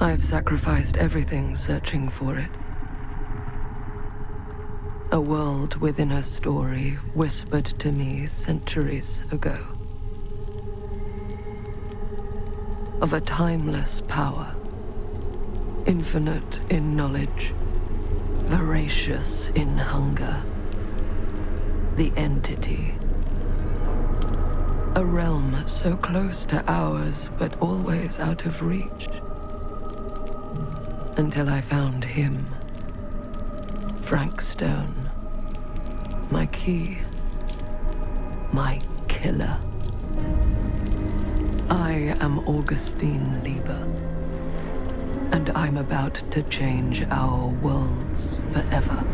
I've sacrificed everything searching for it. A world within a story whispered to me centuries ago. Of a timeless power, infinite in knowledge, voracious in hunger. The entity. A realm so close to ours, but always out of reach. Until I found him. Frank Stone. My key. My killer. I am Augustine Lieber. And I'm about to change our worlds forever.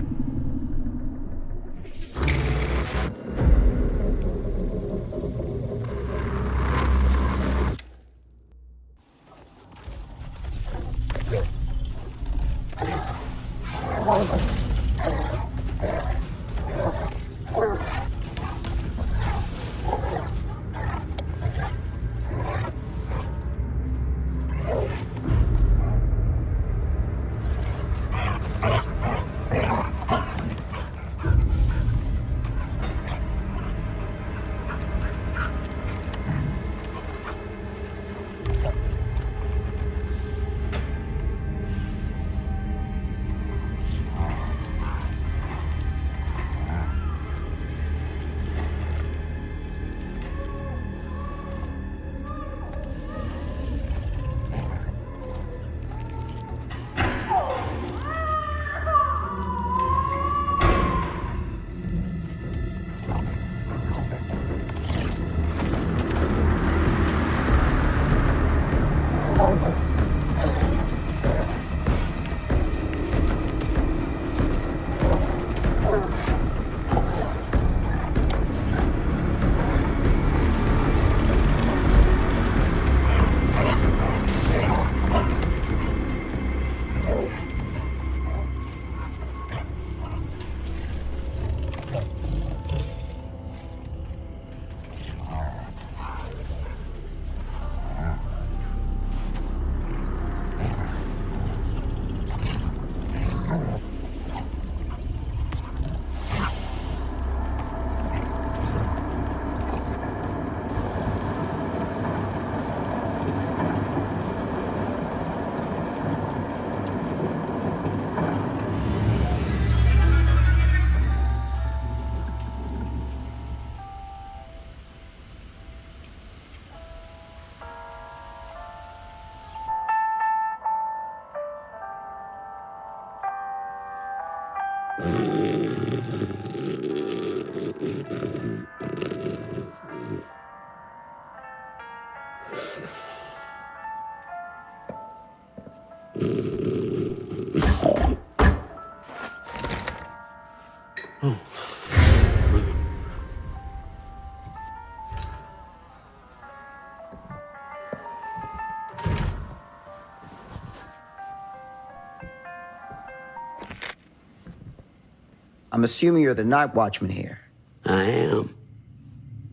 I'm assuming you're the night watchman here. I am.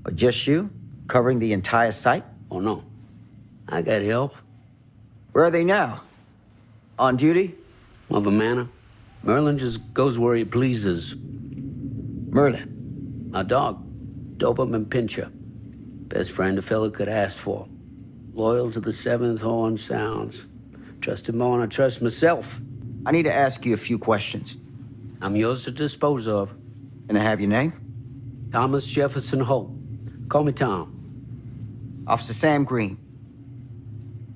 Or just you? Covering the entire site? Oh, no. I got help. Where are they now? On duty? Of a manner. Merlin just goes where he pleases. Merlin? My dog. Doberman Pinscher. Best friend a fella could ask for. Loyal to the seventh horn sounds. Trust him more than I trust myself. I need to ask you a few questions. I'm yours to dispose of. Can I have your name? Thomas Jefferson Holt. Call me Tom. Officer Sam Green.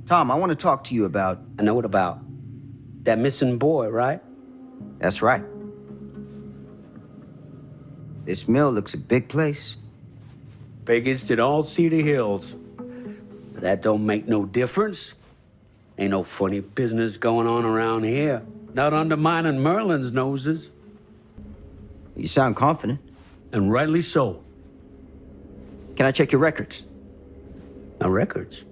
Tom, I want to talk to you about... I know what about. That missing boy, right? That's right. This mill looks a big place. Biggest in all Cedar Hills. But that don't make no difference. Ain't no funny business going on around here. Not undermining Merlin's noses. You sound confident. And rightly so. Can I check your records? My records?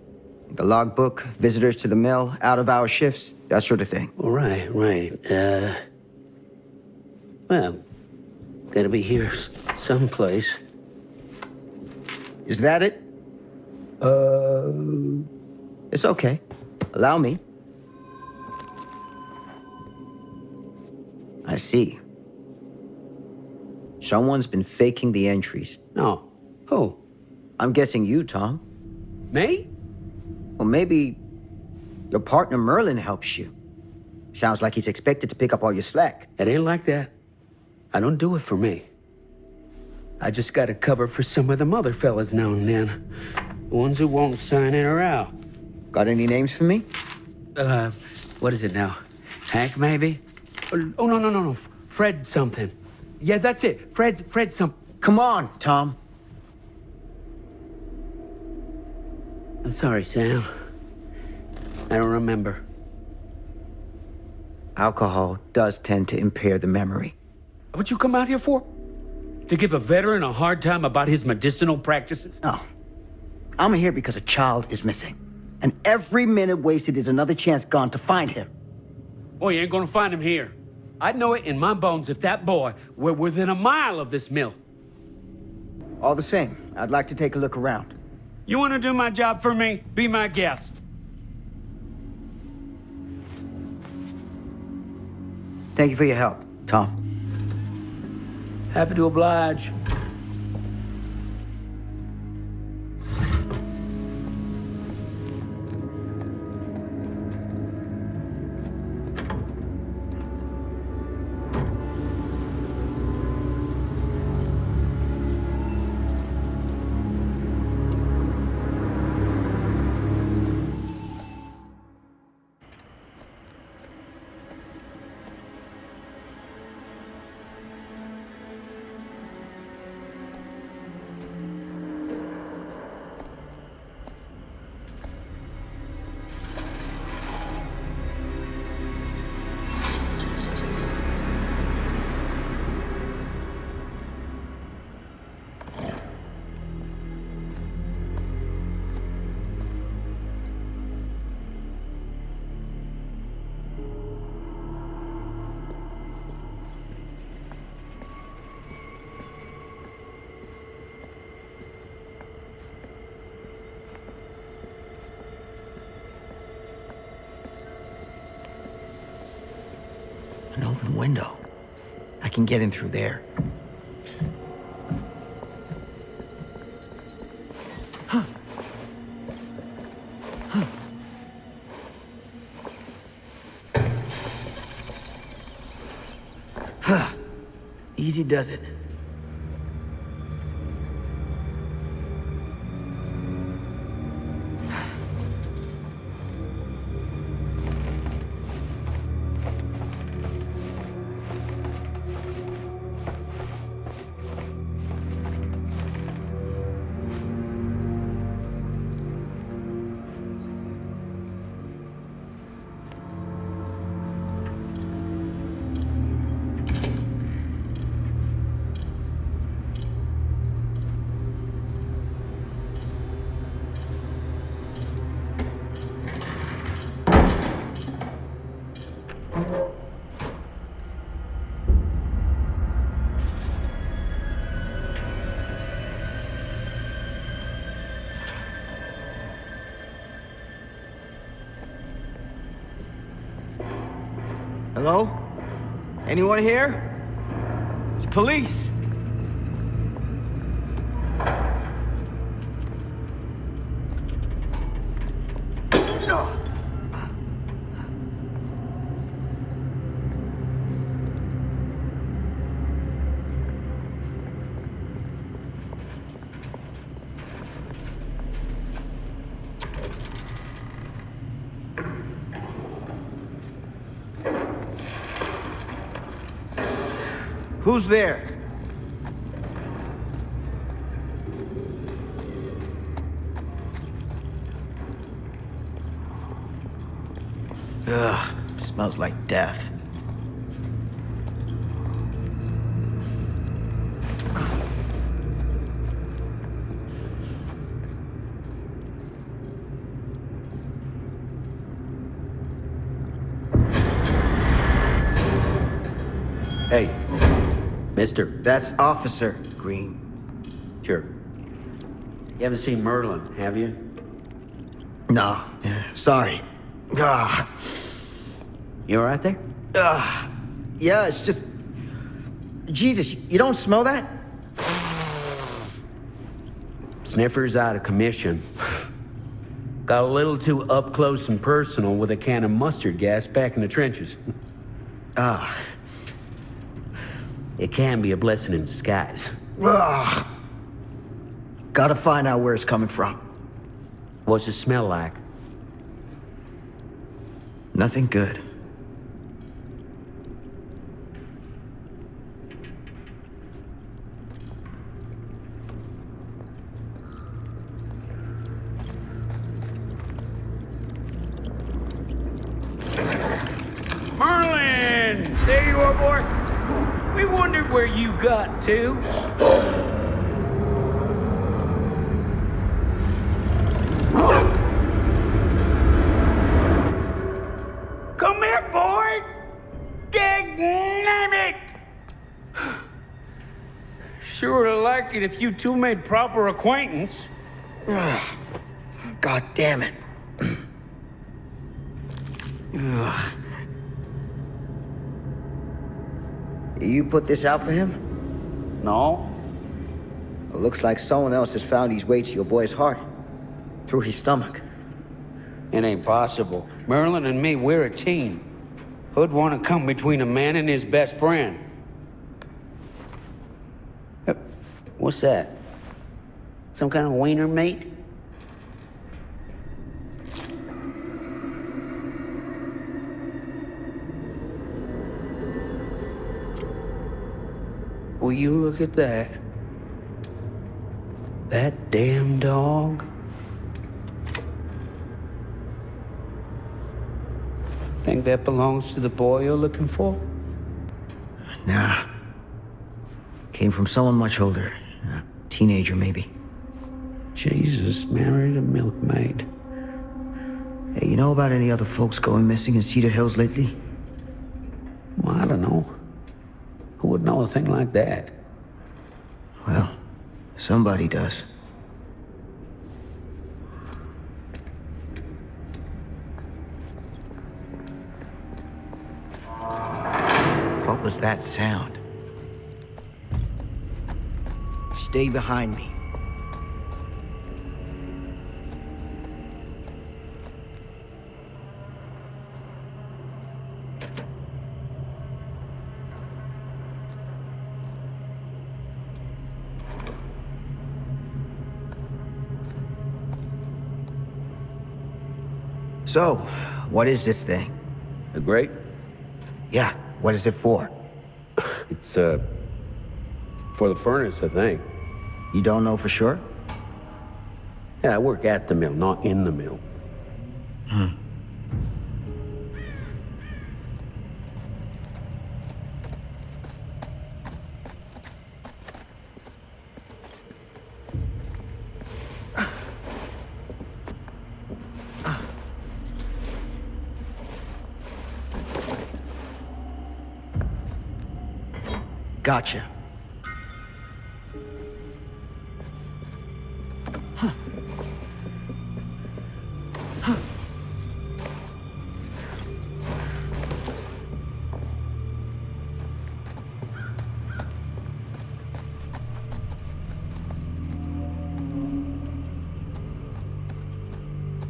The logbook, visitors to the mill, out-of-hour shifts, that sort of thing. Right. Well, gotta be here someplace. Is that it? It's okay. Allow me. I see. Someone's been faking the entries. No. Who? I'm guessing you, Tom. Me? Or maybe your partner Merlin helps you. Sounds like he's expected to pick up all your slack. It ain't like that. I don't do it for me. I just gotta cover for some of them other fellas now and then. Ones who won't sign in or out. Got any names for me? What is it now? Hank, maybe? Oh, no. Fred something. Yeah, that's it. Fred something. Come on, Tom. I'm sorry, Sam. I don't remember. Alcohol does tend to impair the memory. What you come out here for? To give a veteran a hard time about his medicinal practices? No. I'm here because a child is missing. And every minute wasted is another chance gone to find him. Boy, you ain't gonna find him here. I'd know it in my bones if that boy were within a mile of this mill. All the same, I'd like to take a look around. You wanna do my job for me? Be my guest. Thank you for your help, Tom. Happy to oblige. An open window. I can get in through there. Easy does it. Hello? Anyone here? It's police. Who's there? Ugh, smells like death. Hey, mister. That's Officer Green. Sure. You haven't seen Merlin, have you? No, sorry. You all right there? Yeah, it's just... Jesus, you don't smell that? Sniffer's out of commission. Got a little too up close and personal with a can of mustard gas back in the trenches. Ah. It can be a blessing in disguise. Ugh. Gotta find out where it's coming from. What's it smell like? Nothing good. Merlin! There you are, boy. We wondered where you got to. Come here, boy! Dang it! Sure would have liked it if you two made proper acquaintance. Ugh. God damn it. Ugh. You put this out for him? No? It looks like someone else has found his way to your boy's heart. Through his stomach. It ain't possible. Merlin and me, we're a team. Who'd want to come between a man and his best friend? What's that? Some kind of wiener mate? Will you look at that? That damn dog? Think that belongs to the boy you're looking for? Nah. Came from someone much older. A teenager, maybe. Jesus, married a milkmaid. Hey, you know about any other folks going missing in Cedar Hills lately? Well, I don't know. Who would know a thing like that? Well, somebody does. What was that sound? Stay behind me. So, what is this thing? A grate? Yeah, what is it for? It's, for the furnace, I think. You don't know for sure? Yeah, I work at the mill, not in the mill. Gotcha.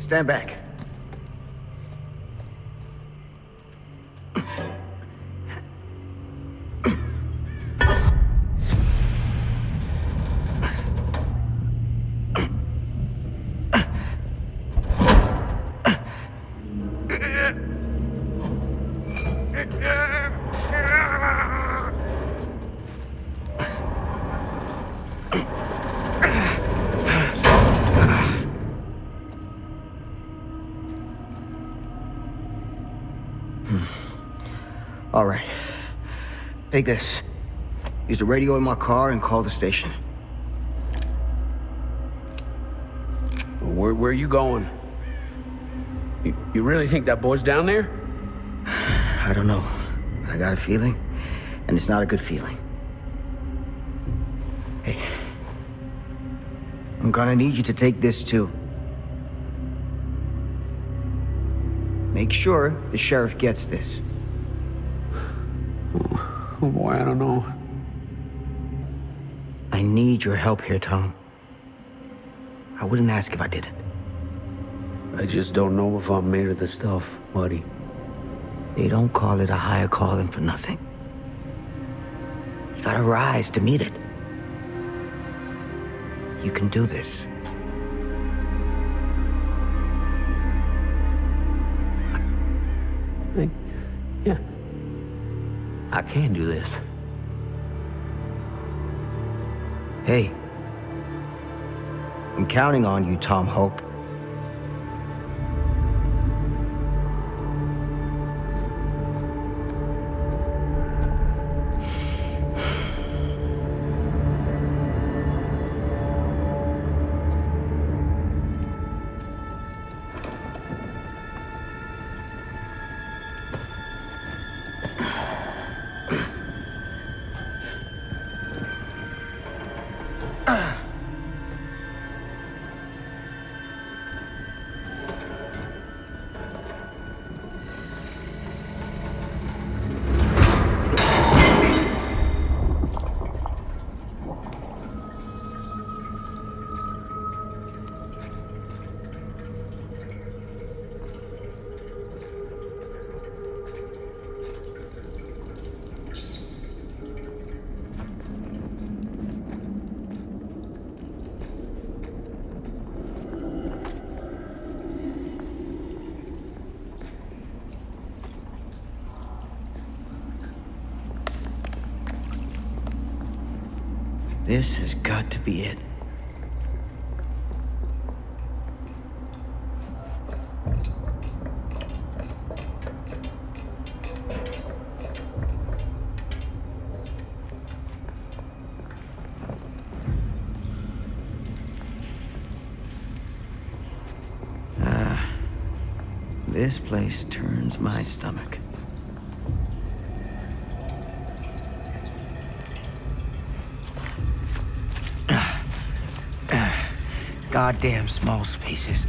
Stand back. All right. Take this. Use the radio in my car and call the station. Where are you going? You really think that boy's down there? I don't know. I got a feeling, and it's not a good feeling. Hey. I'm gonna need you to take this too. Make sure the sheriff gets this. Oh boy, I don't know. I need your help here, Tom. I wouldn't ask if I didn't. I just don't know if I'm made of the stuff, buddy. They don't call it a higher calling for nothing. You gotta rise to meet it. You can do this. Yeah. I can do this. Hey. I'm counting on you, Tom Hope. This has got to be it. This place turns my stomach. Goddamn small spaces.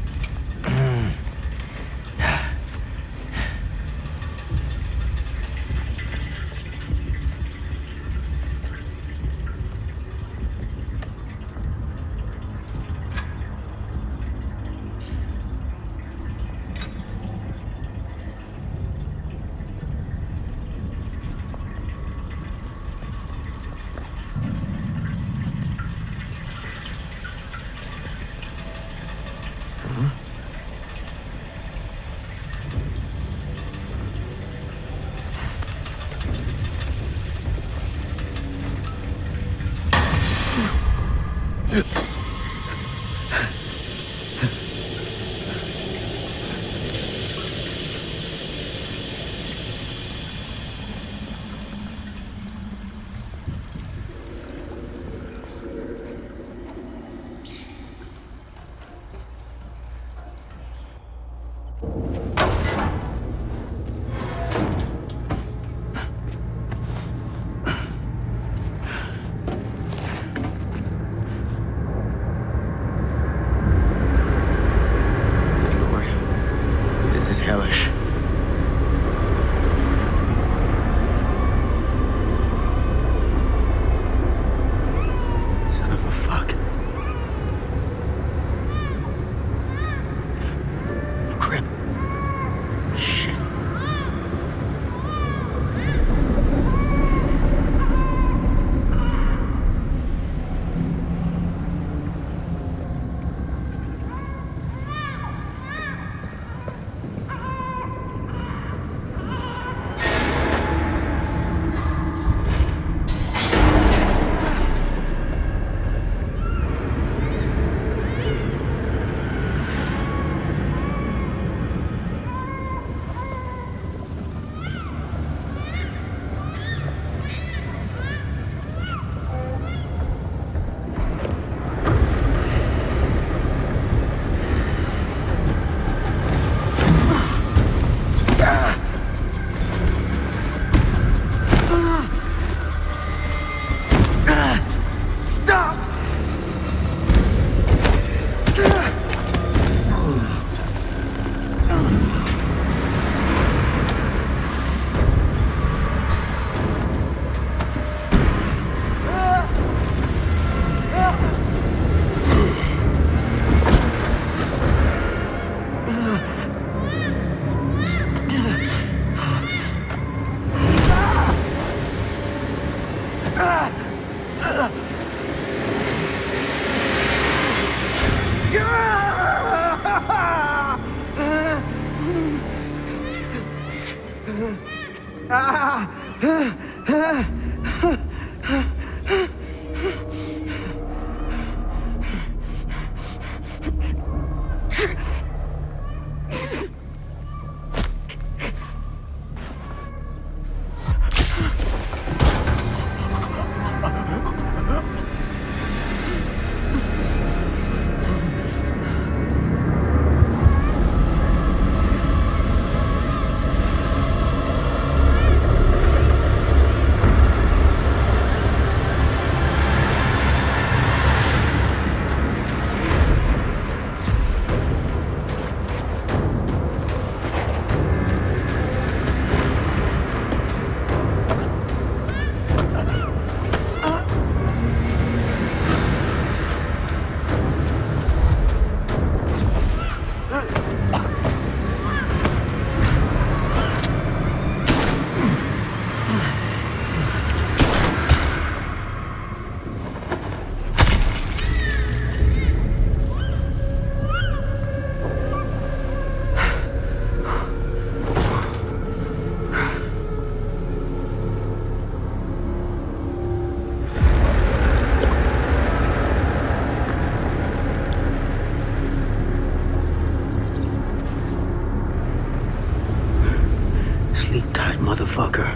Sleep tight, motherfucker.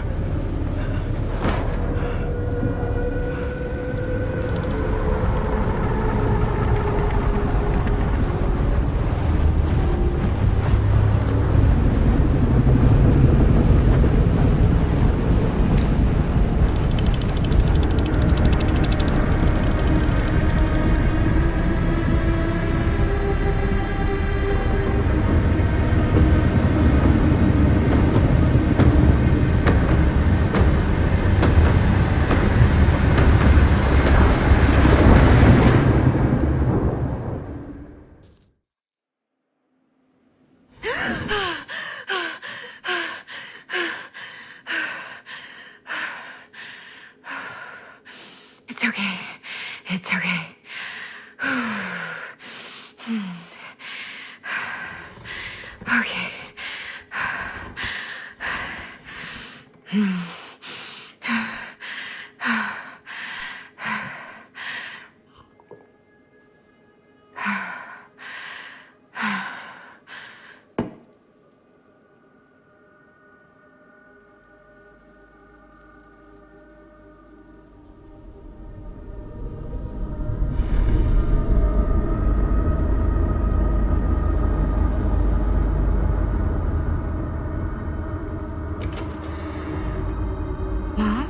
It's okay. It's okay. Okay. Mom?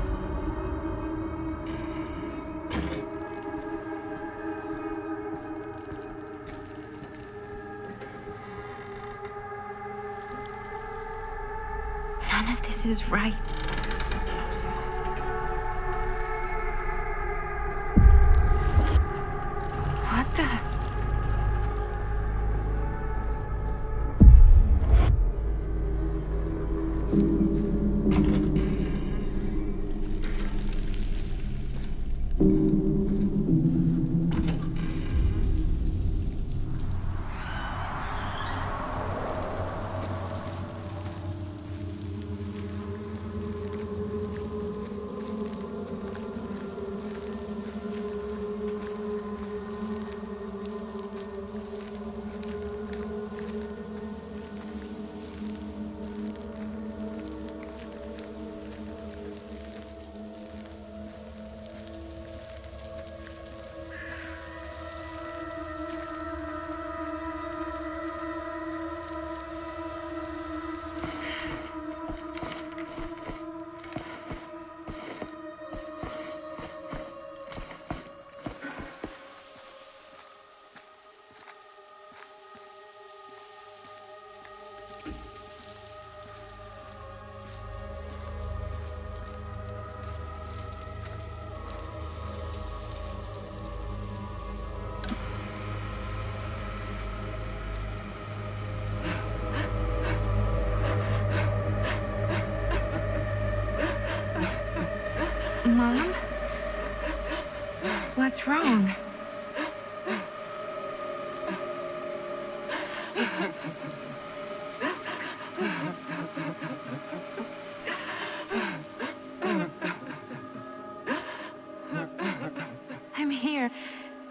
None of this is right. What the? Mom? What's wrong?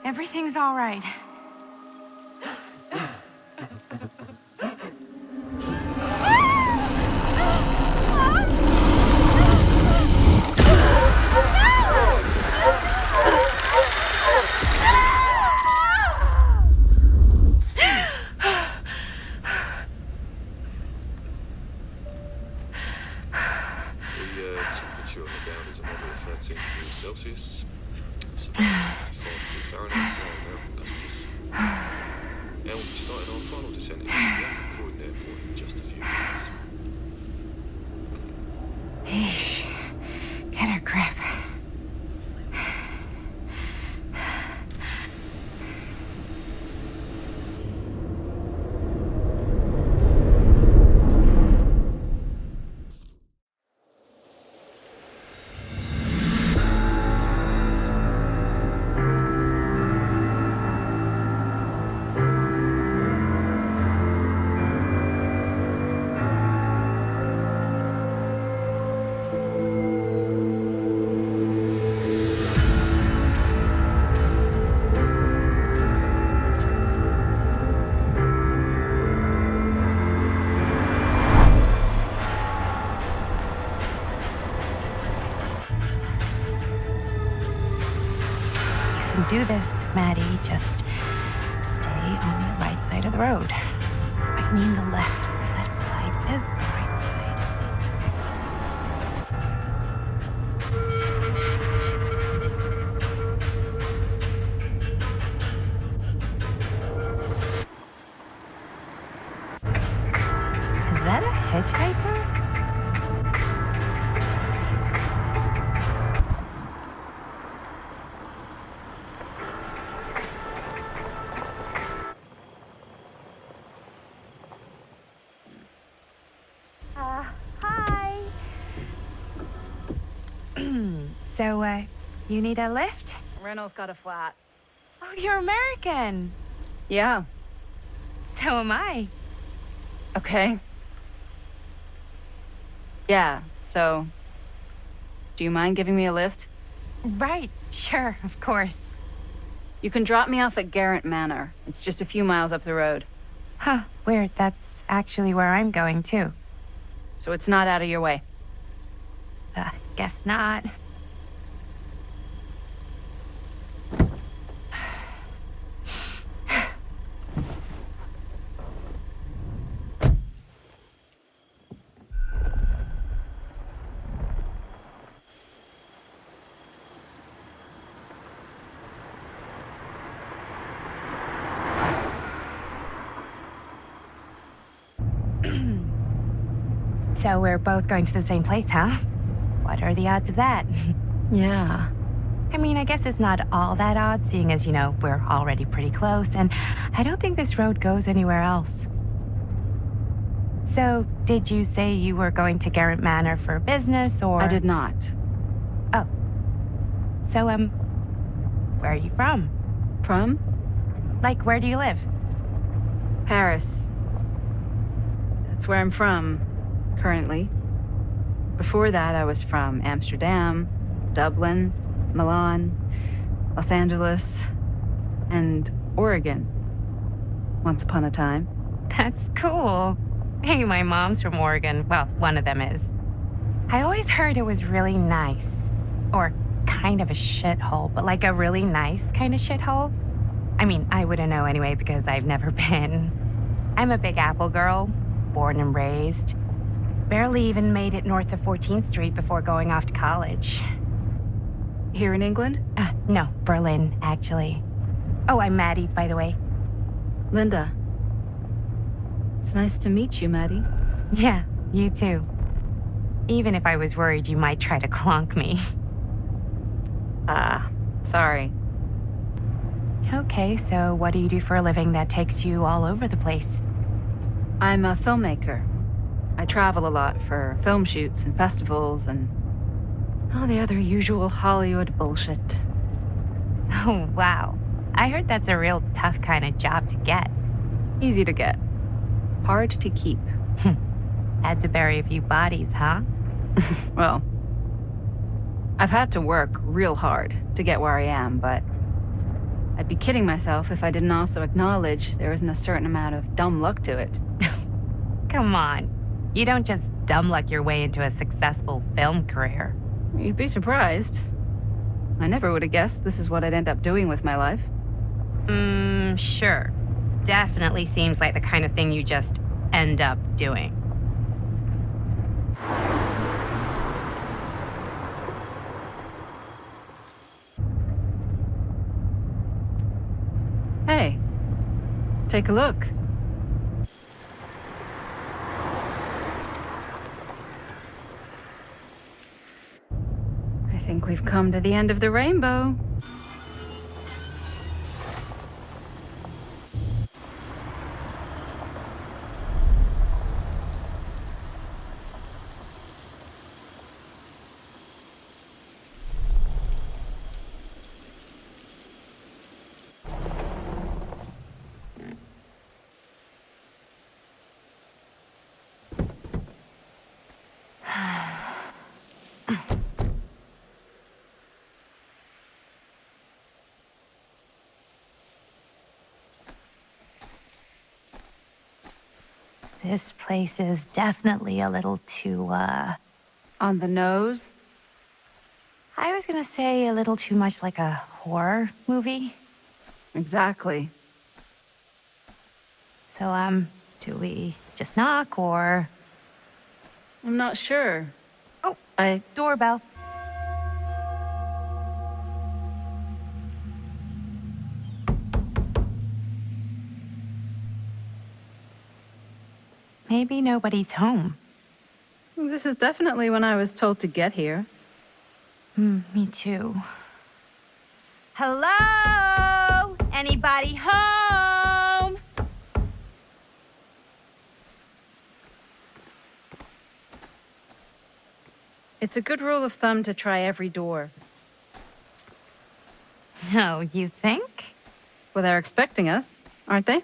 Everything's all right. Get a grip. Do this, Maddie. Just stay on the right side of the road. I mean the left. The left side is the right side. Is that a hitchhiker? So, you need a lift? Reynolds got a flat. Oh, you're American. Yeah. So am I. Okay. Yeah, so... Do you mind giving me a lift? Right, sure, of course. You can drop me off at Garrett Manor. It's just a few miles up the road. Huh, weird. That's actually where I'm going, too. So it's not out of your way. Guess not. So we're both going to the same place, huh? What are the odds of that? Yeah. I mean, I guess it's not all that odd, seeing as, you know, we're already pretty close, and I don't think this road goes anywhere else. So, did you say you were going to Garrett Manor for business, or...? I did not. Oh. So, where are you from? From? Like, where do you live? Paris. That's where I'm from, currently. Before that, I was from Amsterdam, Dublin, Milan, Los Angeles, and Oregon. Once upon a time. That's cool. Hey, my mom's from Oregon. Well, one of them is. I always heard it was really nice. Or kind of a shithole, but like a really nice kind of shithole. I mean, I wouldn't know anyway because I've never been. I'm a Big Apple girl, born and raised. Barely even made it north of 14th Street before going off to college. Here in England? No, Berlin, actually. Oh, I'm Maddie, by the way. Linda. It's nice to meet you, Maddie. Yeah, you too. Even if I was worried you might try to clonk me. Sorry. Okay, so what do you do for a living that takes you all over the place? I'm a filmmaker. I travel a lot for film shoots and festivals and all the other usual Hollywood bullshit. Oh, wow. I heard that's a real tough kind of job to get. Easy to get. Hard to keep. Had to bury a few bodies, huh? Well, I've had to work real hard to get where I am, but I'd be kidding myself if I didn't also acknowledge there isn't a certain amount of dumb luck to it. Come on. You don't just dumb luck your way into a successful film career. You'd be surprised. I never would have guessed this is what I'd end up doing with my life. Sure. Definitely seems like the kind of thing you just end up doing. Hey, take a look. I think we've come to the end of the rainbow. This place is definitely a little too, On the nose? I was gonna say a little too much like a horror movie. Exactly. So, do we just knock or... I'm not sure. Oh, doorbell. Maybe nobody's home. This is definitely when I was told to get here. Me too. Hello? Anybody home? It's a good rule of thumb to try every door. No, you think? Well, they're expecting us, aren't they?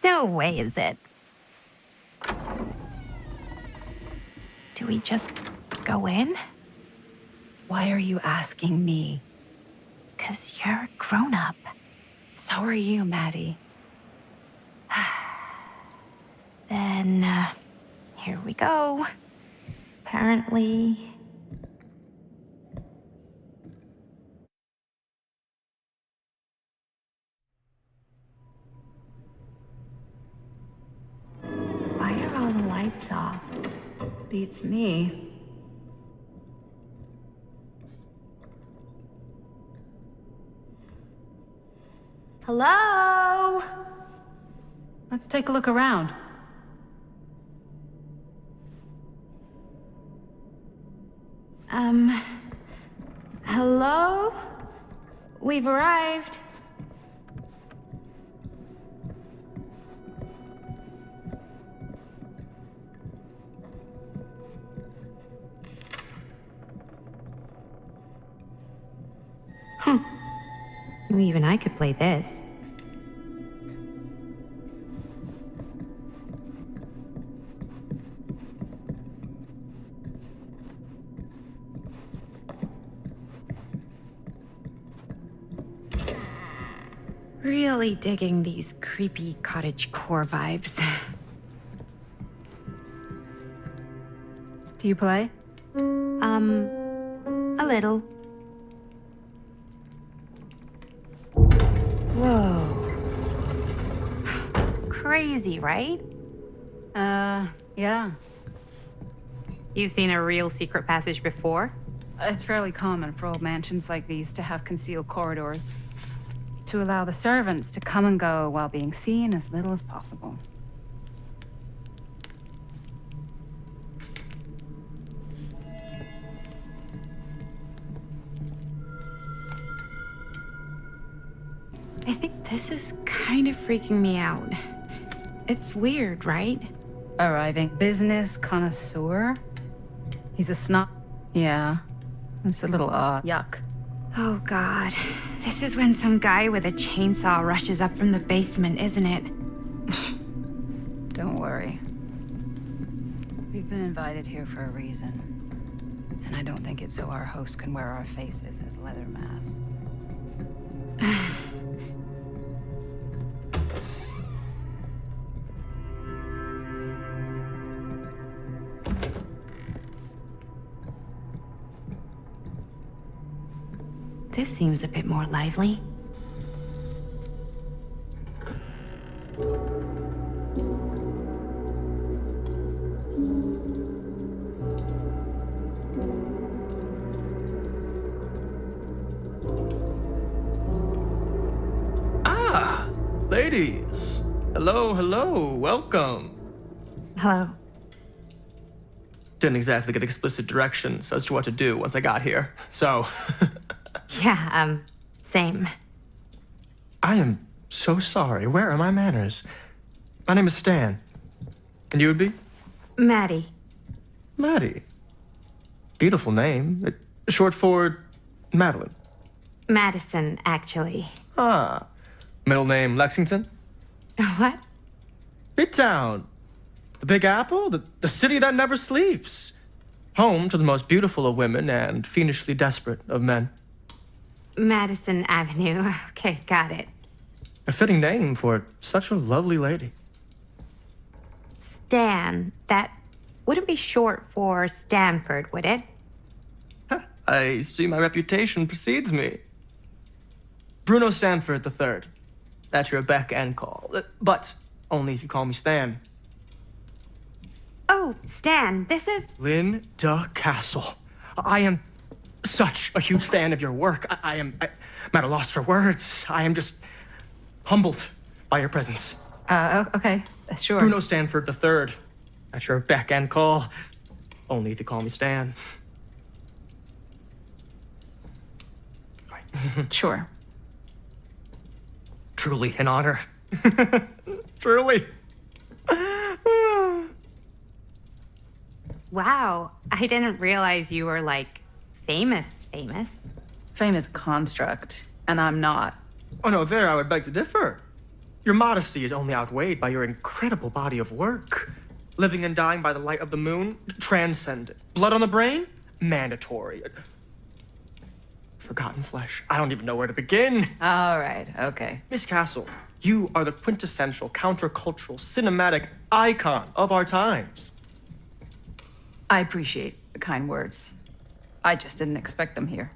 No way is it. Do we just go in? Why are you asking me? 'Cause you're a grown-up. So are you, Maddie. Then, here we go. Apparently... Why are all the lights off? Beats me. Hello? Let's take a look around. Hello? We've arrived. Even I could play this. Really digging these creepy cottagecore vibes. Do you play? A little. Whoa. Crazy, right? Yeah. You've seen a real secret passage before? It's fairly common for old mansions like these to have concealed corridors, to allow the servants to come and go while being seen as little as possible. I think this is kind of freaking me out. It's weird, right? Arriving business connoisseur? He's a snob. Yeah, it's a little odd. Yuck. Oh God. This is when some guy with a chainsaw rushes up from the basement, isn't it? Don't worry. We've been invited here for a reason. And I don't think it's so our host can wear our faces as leather masks. This seems a bit more lively. Ah, ladies. Hello, hello, welcome. Hello. Didn't exactly get explicit directions as to what to do once I got here, so. Yeah, same. I am so sorry. Where are my manners? My name is Stan. And you would be? Maddie. Maddie. Beautiful name. Short for Madeline. Madison, actually. Ah. Middle name Lexington? What? Midtown. The Big Apple? The city that never sleeps. Home to the most beautiful of women and fiendishly desperate of men. Madison Avenue. Okay, got it. A fitting name for such a lovely lady. Stan. That wouldn't be short for Stanford, would it? I see my reputation precedes me. Bruno Stanford III. At your beck and call. But only if you call me Stan. Oh, Stan, this is... Linda Castle. I am such a huge fan of your work. I'm at a loss for words. I am just humbled by your presence. Okay, sure. Bruno Stanford III. At your beck and call. Only if you call me Stan. Sure. Truly an honor. Truly. Wow, I didn't realize you were, like, famous. Fame is a construct, and I'm not. Oh no, there I would beg to differ. Your modesty is only outweighed by your incredible body of work. Living and dying by the light of the moon, transcendent. Blood on the brain, mandatory. Forgotten flesh. I don't even know where to begin. All right, okay. Miss Castle, you are the quintessential countercultural cinematic icon of our times. I appreciate the kind words. I just didn't expect them here.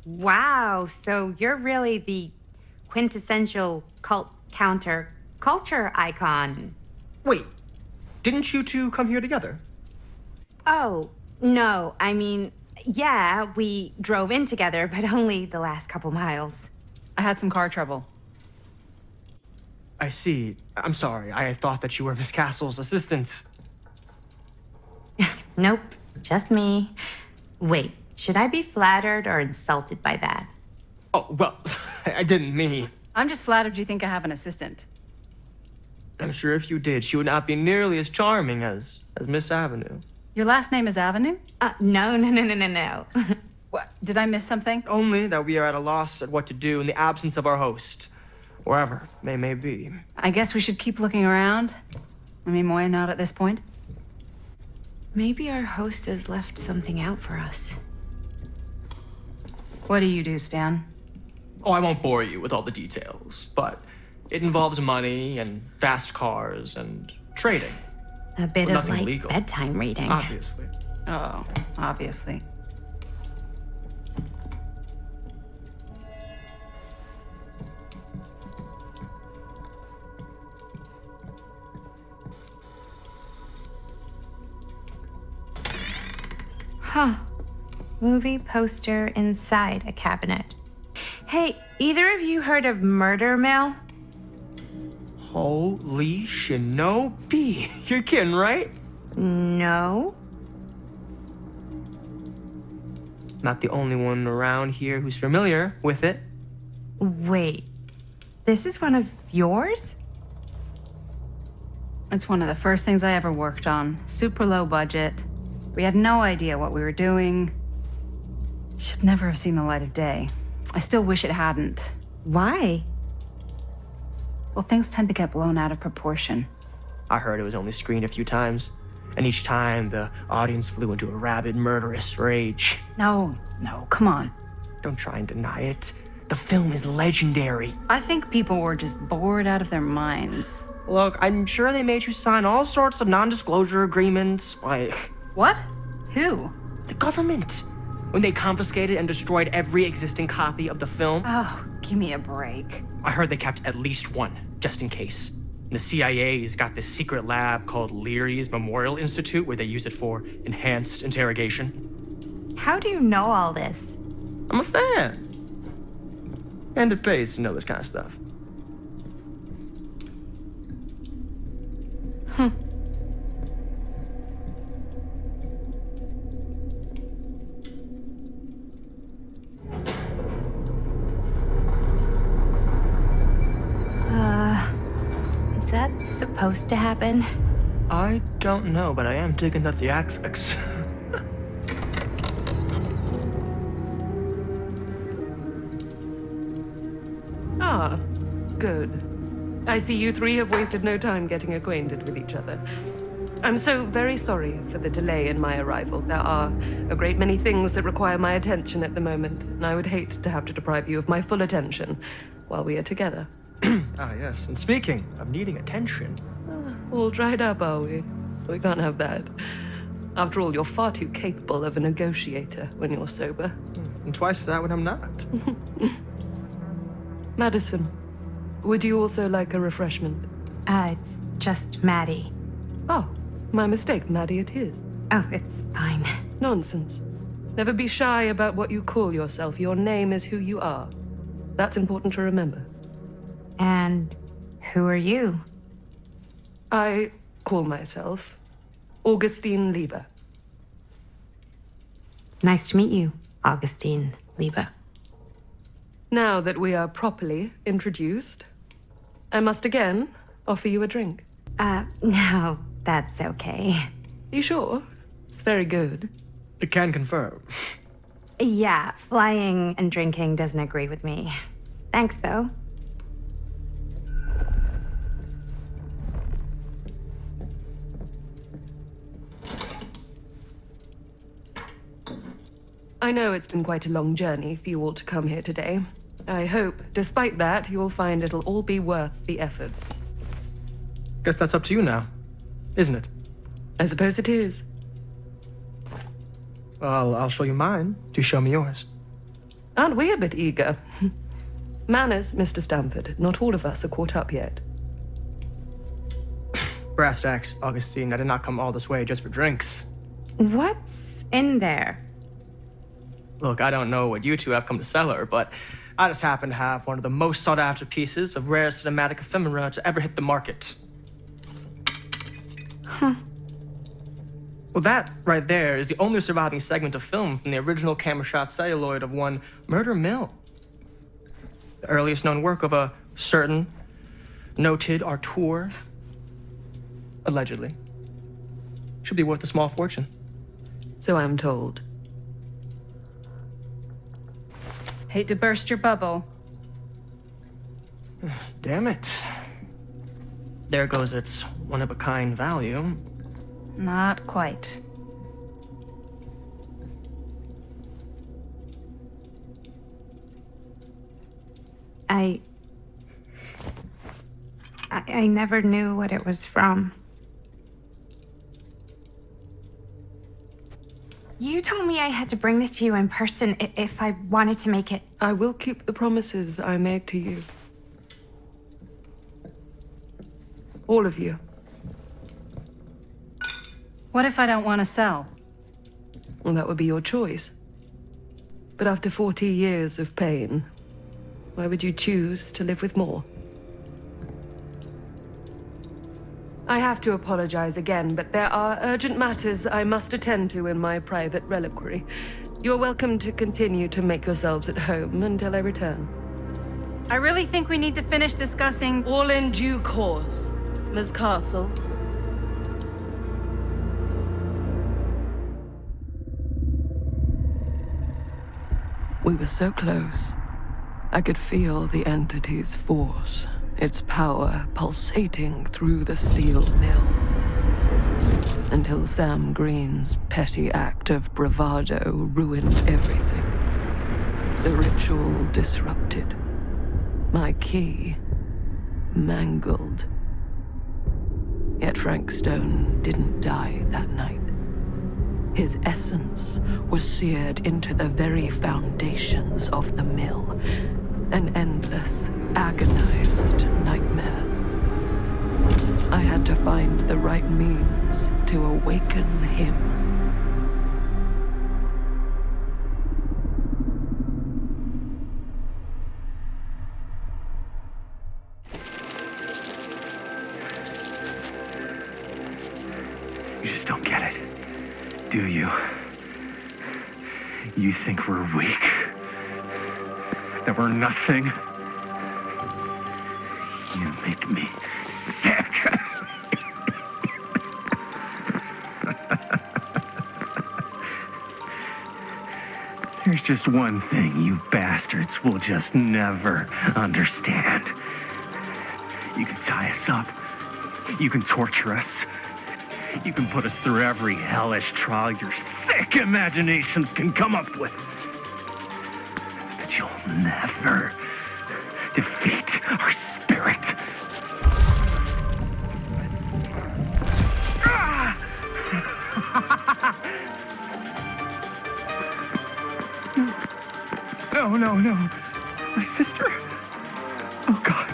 Wow, so you're really the quintessential counter-culture icon. Wait, didn't you two come here together? Oh, no, I mean, yeah, we drove in together, but only the last couple miles. I had some car trouble. I see. I'm sorry. I thought that you were Miss Castle's assistant. Nope, just me. Wait, should I be flattered or insulted by that? Oh, well, I didn't mean. I'm just flattered you think I have an assistant. I'm sure if you did, she would not be nearly as charming as Miss Avenue. Your last name is Avenue? No. What? Did I miss something? Only that we are at a loss at what to do in the absence of our host, wherever they may be. I guess we should keep looking around. I mean, why not at this point? Maybe our host has left something out for us. What do you do, Stan? Oh, I won't bore you with all the details, but it involves money and fast cars and trading. A bit But of nothing like legal. bedtime reading. Obviously. Oh, obviously. Huh. Movie poster inside a cabinet. Hey, either of you heard of Murder Mill? Holy shinobi. You're kidding, right? No. Not the only one around here who's familiar with it. Wait. This is one of yours? It's one of the first things I ever worked on. Super low budget. We had no idea what we were doing. Should never have seen the light of day. I still wish it hadn't. Why? Well, things tend to get blown out of proportion. I heard it was only screened a few times, and each time the audience flew into a rabid, murderous rage. No, come on. Don't try and deny it. The film is legendary. I think people were just bored out of their minds. Look, I'm sure they made you sign all sorts of non-disclosure agreements, like... What? Who? The government. When they confiscated and destroyed every existing copy of the film. Oh, give me a break. I heard they kept at least one, just in case. The CIA's got this secret lab called Leary's Memorial Institute where they use it for enhanced interrogation. How do you know all this? I'm a fan. And it pays to know this kind of stuff. Is that supposed to happen? I don't know, but I am digging the theatrics. Ah, good. I see you three have wasted no time getting acquainted with each other. I'm so very sorry for the delay in my arrival. There are a great many things that require my attention at the moment, and I would hate to have to deprive you of my full attention while we are together. Ah, yes. And speaking of needing attention... All dried up, are we? We can't have that. After all, you're far too capable of a negotiator when you're sober. And twice that when I'm not. Madison, would you also like a refreshment? It's just Maddie. Oh, my mistake. Maddie it is. Oh, it's fine. Nonsense. Never be shy about what you call yourself. Your name is who you are. That's important to remember. And who are you? I call myself Augustine Lieber. Nice to meet you, Augustine Lieber. Now that we are properly introduced, I must again offer you a drink. No, that's okay. You sure? It's very good. I can confirm. Yeah, flying and drinking doesn't agree with me. Thanks, though. I know it's been quite a long journey for you all to come here today. I hope, despite that, you'll find it'll all be worth the effort. Guess that's up to you now, isn't it? I suppose it is. Well, I'll show you mine. Do show me yours. Aren't we a bit eager? Manners, Mr. Stanford. Not all of us are caught up yet. Brass tacks, Augustine. I did not come all this way just for drinks. What's in there? Look, I don't know what you two have come to sell her, but I just happen to have one of the most sought-after pieces of rare cinematic ephemera to ever hit the market. Huh. Well, that right there is the only surviving segment of film from the original camera shot celluloid of one Murder Mill. The earliest known work of a certain noted auteur, allegedly. Should be worth a small fortune. So I'm told. Hate to burst your bubble. Damn it. There goes its one-of-a-kind value. Not quite. I never knew what it was from. You told me I had to bring this to you in person if I wanted to make it. I will keep the promises I made to you. All of you. What if I don't want to sell? Well, that would be your choice. But after 40 years of pain, why would you choose to live with more? I have to apologize again, but there are urgent matters I must attend to in my private reliquary. You're welcome to continue to make yourselves at home until I return. I really think we need to finish discussing... All in due course, Ms. Castle. We were so close. I could feel the entity's force, its power pulsating through the steel mill. Until Sam Green's petty act of bravado ruined everything. The ritual disrupted. My key mangled. Yet Frank Stone didn't die that night. His essence was seared into the very foundations of the mill. An endless, agonized nightmare. I had to find the right means to awaken him. You just don't get it, do you? You think we're weak? That we're nothing? You make me sick. There's just one thing you bastards will just never understand. You can tie us up. You can torture us. You can put us through every hellish trial your sick imaginations can come up with. But you'll never defeat our spirit. No. My sister? Oh, God.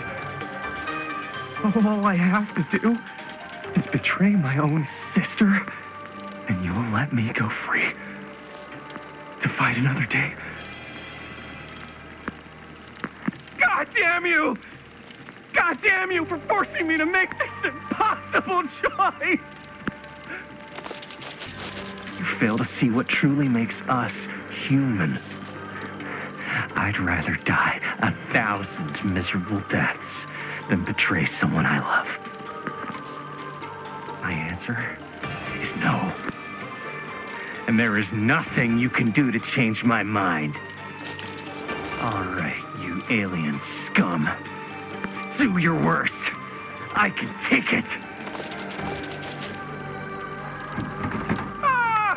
All I have to do is betray my own sister, and you will let me go free to fight another day. God damn you! God damn you for forcing me to make this impossible choice! You fail to see what truly makes us human. I'd rather die 1,000 miserable deaths than betray someone I love. My answer is no. And there is nothing you can do to change my mind. All right, you alien scum. Do your worst. I can take it. Ah!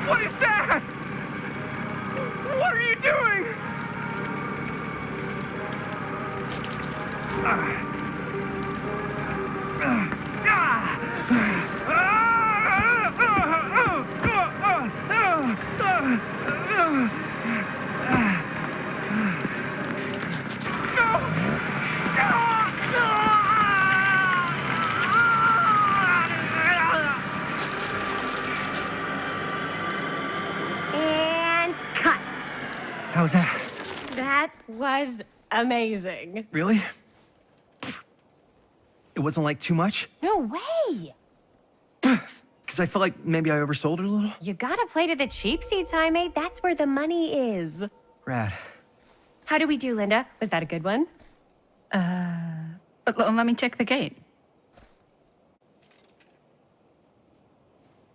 What is that? What are you doing? And cut. How was that? That was amazing. Really? It wasn't like too much? No way. Because I felt like maybe I oversold it a little? You gotta play to the cheap seats, Jaime. That's where the money is. Rad. How do we do, Linda? Was that a good one? Let me check the gate.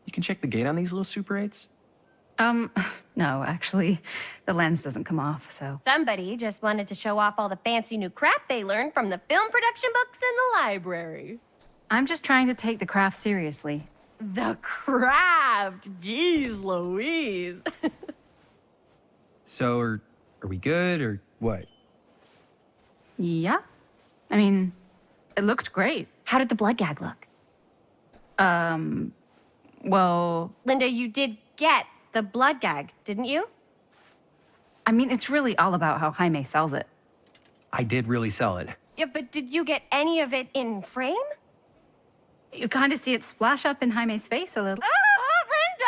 You can check the gate on these little Super 8s? No, actually, the lens doesn't come off, so. Somebody just wanted to show off all the fancy new crap they learned from the film production books in the library. I'm just trying to take the craft seriously. The craft! Jeez Louise. So, are we good, or what? Yeah. I mean, it looked great. How did the blood gag look? Well, Linda, you did get the blood gag, didn't you? I mean, it's really all about how Jaime sells it. I did really sell it. Yeah, but did you get any of it in frame? You kind of see it splash up in Jaime's face a little. Linda!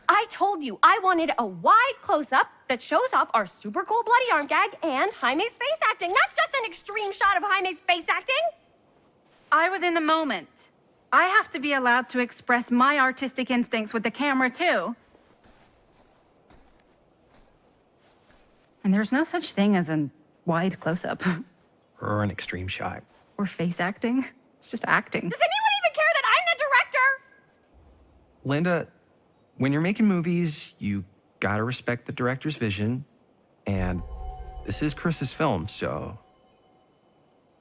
I told you I wanted a wide close-up that shows off our super cool bloody arm gag and Jaime's face acting, not just an extreme shot of Jaime's face acting. I was in the moment. I have to be allowed to express my artistic instincts with the camera, too. And there's no such thing as a wide close-up. Or an extreme shot. Or face acting. It's just acting. Does anyone even care that I'm the director? Linda, when you're making movies, you gotta respect the director's vision. And this is Chris's film, so...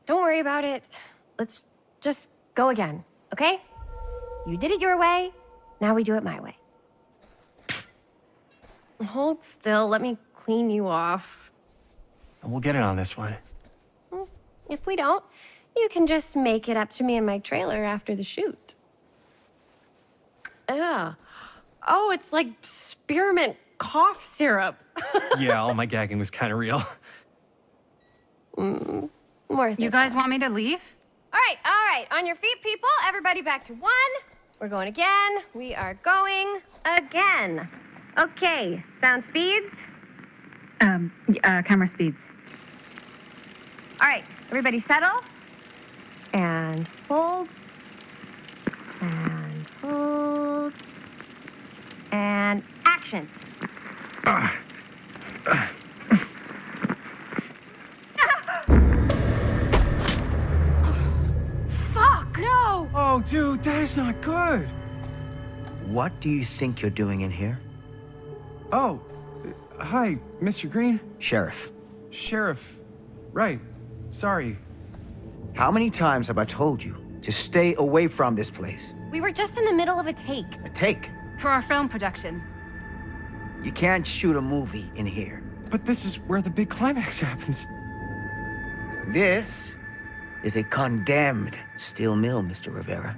Don't worry about it. Let's just go again, okay? You did it your way, now we do it my way. Hold still, let me clean you off. We'll get it on this one. If we don't, you can just make it up to me in my trailer after the shoot. Yeah. Oh, it's like spearmint cough syrup. Yeah, all my gagging was kind of real. More You guys want me to leave? All right. On your feet, people. Everybody back to 1. We're going again. We are going again. Okay, sound speeds. Camera speeds. All right, everybody settle. And hold. And hold. And action. Fuck! No! Oh, dude, that is not good. What do you think you're doing in here? Oh, hi, Mr. Green. Sheriff, Sheriff. Right. Sorry. how many times have I told you to stay away from this place? We were just in the middle of a take. A take. For our film production. You can't shoot a movie in here. But this is where the big climax happens. This is a condemned steel mill, Mr. Rivera.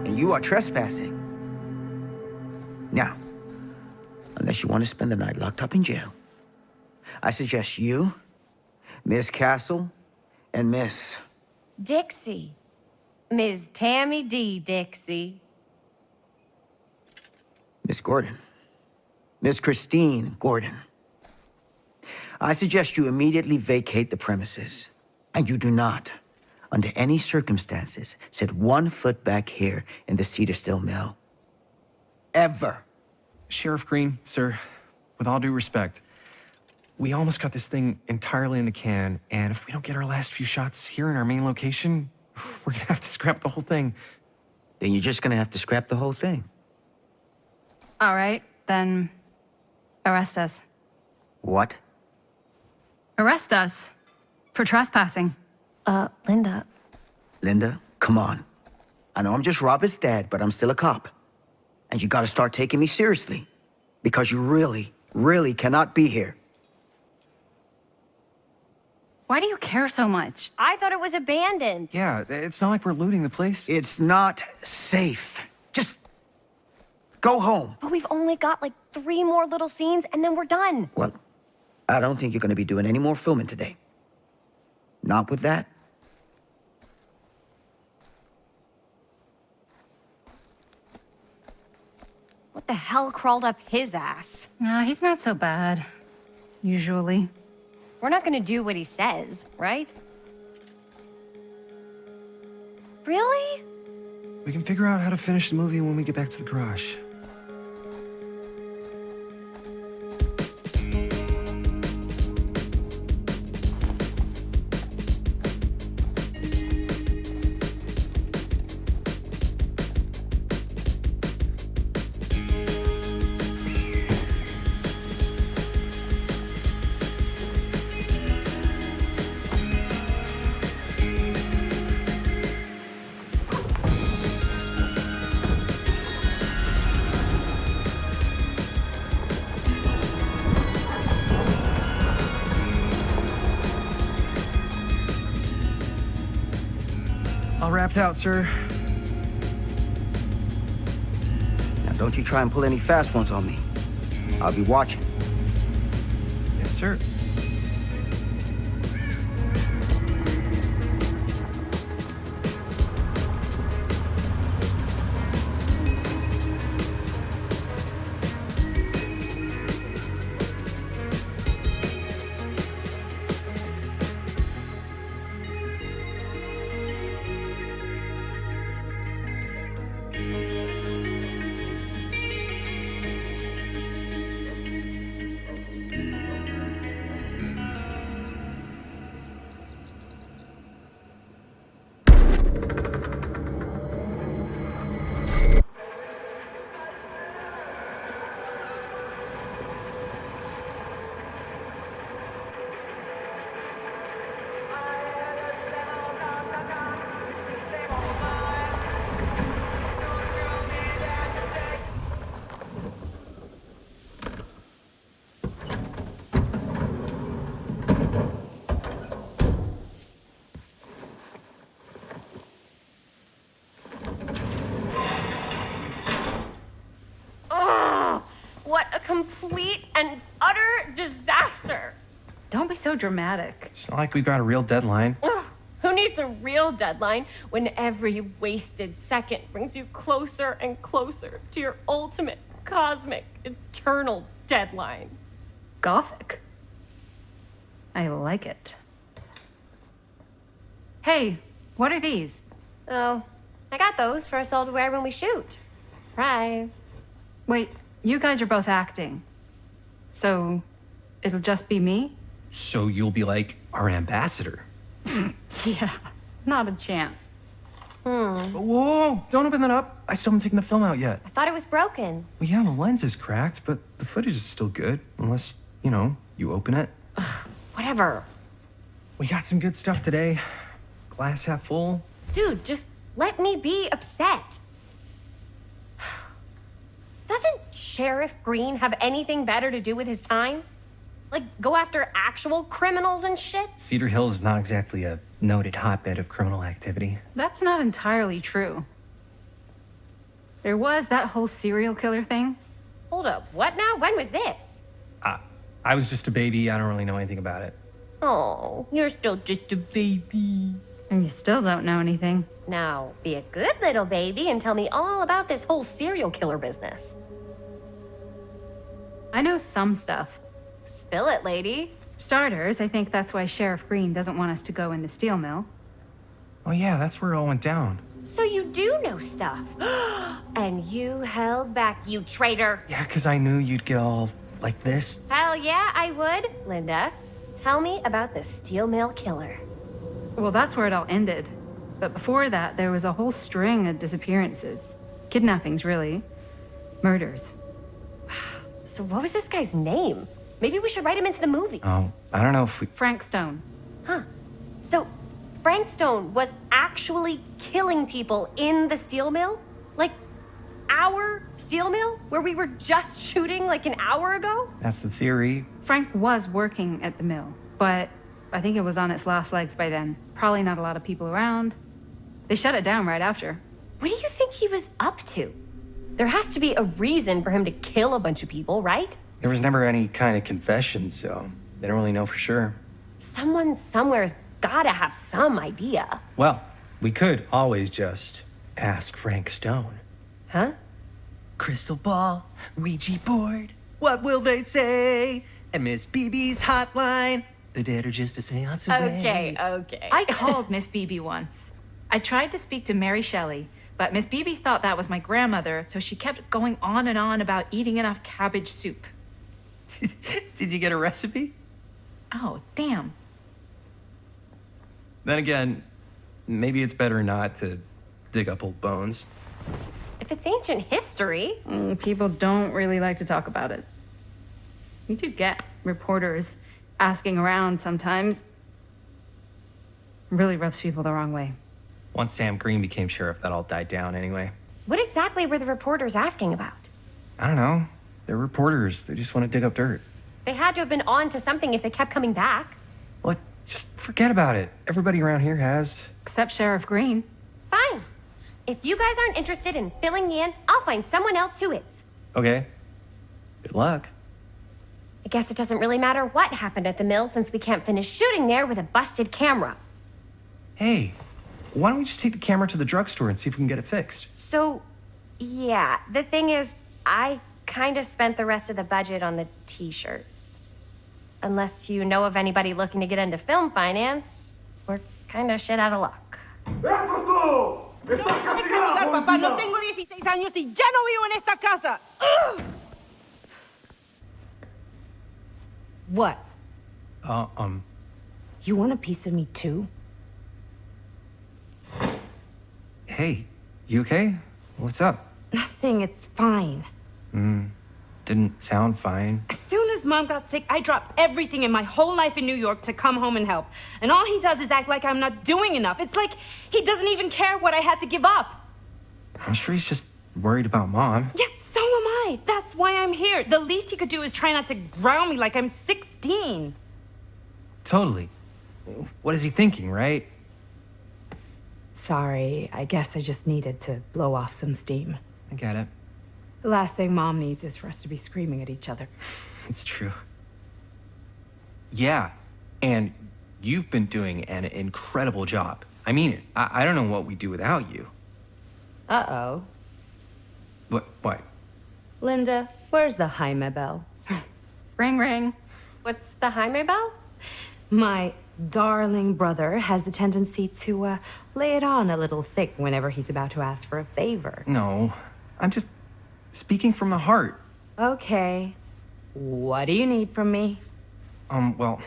And you are trespassing. Now, unless you want to spend the night locked up in jail, I suggest you, Miss Castle, and Miss... Dixie. Ms. Tammy D. Dixie. Miss Gordon. Miss Christine Gordon. I suggest you immediately vacate the premises. And you do not, under any circumstances, set 1 foot back here in the Cedar Steel Mill. Ever. Sheriff Green, sir, with all due respect, we almost got this thing entirely in the can, and if we don't get our last few shots here in our main location, we're gonna have to scrap the whole thing. Then you're just gonna have to scrap the whole thing. All right, then arrest us. What? Arrest us for trespassing. Linda. Linda, come on. I know I'm just Robert's dad, but I'm still a cop. And you gotta start taking me seriously. Because you really, really cannot be here. Why do you care so much? I thought it was abandoned. Yeah, it's not like we're looting the place. It's not safe. Just go home. But we've only got like 3 more little scenes and then we're done. Well, I don't think you're gonna be doing any more filming today. Not with that. What the hell crawled up his ass? No, he's not so bad. Usually. We're not gonna do what he says, right? Really? We can figure out how to finish the movie when we get back to the garage. All wrapped out, sir. Now don't you try and pull any fast ones on me. I'll be watching. Yes, sir. what a complete and utter disaster. Don't be so dramatic. It's not like we've got a real deadline. Ugh, who needs a real deadline when every wasted second brings you closer and closer to your ultimate, cosmic, eternal deadline? Gothic. I like it. Hey, what are these? Oh, I got those for us all to wear when we shoot. Surprise. Wait, you guys are both acting. So, it'll just be me? So you'll be like our ambassador. Yeah, not a chance. Whoa, don't open that up. I still haven't taken the film out yet. I thought it was broken. Well, yeah, the lens is cracked, but the footage is still good. Unless, you know, you open it. Whatever. We got some good stuff today. Glass half full. Dude, just let me be upset. Doesn't Sheriff Green have anything better to do with his time? Like, go after actual criminals and shit? Cedar Hills is not exactly a noted hotbed of criminal activity. That's not entirely true. There was that whole serial killer thing. Hold up, what now? When was this? I was just a baby. I don't really know anything about it. Oh, you're still just a baby. And you still don't know anything. Now, be a good little baby and tell me all about this whole serial killer business. I know some stuff. Spill it, lady. Starters, I think that's why Sheriff Green doesn't want us to go in the steel mill. Oh yeah, that's where it all went down. So you do know stuff. And you held back, you traitor. Yeah, because I knew you'd get all like this. Hell yeah, I would. Linda, tell me about the steel mill killer. Well, that's where it all ended. But before that, there was a whole string of disappearances. Kidnappings, really. Murders. So what was this guy's name? Maybe we should write him into the movie. Oh, I don't know if we... Frank Stone. Huh. So Frank Stone was actually killing people in the steel mill? Like, our steel mill? Where we were just shooting like an hour ago? That's the theory. Frank was working at the mill, but I think it was on its last legs by then. Probably not a lot of people around. They shut it down right after. What do you think he was up to? There has to be a reason for him to kill a bunch of people, right? There was never any kind of confession, so they don't really know for sure. Someone somewhere's gotta have some idea. Well, we could always just ask Frank Stone. Huh? Crystal ball, Ouija board, what will they say? And Miss BB's hotline, the dead are just a seance away. Okay. I called Miss Beebe once. I tried to speak to Mary Shelley, but Miss Beebe thought that was my grandmother, so she kept going on and on about eating enough cabbage soup. Did you get a recipe? Oh, damn. Then again, maybe it's better not to dig up old bones. If it's ancient history. People don't really like to talk about it. We do get reporters asking around sometimes. Really rubs people the wrong way. Once Sam Green became sheriff, that all died down anyway. What exactly were the reporters asking about? I don't know. They're reporters. They just want to dig up dirt. They had to have been on to something if they kept coming back. What? Just forget about it. Everybody around here has. Except Sheriff Green. Fine. If you guys aren't interested in filling me in, I'll find someone else who is. Okay. Good luck. I guess it doesn't really matter what happened at the mill since we can't finish shooting there with a busted camera. Hey, why don't we just take the camera to the drugstore and see if we can get it fixed? So, yeah, the thing is, I kind of spent the rest of the budget on the t-shirts. Unless you know of anybody looking to get into film finance, we're kind of shit out of luck. Papá, no tengo 16 años y ya no vivo en esta casa. Ugh! What? You want a piece of me too? Hey, you okay? What's up? Nothing, it's fine. Didn't sound fine. As soon as Mom got sick, I dropped everything in my whole life in New York to come home and help. And all he does is act like I'm not doing enough. It's like he doesn't even care what I had to give up. I'm sure he's just worried about Mom. Yeah, so am I. That's why I'm here. The least he could do is try not to ground me like I'm 16. Totally. What is he thinking, right? Sorry, I guess I just needed to blow off some steam. I get it. The last thing Mom needs is for us to be screaming at each other. It's true. Yeah, and you've been doing an incredible job. I mean it. I don't know what we'd do without you. Uh-oh. What? Linda, where's the Jaime bell? Ring, ring. What's the Jaime bell? My darling brother has the tendency to lay it on a little thick whenever he's about to ask for a favor. No, I'm just speaking from the heart. Okay. What do you need from me? Well,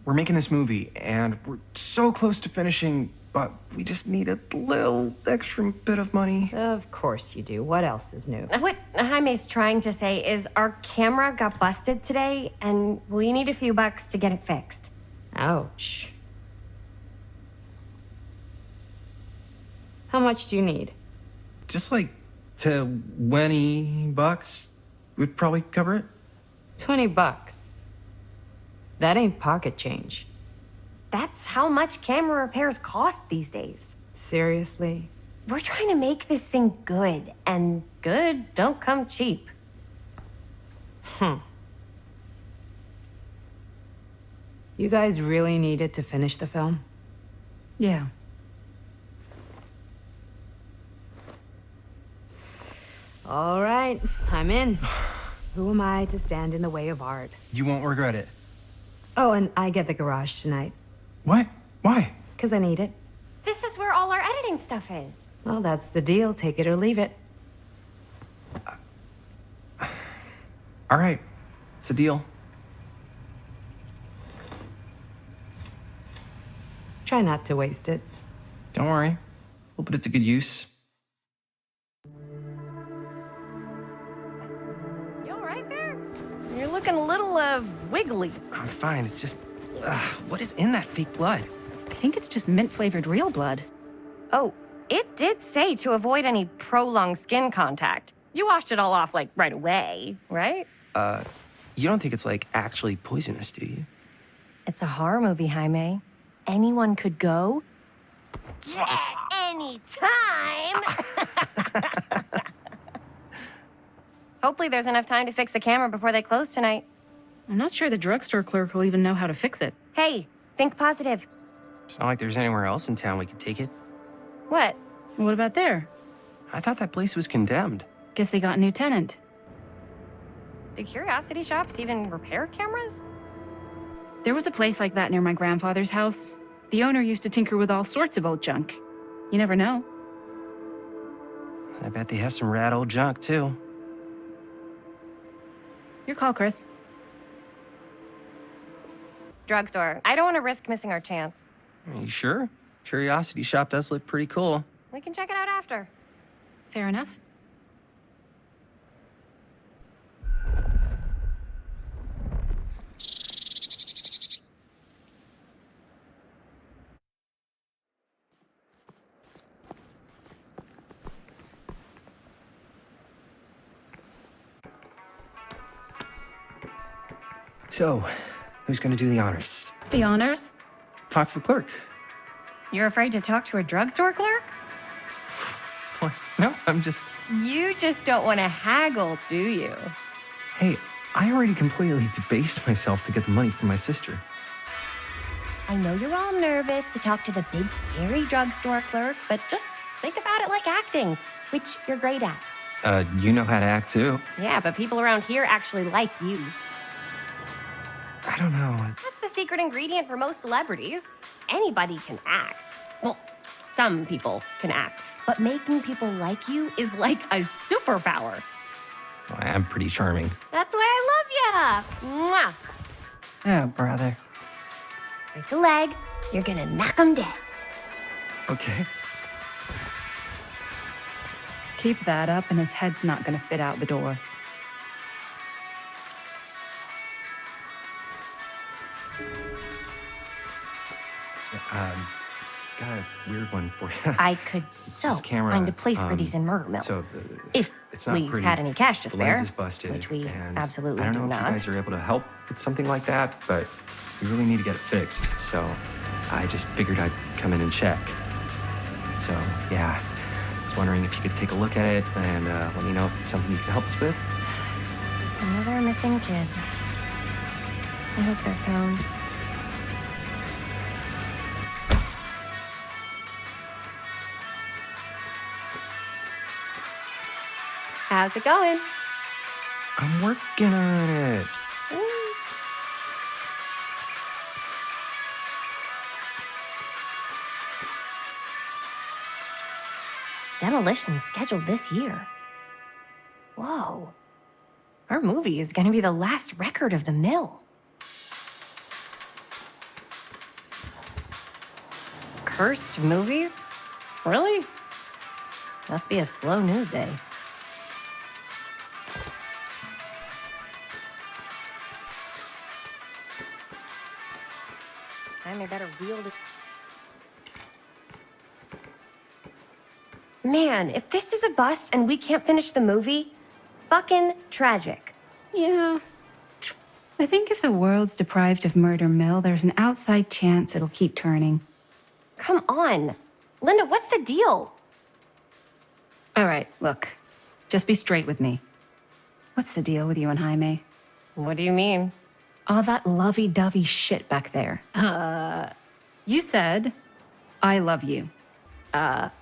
we're making this movie, and we're so close to finishing, but we just need a little extra bit of money. Of course you do. What else is new? What Jaime's trying to say is our camera got busted today, and we need a few bucks to get it fixed. Ouch. How much do you need? Just like $20 would probably cover it. $20. That ain't pocket change. That's how much camera repairs cost these days. Seriously? We're trying to make this thing good, and good don't come cheap. You guys really needed to finish the film? Yeah. All right, I'm in. Who am I to stand in the way of art? You won't regret it. Oh, and I get the garage tonight. What? Why? 'Cause I need it. This is where all our editing stuff is. Well, that's the deal. Take it or leave it. All right, it's a deal. Try not to waste it. Don't worry, we'll put it to good use. You all right there? You're looking a little, wiggly. I'm fine. It's just, what is in that fake blood? I think it's just mint-flavored real blood. Oh, it did say to avoid any prolonged skin contact. You washed it all off, like, right away, right? You don't think it's, like, actually poisonous, do you? It's a horror movie, Jaime. Anyone could go anytime. Hopefully there's enough time to fix the camera before they close tonight. I'm not sure the drugstore clerk will even know how to fix it. Hey, think positive. It's not like there's anywhere else in town we could take it. What? What about there? I thought that place was condemned. Guess they got a new tenant. Do curiosity shops even repair cameras? There was a place like that near my grandfather's house. The owner used to tinker with all sorts of old junk. You never know. I bet they have some rad old junk, too. Your call, Chris. Drugstore. I don't want to risk missing our chance. Are you sure? Curiosity shop does look pretty cool. We can check it out after. Fair enough. So, who's gonna do the honors? The honors? Talk to the clerk. You're afraid to talk to a drugstore clerk? What? No, I'm just... You just don't want to haggle, do you? Hey, I already completely debased myself to get the money from my sister. I know you're all nervous to talk to the big, scary drugstore clerk, but just think about it like acting, which you're great at. You know how to act too. Yeah, but people around here actually like you. I don't know. That's the secret ingredient for most celebrities. Anybody can act. Well, some people can act, but making people like you is like a superpower. Well, I'm pretty charming. That's why I love ya. Mwah. Yeah, brother. Break a leg, you're gonna knock 'em dead. Okay. Keep that up and his head's not gonna fit out the door. Got a weird one for you. I could so This camera, find a place for these in Murder Mill. So, if it's not we pretty. had any cash to The lens spare, is busted, which we and absolutely I don't do know if not. you guys are able to help with something like that, but we really need to get it fixed. So I just figured I'd come in and check. So yeah, was wondering if you could take a look at it and let me know if it's something you can help us with. Another missing kid. I hope they're found. How's it going? I'm working on it. Demolition scheduled this year. Whoa. Our movie is gonna be the last record of the mill. Cursed movies? Really? Must be a slow news day. Jaime better wield it. Man, if this is a bust and we can't finish the movie, fucking tragic. Yeah. I think if the world's deprived of Murder Mill, there's an outside chance it'll keep turning. Come on. Linda, what's the deal? All right, look. Just be straight with me. What's the deal with you and Jaime? What do you mean? All that lovey-dovey shit back there. You said, I love you.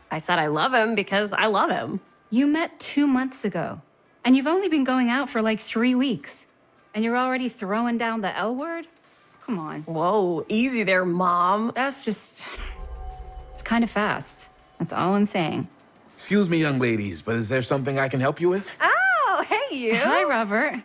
I said I love him because I love him. You met 2 months ago, and you've only been going out for like 3 weeks. And you're already throwing down the L word? Come on. Whoa, easy there, Mom. That's just... It's kind of fast. That's all I'm saying. Excuse me, young ladies, but is there something I can help you with? Oh, hey, you. Hi, Robert.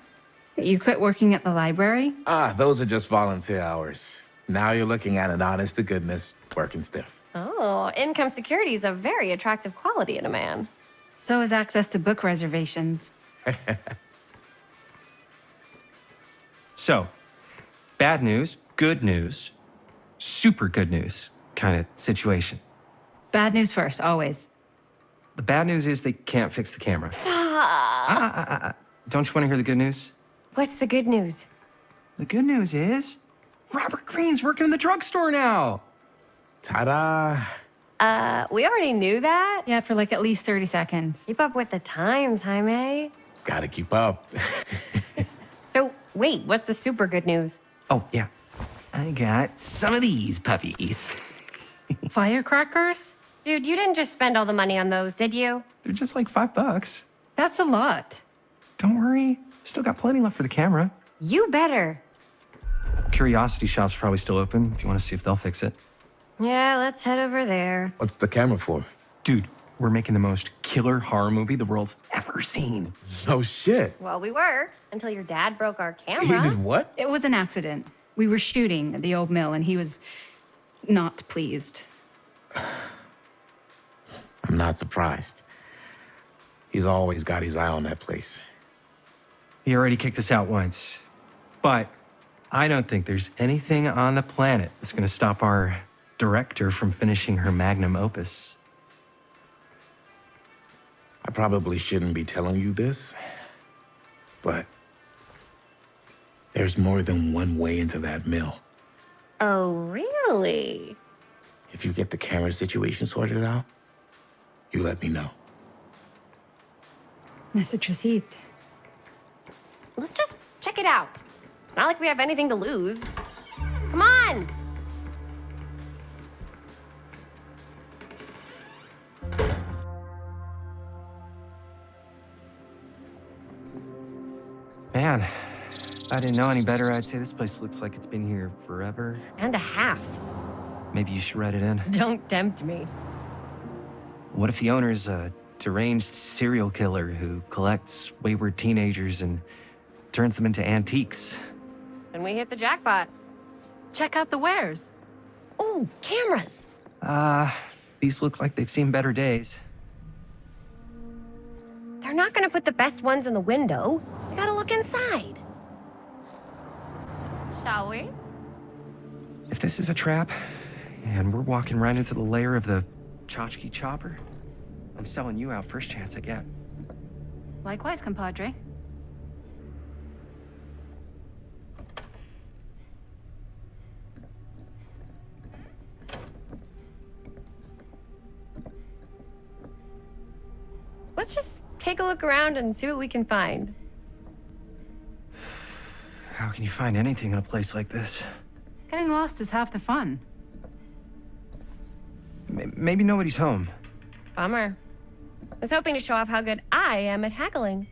You quit working at the library? Ah, those are just volunteer hours. Now you're looking at an honest-to-goodness working stiff. Oh, income security is a very attractive quality in a man. So is access to book reservations. So, bad news, good news, super good news kind of situation. Bad news first, always. The bad news is they can't fix the camera. Don't you want to hear the good news? What's the good news? The good news is Robert Greene's working in the drugstore now. Ta-da! We already knew that. Yeah, for like at least 30 seconds. Keep up with the times, Jaime. Gotta keep up. So, wait, what's the super good news? Oh, yeah. I got some of these puppies. Firecrackers? Dude, you didn't just spend all the money on those, did you? They're just like $5. That's a lot. Don't worry. Still got plenty left for the camera. You better. Curiosity Shop's probably still open if you want to see if they'll fix it. Yeah, let's head over there. What's the camera for? Dude, we're making the most killer horror movie the world's ever seen. No shit. Well, we were, until your dad broke our camera. He did what? It was an accident. We were shooting at the old mill and he was not pleased. I'm not surprised. He's always got his eye on that place. He already kicked us out once. But I don't think there's anything on the planet that's going to stop our director from finishing her magnum opus. I probably shouldn't be telling you this, but there's more than one way into that mill. Oh, really? If you get the camera situation sorted out, you let me know. Message received. Let's just check it out. It's not like we have anything to lose. Come on! Man, if I didn't know any better, I'd say this place looks like it's been here forever. And a half. Maybe you should write it in. Don't tempt me. What if the owner's a deranged serial killer who collects wayward teenagers and turns them into antiques? Then we hit the jackpot. Check out the wares. Ooh, cameras. These look like they've seen better days. They're not gonna put the best ones in the window. We gotta look inside. Shall we? If this is a trap, and we're walking right into the lair of the tchotchke chopper, I'm selling you out first chance I get. Likewise, compadre. Let's just take a look around and see what we can find. How can you find anything in a place like this? Getting lost is half the fun. Maybe nobody's home. Bummer. I was hoping to show off how good I am at haggling.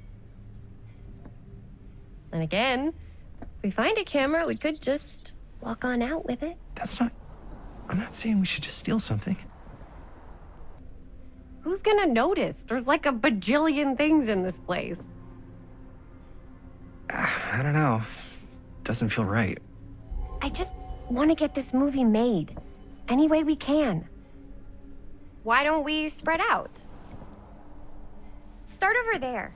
And again, if we find a camera, we could just walk on out with it. I'm not saying we should just steal something. Who's gonna notice? There's like a bajillion things in this place. I don't know. Doesn't feel right. I just want to get this movie made any way we can. Why don't we spread out? Start over there.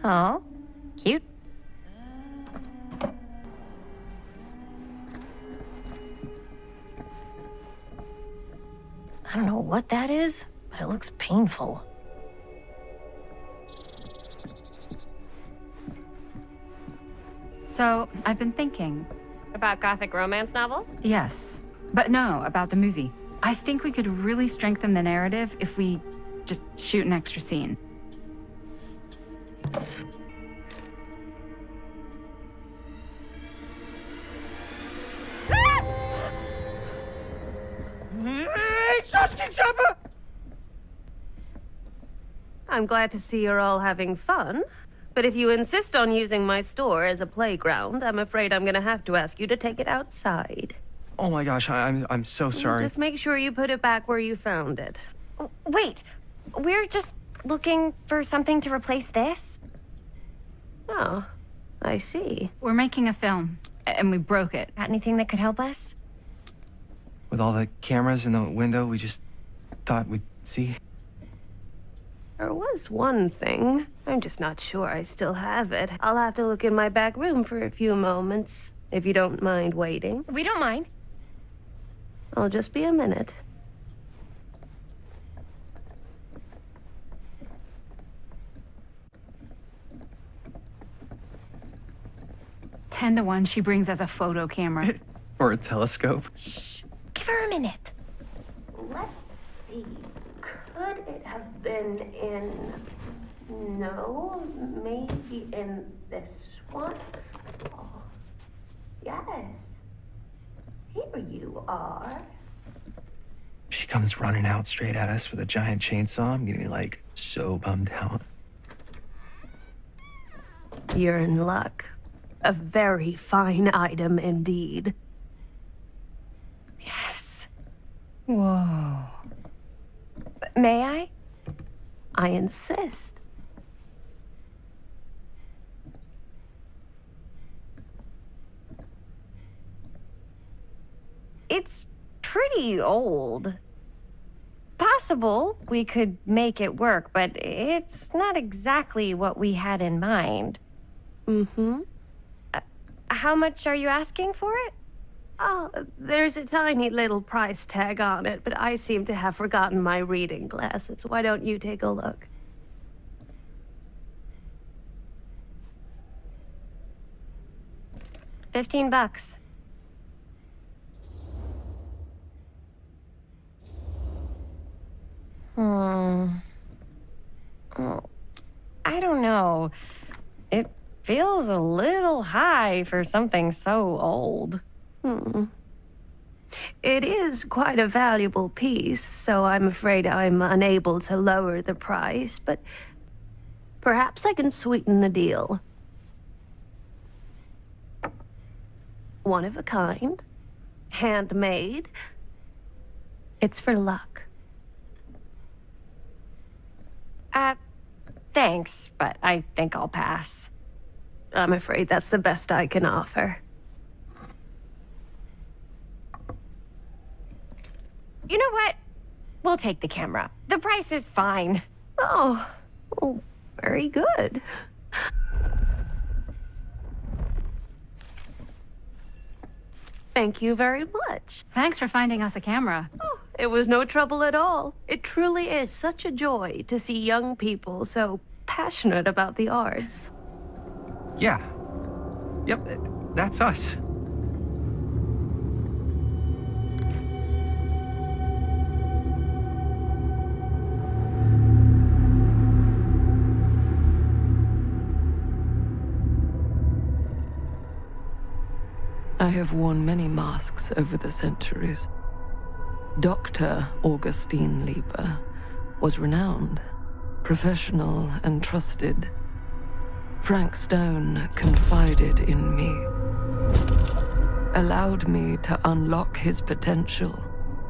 Oh, cute. I don't know what that is, but it looks painful. So, I've been thinking. About gothic romance novels? Yes, but no, about the movie. I think we could really strengthen the narrative if we just shoot an extra scene. I'm glad to see you're all having fun. But if you insist on using my store as a playground, I'm afraid I'm gonna have to ask you to take it outside. Oh my gosh, I'm so sorry. Just make sure you put it back where you found it. Wait, we're just looking for something to replace this? Oh, I see. We're making a film, and we broke it. Got anything that could help us? With all the cameras in the window, we just thought we'd see. There was one thing. I'm just not sure I still have it. I'll have to look in my back room for a few moments, if you don't mind waiting. We don't mind. I'll just be a minute. Ten to 1, she brings us a photo camera. Or a telescope. Shh, give her a minute. Let's see. Could it have been in... No, maybe in this one? Oh, yes. Here you are. She comes running out straight at us with a giant chainsaw. I'm gonna be like so bummed out. You're in luck. A very fine item indeed. Yes. Whoa. May I? I insist. It's pretty old. Possible we could make it work, but it's not exactly what we had in mind. Mm-hmm. How much are you asking for it? Oh, there's a tiny little price tag on it, but I seem to have forgotten my reading glasses. Why don't you take a look? $15. I don't know. It feels a little high for something so old. It is quite a valuable piece, so I'm afraid I'm unable to lower the price, but perhaps I can sweeten the deal. One of a kind, handmade. It's for luck. Thanks, but I think I'll pass. I'm afraid that's the best I can offer. You know what? We'll take the camera. The price is fine. Oh, very good. Thank you very much. Thanks for finding us a camera. Oh, it was no trouble at all. It truly is such a joy to see young people so passionate about the arts. Yeah. Yep, that's us. I have worn many masks over the centuries. Dr. Augustine Lieber was renowned, professional, and trusted. Frank Stone confided in me, allowed me to unlock his potential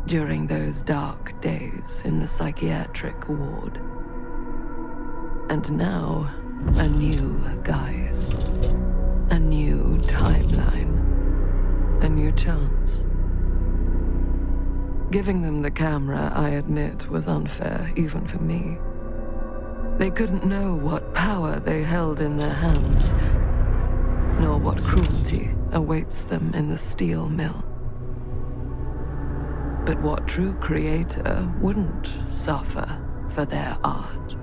during those dark days in the psychiatric ward. And now, a new guise, a new timeline, a new chance. Giving them the camera, I admit, was unfair, even for me. They couldn't know what power they held in their hands, nor what cruelty awaits them in the steel mill. But what true creator wouldn't suffer for their art?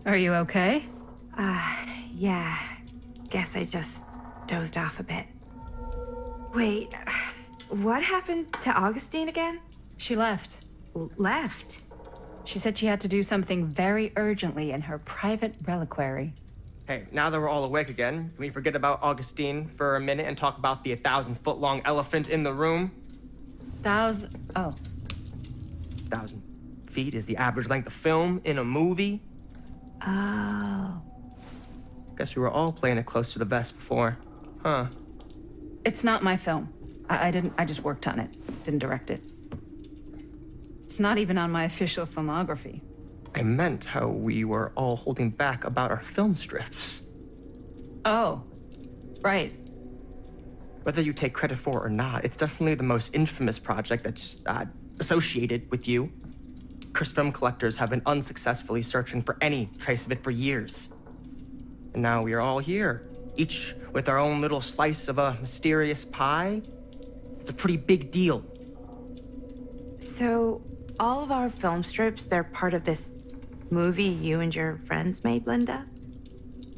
Are you okay? Yeah. Guess I just dozed off a bit. Wait, what happened to Augustine again? She left. Left? She said she had to do something very urgently in her private reliquary. Hey, now that we're all awake again, can we forget about Augustine for a minute and talk about the 1,000-foot-long elephant in the room? 1,000 feet is the average length of film in a movie. Oh. Guess we were all playing it close to the vest before, huh? It's not my film. I just worked on it. Didn't direct it. It's not even on my official filmography. I meant how we were all holding back about our film strips. Oh, right. Whether you take credit for it or not, it's definitely the most infamous project that's associated with you. Cursed film collectors have been unsuccessfully searching for any trace of it for years. And now we are all here, each with our own little slice of a mysterious pie. It's a pretty big deal. So, all of our film strips, they're part of this movie you and your friends made, Linda?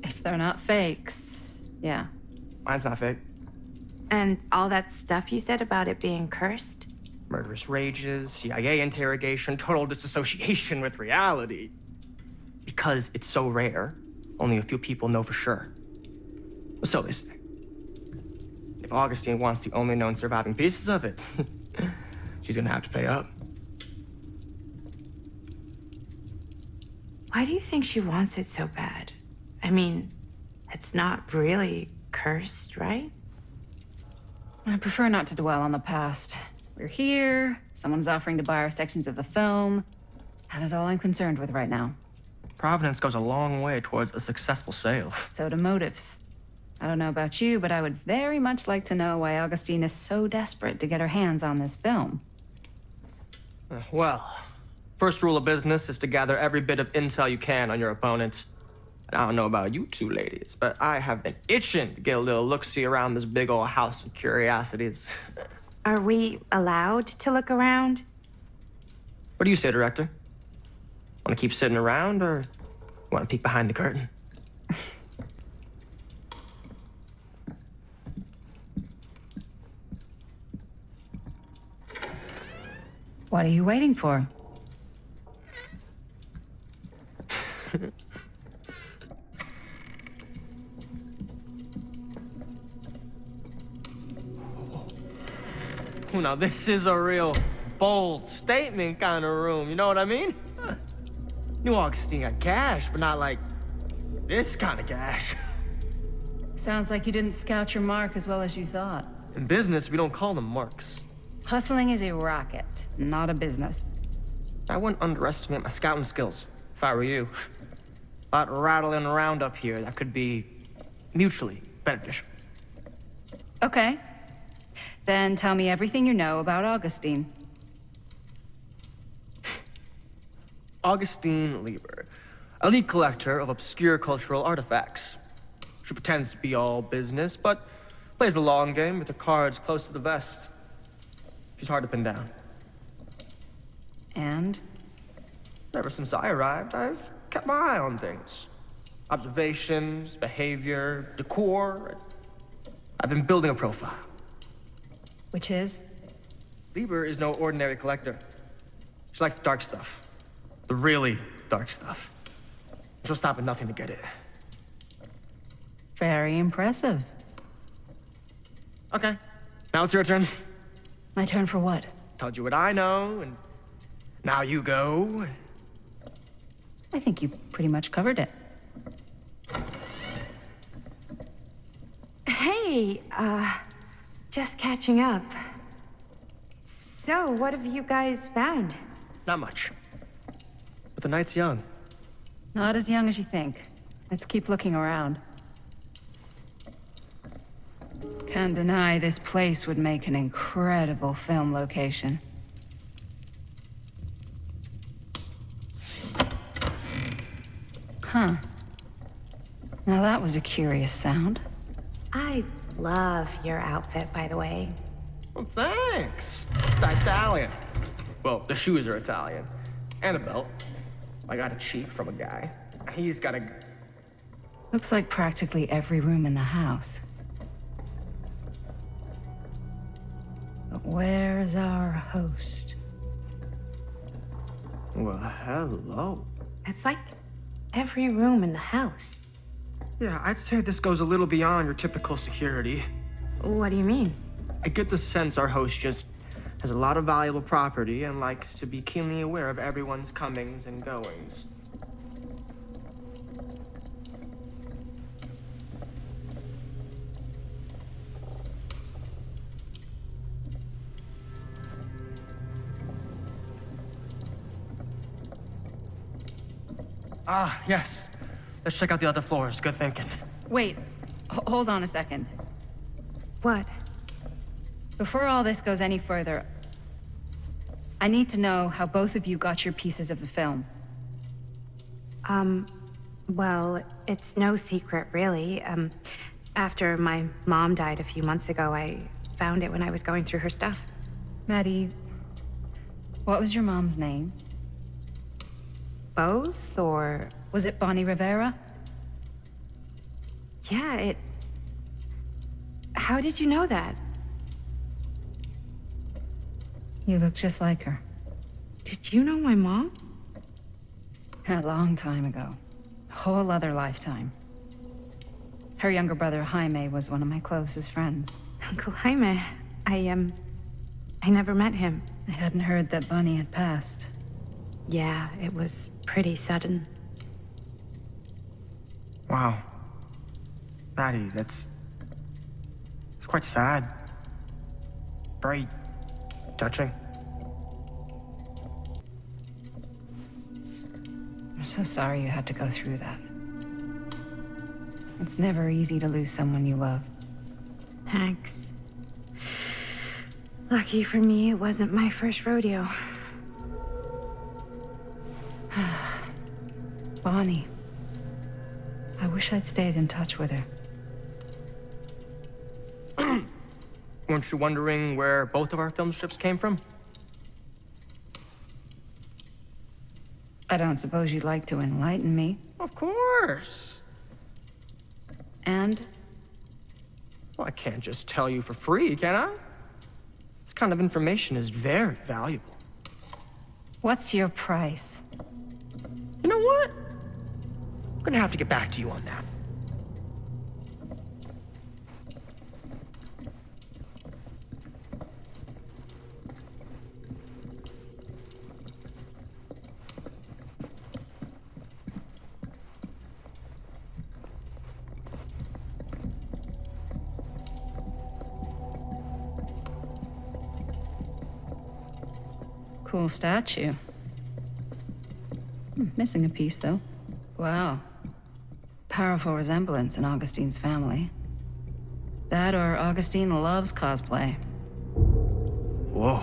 If they're not fakes, yeah. Mine's not fake. And all that stuff you said about it being cursed? Murderous rages, CIA interrogation, total disassociation with reality. Because it's so rare, only a few people know for sure. So they say. If Augustine wants the only known surviving pieces of it, she's gonna have to pay up. Why do you think she wants it so bad? I mean, it's not really cursed, right? I prefer not to dwell on the past. We're here, someone's offering to buy our sections of the film. That is all I'm concerned with right now. Providence goes a long way towards a successful sale. So do motives. I don't know about you, but I would very much like to know why Augustine is so desperate to get her hands on this film. Well, first rule of business is to gather every bit of intel you can on your opponent. And I don't know about you two ladies, but I have been itching to get a little look-see around this big old house of curiosities. Are we allowed to look around? What do you say, Director? Want to keep sitting around, or want to peek behind the curtain? What are you waiting for? Now, this is a real bold statement kind of room, you know what I mean? New Augustine got cash, but not like this kind of cash. Sounds like you didn't scout your mark as well as you thought. In business, we don't call them marks. Hustling is a racket, not a business. I wouldn't underestimate my scouting skills. if I were you. A lot rattling around up here that could be mutually beneficial. Okay. Then tell me everything you know about Augustine. Augustine Lieber, elite collector of obscure cultural artifacts. She pretends to be all business, but plays the long game with the cards close to the vest. She's hard to pin down. And? Ever since I arrived, I've kept my eye on things. Observations, behavior, decor. I've been building a profile. Which is? Lieber is no ordinary collector. She likes the dark stuff. The really dark stuff. She'll stop at nothing to get it. Very impressive. Okay, now it's your turn. My turn for what? Told you what I know, and now you go. I think you pretty much covered it. Hey, just catching up. So, what have you guys found? Not much. But the night's young. Not as young as you think. Let's keep looking around. Can't deny this place would make an incredible film location. Huh. Now that was a curious sound. I love your outfit, by the way. Well, thanks. It's Italian. Well, the shoes are Italian. And a belt. I got it cheap from a guy. He's got a... Looks like practically every room in the house. But where's our host? Well, hello. It's like every room in the house. Yeah, I'd say this goes a little beyond your typical security. What do you mean? I get the sense our host just has a lot of valuable property and likes to be keenly aware of everyone's comings and goings. Ah, yes. Let's check out the other floors. Good thinking. Wait, hold on a second. What? Before all this goes any further, I need to know how both of you got your pieces of the film. Well, it's no secret, really. After my mom died a few months ago, I found it when I was going through her stuff. Maddie, what was your mom's name? Both, or... Was it Bonnie Rivera? Yeah, it... How did you know that? You look just like her. Did you know my mom? A long time ago. A whole other lifetime. Her younger brother, Jaime, was one of my closest friends. Uncle Jaime, I never met him. I hadn't heard that Bonnie had passed. Yeah, it was pretty sudden. Wow. Maddie, it's quite sad. Very touching. I'm so sorry you had to go through that. It's never easy to lose someone you love. Thanks. Lucky for me, it wasn't my first rodeo. Bonnie. I wish I'd stayed in touch with her. Weren't you wondering where both of our film strips came from? I don't suppose you'd like to enlighten me. Of course. And? Well, I can't just tell you for free, can I? This kind of information is very valuable. What's your price? You know what? I'm gonna have to get back to you on that. Cool statue. Missing a piece, though. Wow. Powerful resemblance in Augustine's family. That or Augustine loves cosplay. Whoa.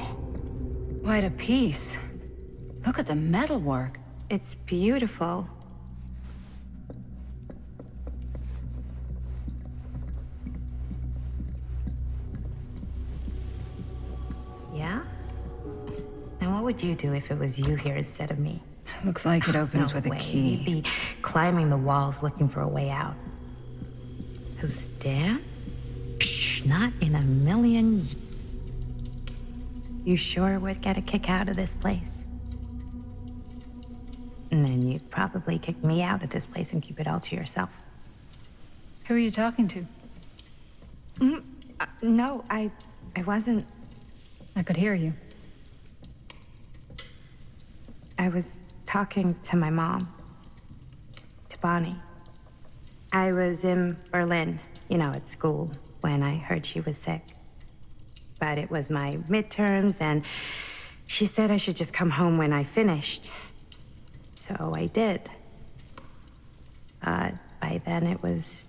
Quite a piece. Look at the metalwork. It's beautiful. Yeah? And what would you do if it was you here instead of me? Looks like it opens with a key. You'd be climbing the walls looking for a way out. Who, Stan? Psh, not in a million. You sure would get a kick out of this place? And then you'd probably kick me out of this place and keep it all to yourself. Who are you talking to? No, I wasn't. I could hear you. I was talking to my mom. To Bonnie. I was in Berlin, at school, when I heard she was sick. But it was my midterms, and she said I should just come home when I finished. So I did. By then it was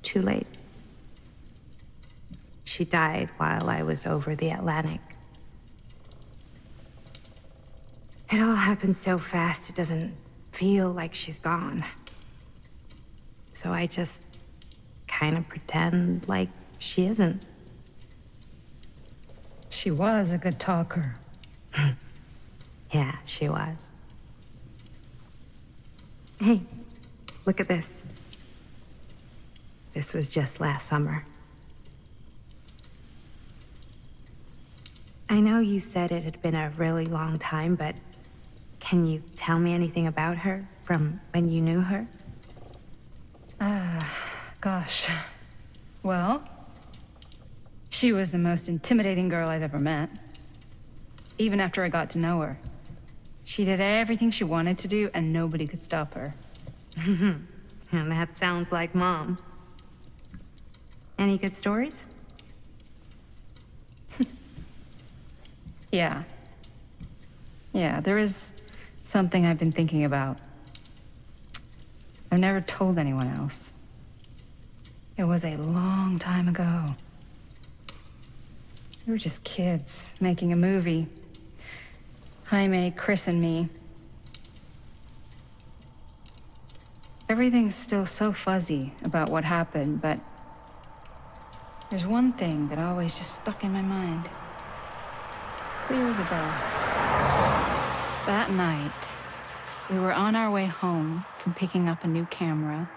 too late. She died while I was over the Atlantic. It all happened so fast, it doesn't feel like she's gone. So I just kind of pretend like she isn't. She was a good talker. Yeah, she was. Hey, look at this. This was just last summer. I know you said it had been a really long time, but can you tell me anything about her from when you knew her? Gosh. Well, she was the most intimidating girl I've ever met. Even after I got to know her. She did everything she wanted to do, and nobody could stop her. And that sounds like Mom. Any good stories? Yeah. Yeah, there is something I've been thinking about. I've never told anyone else. It was a long time ago. We were just kids, making a movie. Jaime, Chris, and me. Everything's still so fuzzy about what happened, but there's one thing that always just stuck in my mind. Clear as a bell. That night, we were on our way home from picking up a new camera.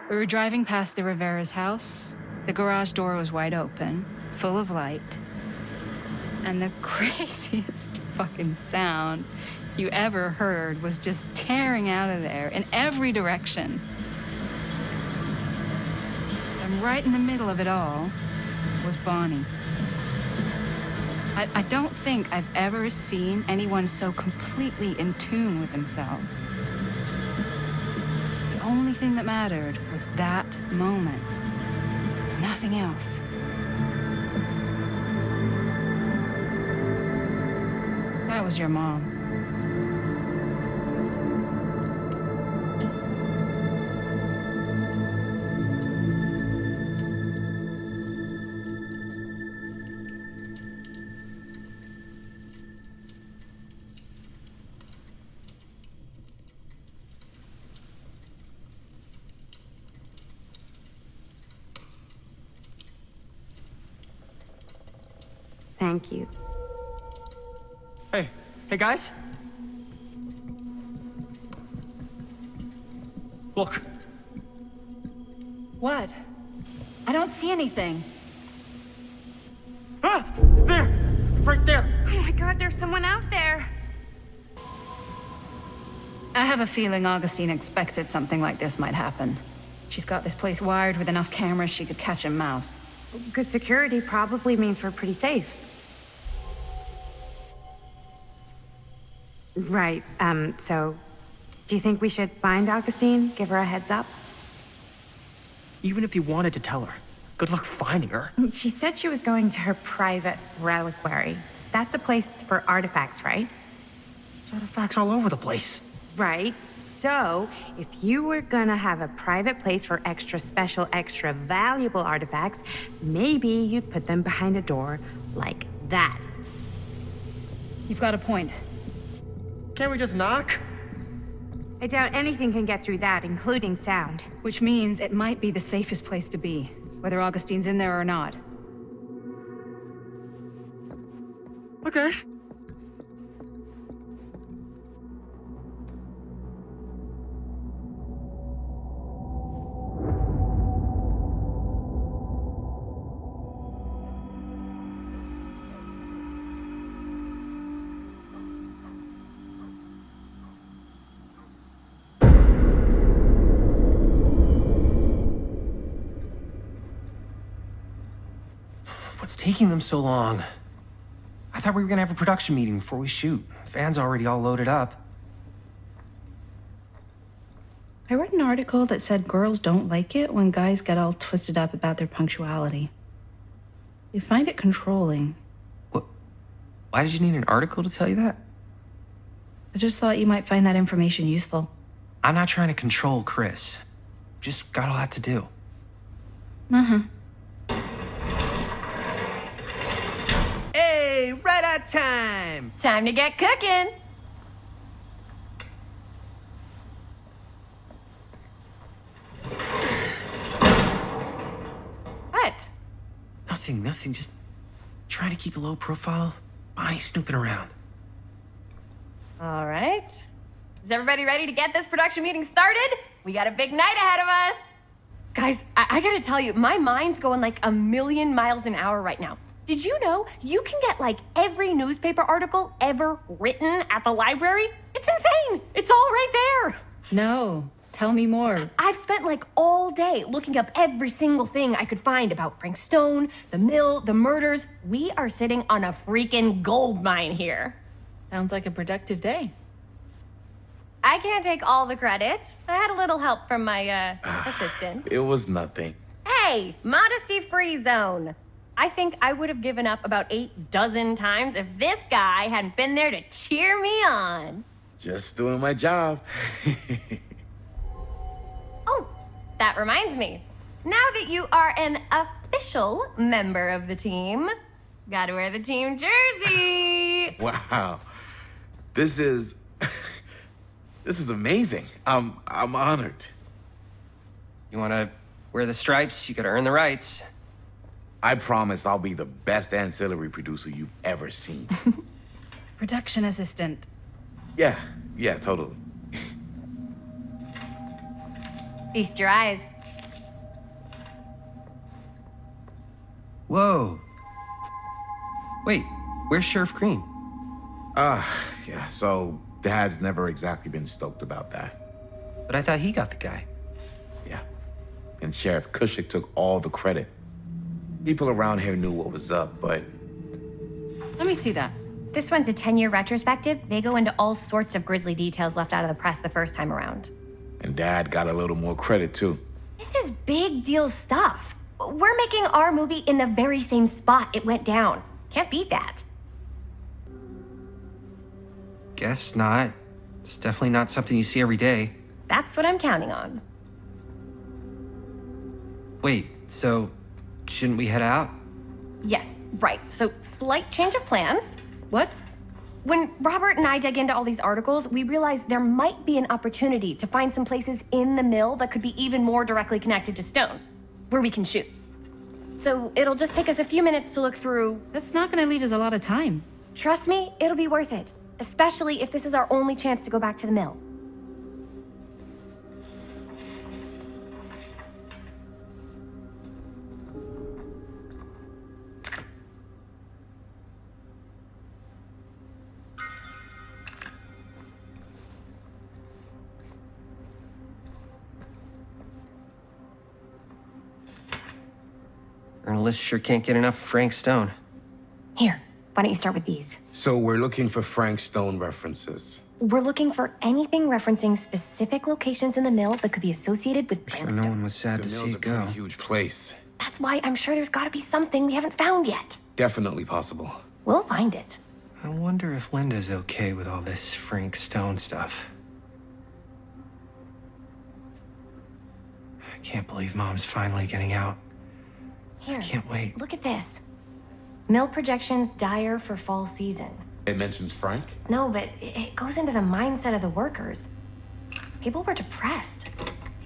We were driving past the Rivera's house. The garage door was wide open, full of light. And the craziest fucking sound you ever heard was just tearing out of there in every direction. And right in the middle of it all was Bonnie. I don't think I've ever seen anyone so completely in tune with themselves. The only thing that mattered was that moment. Nothing else. That was your mom. Thank you. Hey guys? Look. What? I don't see anything. Ah! There! Right there! Oh my God, there's someone out there! I have a feeling Augustine expected something like this might happen. She's got this place wired with enough cameras she could catch a mouse. Good security probably means we're pretty safe. Right, so do you think we should find Augustine? Give her a heads up? Even if you wanted to tell her, good luck finding her. She said she was going to her private reliquary. That's a place for artifacts, right? Artifacts all over the place. Right. So, if you were gonna have a private place for extra special, extra valuable artifacts, maybe you'd put them behind a door like that. You've got a point. Can't we just knock? I doubt anything can get through that, including sound. Which means it might be the safest place to be, whether Augustine's in there or not. Okay. What's taking them so long? I thought we were gonna have a production meeting before we shoot. The van's already all loaded up. I read an article that said girls don't like it when guys get all twisted up about their punctuality. They find it controlling. What? Why did you need an article to tell you that? I just thought you might find that information useful. I'm not trying to control Chris. Just got a lot to do. Uh-huh. Hey, right on time! Time to get cooking. What? Nothing. Just trying to keep a low profile. Bonnie snooping around. All right. Is everybody ready to get this production meeting started? We got a big night ahead of us. Guys, I gotta tell you, my mind's going like a million miles an hour right now. Did you know you can get like every newspaper article ever written at the library? It's insane. It's all right there. No, tell me more. I've spent like all day looking up every single thing I could find about Frank Stone, the mill, the murders. We are sitting on a freaking gold mine here. Sounds like a productive day. I can't take all the credit. I had a little help from my assistant. It was nothing. Hey, modesty-free zone. I think I would have given up about 8 dozen times if this guy hadn't been there to cheer me on. Just doing my job. Oh, that reminds me. Now that you are an official member of the team, gotta wear the team jersey. Wow. This is amazing. I'm honored. You wanna wear the stripes? You gotta earn the rights. I promise I'll be the best ancillary producer you've ever seen. Production assistant. Yeah, totally. Feast your eyes. Whoa. Wait, where's Sheriff Green? Yeah, so Dad's never exactly been stoked about that. But I thought he got the guy. Yeah, and Sheriff Kushik took all the credit. People around here knew what was up, but... Let me see that. This one's a 10-year retrospective. They go into all sorts of grisly details left out of the press the first time around. And Dad got a little more credit, too. This is big deal stuff. We're making our movie in the very same spot it went down. Can't beat that. Guess not. It's definitely not something you see every day. That's what I'm counting on. Wait, so shouldn't we head out? Yes, right. So, slight change of plans. What? When Robert and I dug into all these articles, we realized there might be an opportunity to find some places in the mill that could be even more directly connected to Stone, where we can shoot. So, it'll just take us a few minutes to look through. That's not gonna leave us a lot of time. Trust me, it'll be worth it. Especially if this is our only chance to go back to the mill. Journalists sure can't get enough of Frank Stone. Here, why don't you start with these? So we're looking for Frank Stone references. We're looking for anything referencing specific locations in the mill that could be associated with Frank Sure, no Stone. one was sad The to see mill's it a go. pretty huge place. That's why I'm sure there's gotta be something we haven't found yet. Definitely possible. We'll find it. I wonder if Linda's okay with all this Frank Stone stuff. I can't believe Mom's finally getting out. Here, I can't wait. look at this. Mill projections dire for fall season. It mentions Frank? No, but it goes into the mindset of the workers. People were depressed.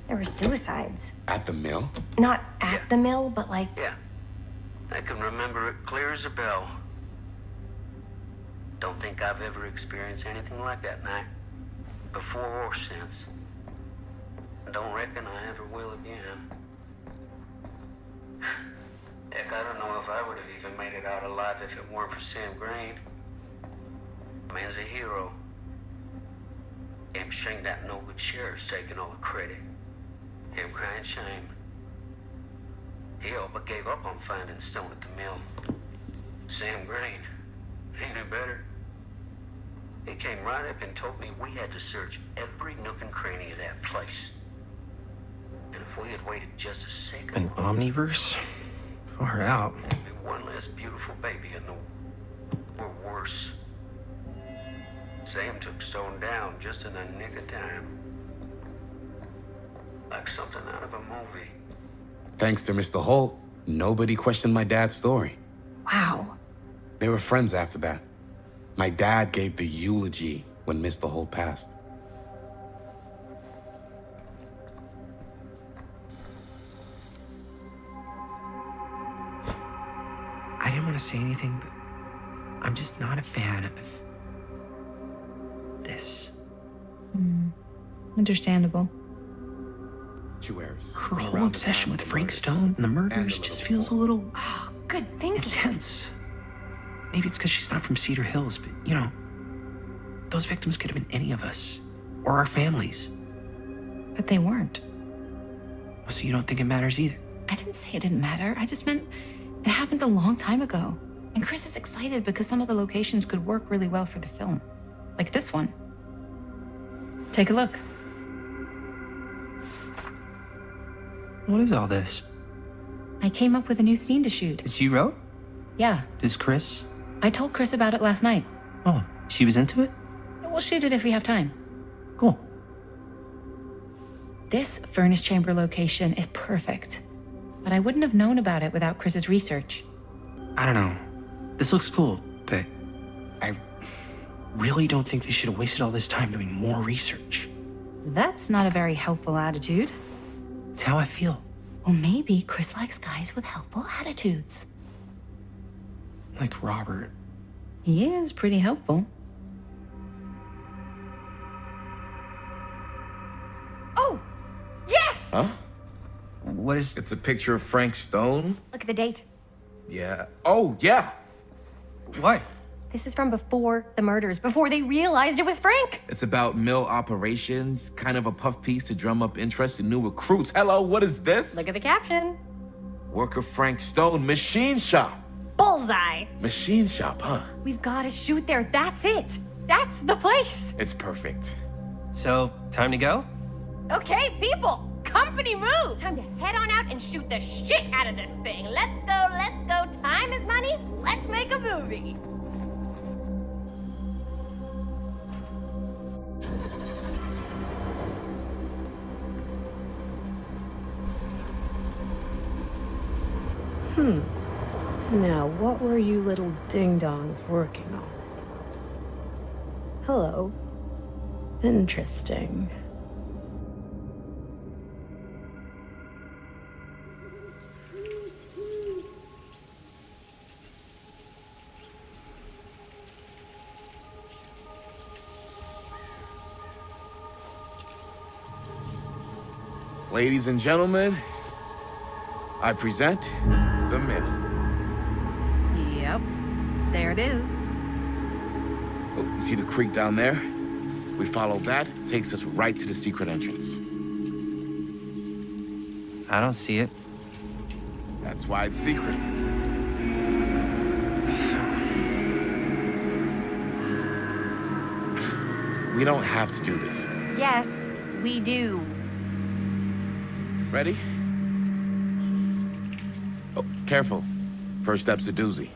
There were suicides. At the mill? Not at the mill, but like... Yeah. I can remember it clear as a bell. Don't think I've ever experienced anything like that night. Before or since. Don't reckon I ever will again. Heck, I don't know if I would have even made it out alive if it weren't for Sam Green. Man's a hero. Damn shame that no good sheriff's taking all the credit. Damn crying shame. He all but gave up on finding Stone at the mill. Sam Green, he knew better. He came right up and told me we had to search every nook and cranny of that place. And if we had waited just a second... An omniverse? Far out. There'd be one less beautiful baby in the... or worse. Sam took Stone down just in the nick of time. Like something out of a movie. Thanks to Mr. Holt, nobody questioned my dad's story. Wow. They were friends after that. My dad gave the eulogy when Mr. Holt passed. I didn't want to say anything, but I'm just not a fan of this. Understandable. Her whole obsession with Frank Stone and the murders just feels a little Oh, good thinking. intense. Maybe it's because she's not from Cedar Hills, but you know, those victims could have been any of us or our families. But they weren't. So you don't think it matters either? I didn't say it didn't matter. I just meant it happened a long time ago. And Chris is excited because some of the locations could work really well for the film. Like this one. Take a look. What is all this? I came up with a new scene to shoot. That you wrote? Yeah. Does Chris? I told Chris about it last night. Oh, she was into it? We'll shoot it if we have time. Cool. This furnace chamber location is perfect. But I wouldn't have known about it without Chris's research. I don't know. This looks cool, but I really don't think they should have wasted all this time doing more research. That's not a very helpful attitude. It's how I feel. Well, maybe Chris likes guys with helpful attitudes. Like Robert. He is pretty helpful. Oh! Yes! Huh? What is... It's a picture of Frank Stone? Look at the date. Yeah. Oh, yeah. Why? This is from before the murders, before they realized it was Frank. It's about mill operations, kind of a puff piece to drum up interest in new recruits. Hello, what is this? Look at the caption. Worker Frank Stone, machine shop. Bullseye. Machine shop, huh? We've got to shoot there. That's it. That's the place. It's perfect. So, time to go? Okay, people. Company move. Time to head on out and shoot the shit out of this thing. Let's go, let's go. Time is money. Let's make a movie. Now, what were you little ding-dongs working on? Hello. Interesting. Ladies and gentlemen, I present the mill. Yep. There it is. Oh, you see the creek down there? We follow that, takes us right to the secret entrance. I don't see it. That's why it's secret. We don't have to do this. Yes, we do. Ready? Oh, careful. First step's a doozy.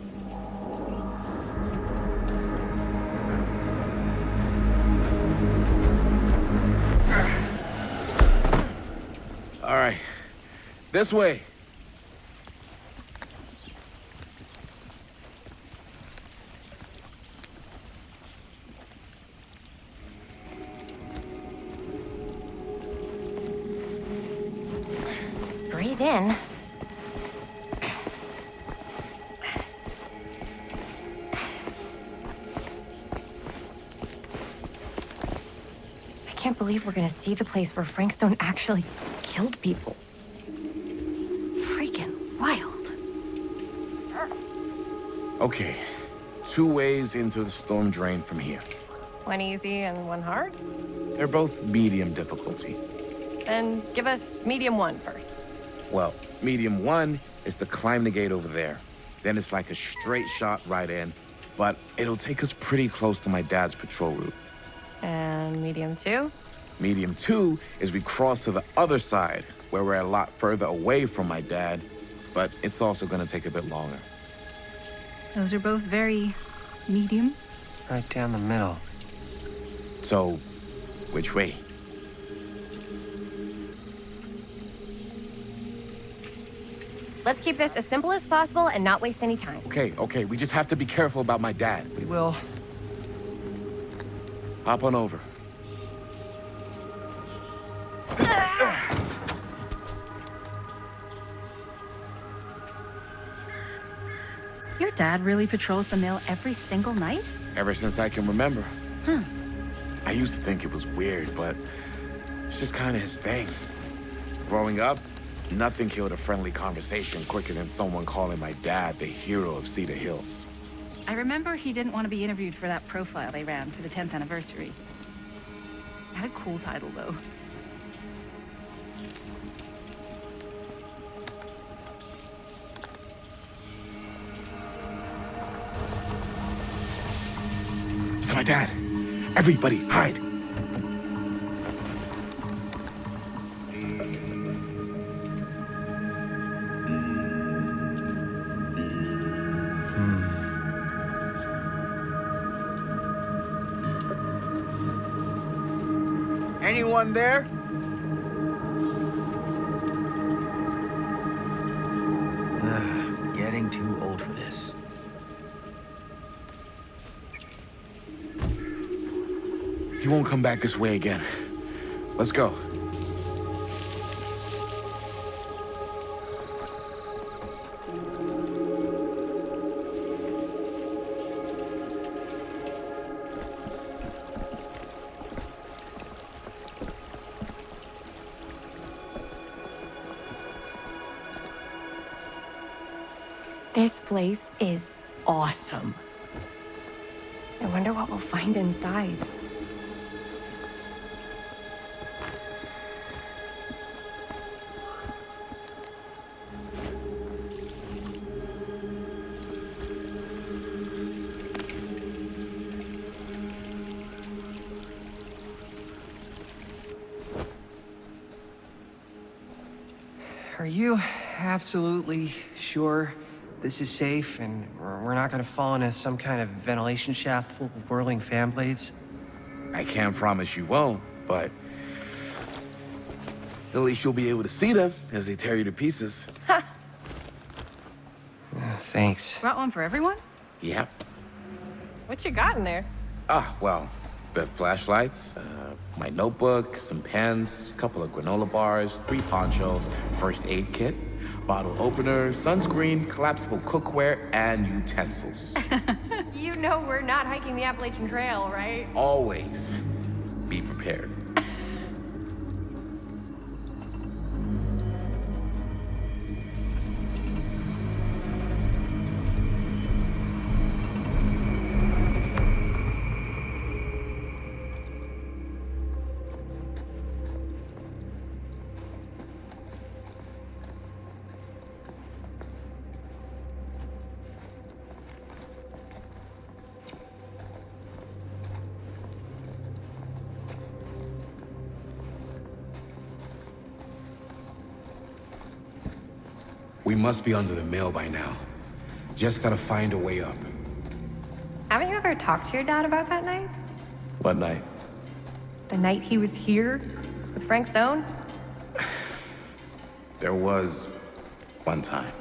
This way. Breathe in. I can't believe we're gonna see the place where Frank Stone actually killed people. Freaking wild. Okay, 2 ways into the storm drain from here. One easy and one hard? They're both medium difficulty. Then give us medium 1 first. Well, medium 1 is to climb the gate over there. Then it's like a straight shot right in, but it'll take us pretty close to my dad's patrol route. And medium 2? Medium 2 is we cross to the other side, where we're a lot further away from my dad, but it's also gonna take a bit longer. Those are both very medium. Right down the middle. So, which way? Let's keep this as simple as possible and not waste any time. Okay, we just have to be careful about my dad. We will. Hop on over. Your dad really patrols the mill every single night? Ever since I can remember. Huh. I used to think it was weird, but it's just kind of his thing. Growing up, nothing killed a friendly conversation quicker than someone calling my dad the hero of Cedar Hills. I remember he didn't want to be interviewed for that profile they ran for the 10th anniversary. It had a cool title, though. It's my dad. Everybody, hide. Anyone there? Getting too old for this. He won't come back this way again. Let's go. This place is awesome. I wonder what we'll find inside. Are you absolutely sure this is safe and we're not gonna fall into some kind of ventilation shaft full of whirling fan blades? I can't promise you won't, but at least you'll be able to see them as they tear you to pieces. Thanks. Brought one for everyone? Yep. What you got in there? Well, the flashlights, my notebook, some pens, a couple of granola bars, 3 ponchos, first aid kit, bottle opener, sunscreen, collapsible cookware, and utensils. You know we're not hiking the Appalachian Trail, right? Always be prepared. We must be under the mill by now. Just gotta find a way up. Haven't you ever talked to your dad about that night? What night? The night he was here with Frank Stone? There was one time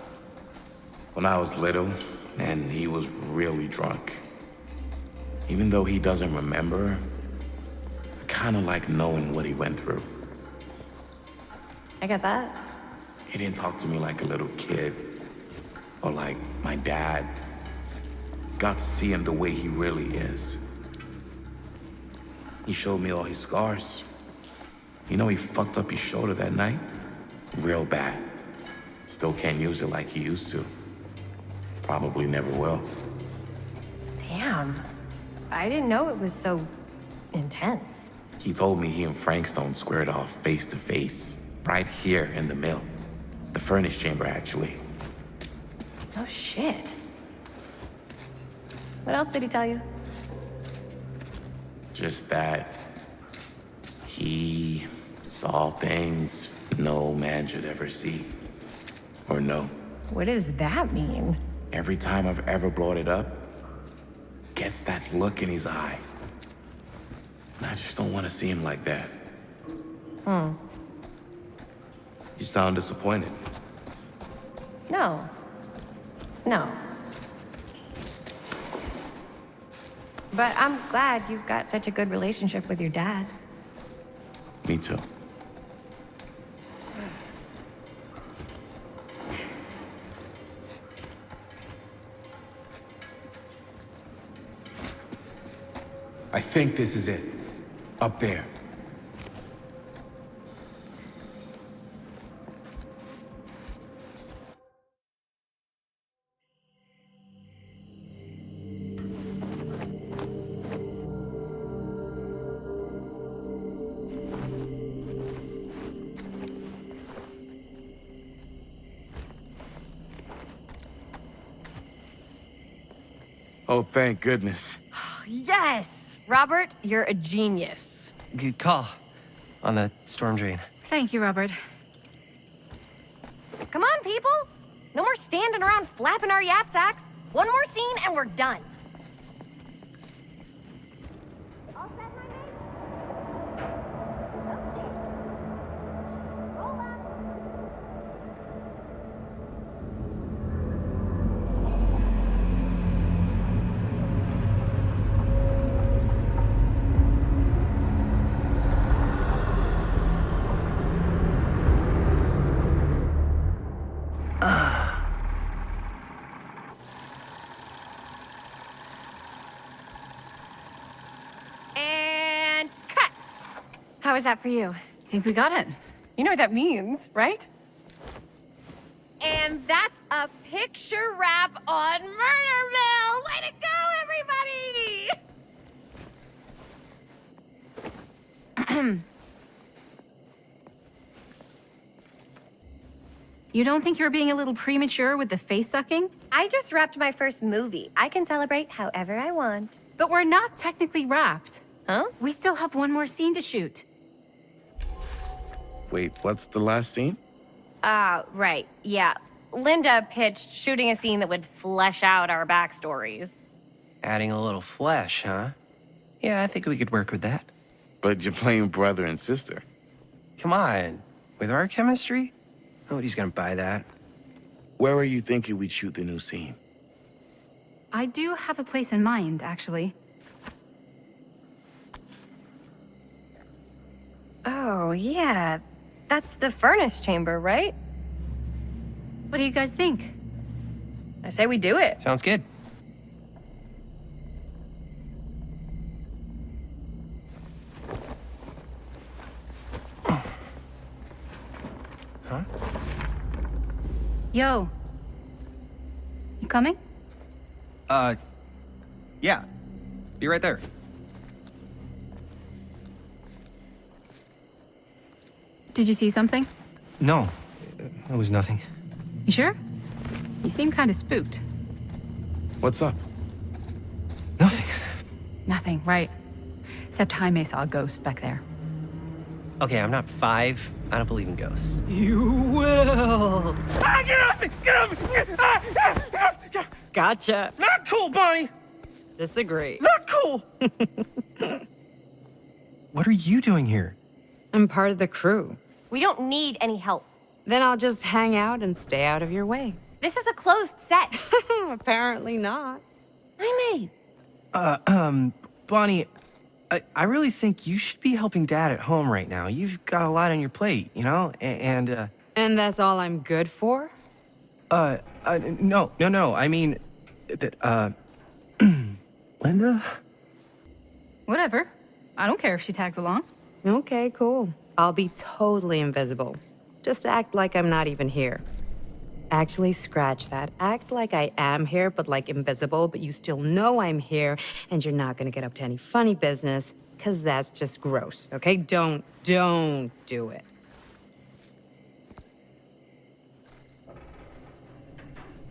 when I was little and he was really drunk. Even though he doesn't remember, I kind of like knowing what he went through. I get that. He didn't talk to me like a little kid or like my dad. Got to see him the way he really is. He showed me all his scars. You know, he fucked up his shoulder that night? Real bad. Still can't use it like he used to. Probably never will. Damn. I didn't know it was so intense. He told me he and Frankstone squared off face to face, right here in the mill. The furnace chamber, actually. Oh, shit. What else did he tell you? Just that he saw things no man should ever see or know. What does that mean? Every time I've ever brought it up, gets that look in his eye. And I just don't want to see him like that. You sound disappointed. No. No. But I'm glad you've got such a good relationship with your dad. Me too. I think this is it. Up there. Oh, thank goodness. Yes! Robert, you're a genius. Good call on the storm drain. Thank you, Robert. Come on, people! No more standing around flapping our yap sacks. One more scene and we're done. All set, my mate? Okay. Roll up. And cut! How was that for you? I think we got it. You know what that means, right? And that's a picture wrap on Murder Mill! Way to go, everybody! You don't think you're being a little premature with the face sucking? I just wrapped my first movie. I can celebrate however I want. But we're not technically wrapped. Huh? We still have one more scene to shoot. Wait, what's the last scene? Right. Yeah. Linda pitched shooting a scene that would flesh out our backstories. Adding a little flesh, huh? Yeah, I think we could work with that. But you're playing brother and sister. Come on. With our chemistry? Nobody's gonna buy that. Where are you thinking we'd shoot the new scene? I do have a place in mind, actually. Oh, yeah. That's the furnace chamber, right? What do you guys think? I say we do it. Sounds good. Huh? Yo. You coming? Yeah. Be right there. Did you see something? No, it was nothing. You sure? You seem kind of spooked. What's up? Nothing. Nothing, right. Except Jaime saw a ghost back there. Okay, I'm not 5. I don't believe in ghosts. You will. Ah, get off me! Get off me! Get off! Gotcha. Not cool, Bonnie! Disagree. Not cool! What are you doing here? I'm part of the crew. We don't need any help. Then I'll just hang out and stay out of your way. This is a closed set. Apparently not. Jaime! Bonnie, I really think you should be helping Dad at home right now. You've got a lot on your plate, you know? And that's all I'm good for? No. I mean, that, Linda? Whatever. I don't care if she tags along. Okay, cool. I'll be totally invisible. Just act like I'm not even here. Actually, scratch that. Act like I am here, but like invisible, but you still know I'm here, and you're not gonna get up to any funny business, because that's just gross, okay? Don't do it.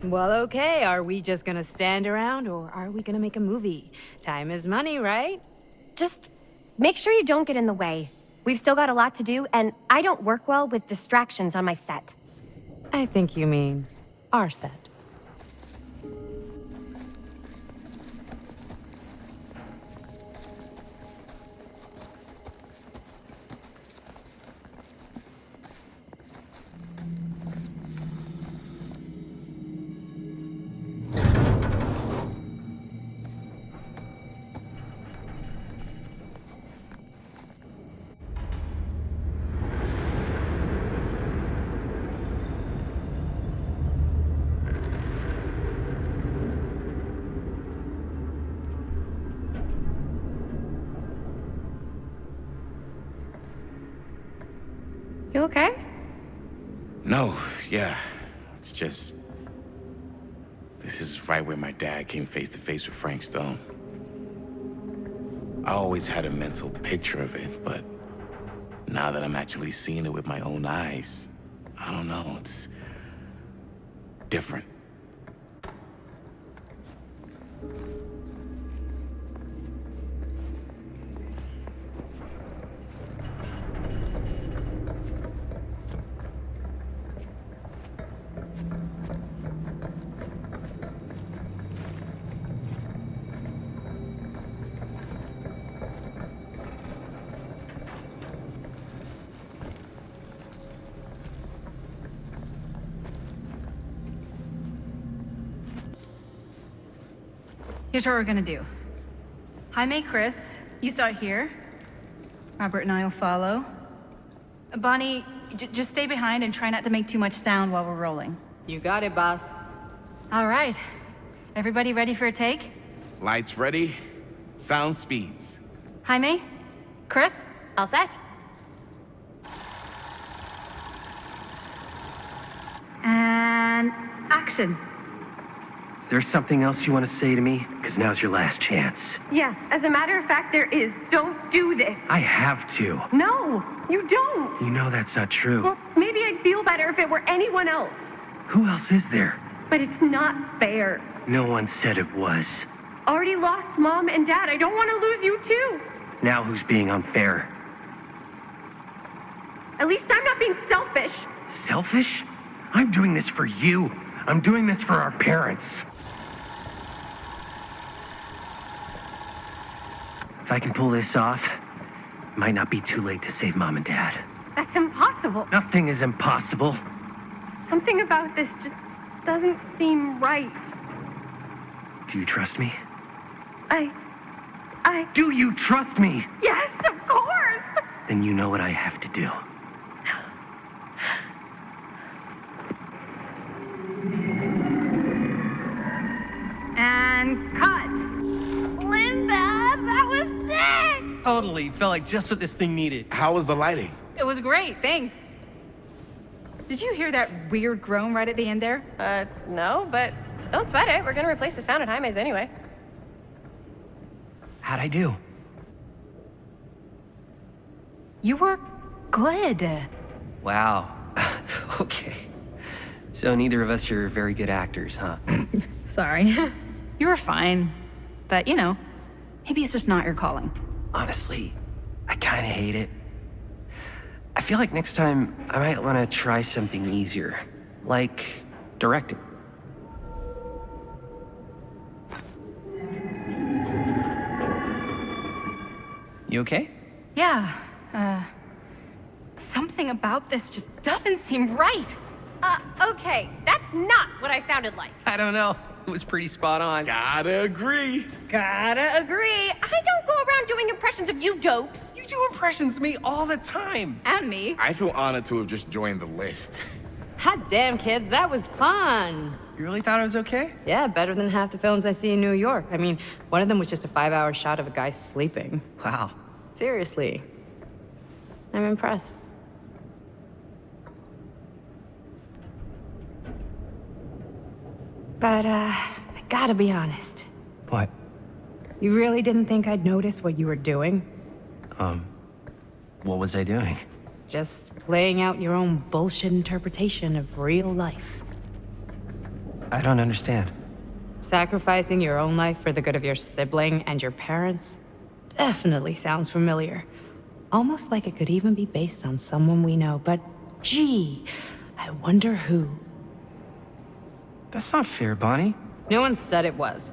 Well, okay, are we just gonna stand around, or are we gonna make a movie? Time is money, right? Just make sure you don't get in the way. We've still got a lot to do, and I don't work well with distractions on my set. I think you mean our set. You okay? No, yeah. It's just... This is right where my dad came face to face with Frank Stone. I always had a mental picture of it, but now that I'm actually seeing it with my own eyes, I don't know, it's different. Here's what we're gonna do. Jaime, Chris, you start here. Robert and I will follow. Bonnie, just stay behind and try not to make too much sound while we're rolling. You got it, boss. All right. Everybody ready for a take? Lights ready, sound speeds. Jaime? Chris? All set? And action. Is there something else you want to say to me? Because now's your last chance. Yeah, as a matter of fact, there is. Don't do this. I have to. No, you don't. You know that's not true. Well, maybe I'd feel better if it were anyone else. Who else is there? But it's not fair. No one said it was. Already lost Mom and Dad. I don't want to lose you too. Now who's being unfair? At least I'm not being selfish. Selfish? I'm doing this for you. I'm doing this for our parents. If I can pull this off, it might not be too late to save Mom and Dad. That's impossible. Nothing is impossible. Something about this just doesn't seem right. Do you trust me? Do you trust me? Yes, of course! Then you know what I have to do. And cut. Linda, that was sick! Totally. Felt like just what this thing needed. How was the lighting? It was great, thanks. Did you hear that weird groan right at the end there? No, but don't sweat it. We're gonna replace the sound at Jaime's anyway. How'd I do? You were good. Wow. Okay. So neither of us are very good actors, huh? Sorry. You were fine. But, you know, maybe it's just not your calling. Honestly, I kinda hate it. I feel like next time I might wanna try something easier. Like directing. You okay? Yeah, Something about this just doesn't seem right. Okay, that's not what I sounded like. I don't know. It was pretty spot on. Gotta agree. Gotta agree. I don't go around doing impressions of you dopes. You do impressions of me all the time. And me. I feel honored to have just joined the list. Hot damn, kids, that was fun. You really thought it was okay? Yeah, better than half the films I see in New York. I mean, one of them was just a 5-hour shot of a guy sleeping. Wow. Seriously. I'm impressed. But, I gotta be honest. What? You really didn't think I'd notice what you were doing? What was I doing? Just playing out your own bullshit interpretation of real life. I don't understand. Sacrificing your own life for the good of your sibling and your parents definitely sounds familiar. Almost like it could even be based on someone we know, but gee, I wonder who. That's not fair, Bonnie. No one said it was.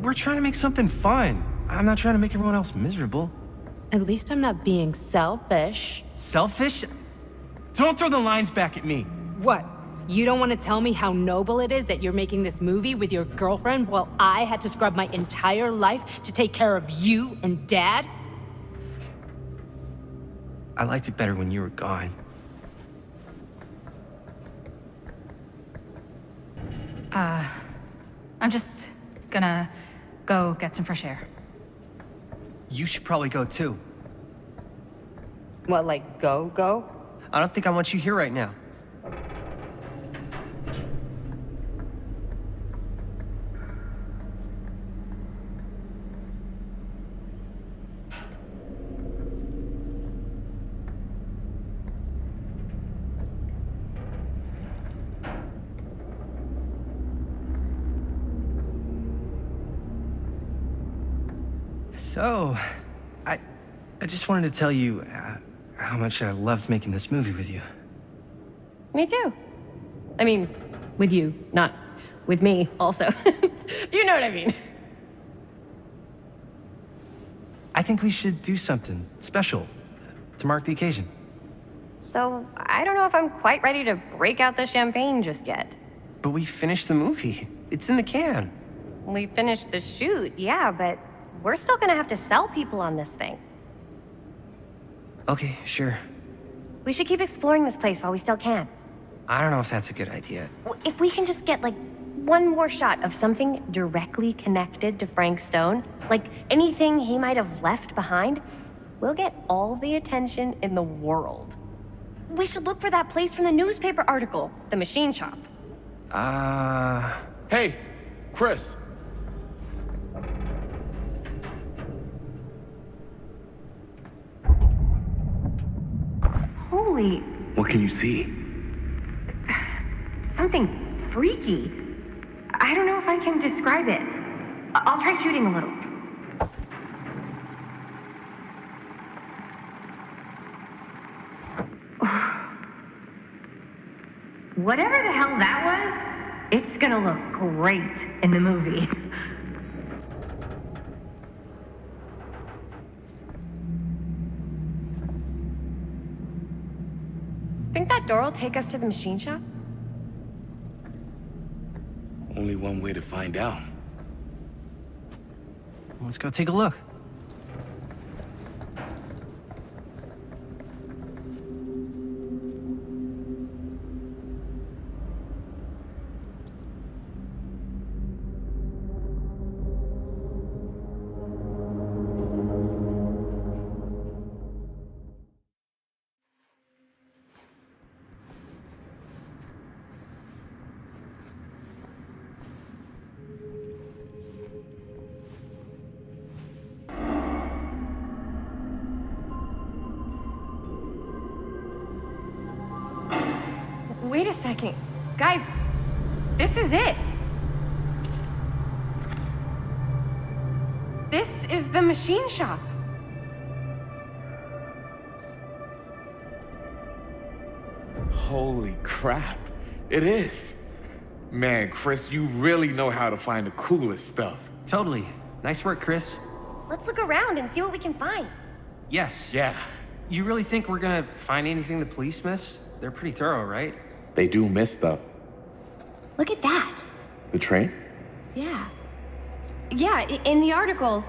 We're trying to make something fun. I'm not trying to make everyone else miserable. At least I'm not being selfish. Selfish? Don't throw the lines back at me. What? You don't want to tell me how noble it is that you're making this movie with your girlfriend while I had to scrub my entire life to take care of you and Dad? I liked it better when you were gone. I'm just gonna go get some fresh air. You should probably go too. What, like go? I don't think I want you here right now. So, I just wanted to tell you how much I loved making this movie with you. Me too. I mean, with you, not with me, also. You know what I mean. I think we should do something special to mark the occasion. So, I don't know if I'm quite ready to break out the champagne just yet. But we finished the movie. It's in the can. We finished the shoot, yeah, but we're still gonna have to sell people on this thing. Okay, sure. We should keep exploring this place while we still can. I don't know if that's a good idea. If we can just get, like, one more shot of something directly connected to Frank Stone, like anything he might have left behind, we'll get all the attention in the world. We should look for that place from the newspaper article, the machine shop. Hey, Chris. Holy, What can you see? something freaky. I don't know if I can describe it. I'll try shooting a little. Whatever the hell that was, it's gonna look great in the movie. Think that door will take us to the machine shop? Only one way to find out. Let's go take a look. Wait a second. Guys, this is it. This is the machine shop. Holy crap. It is. Man, Chris, you really know how to find the coolest stuff. Totally. Nice work, Chris. Let's look around and see what we can find. Yes. Yeah. You really think we're gonna find anything the police miss? They're pretty thorough, right? They do miss stuff. Look at that. The train? Yeah. Yeah, in the article,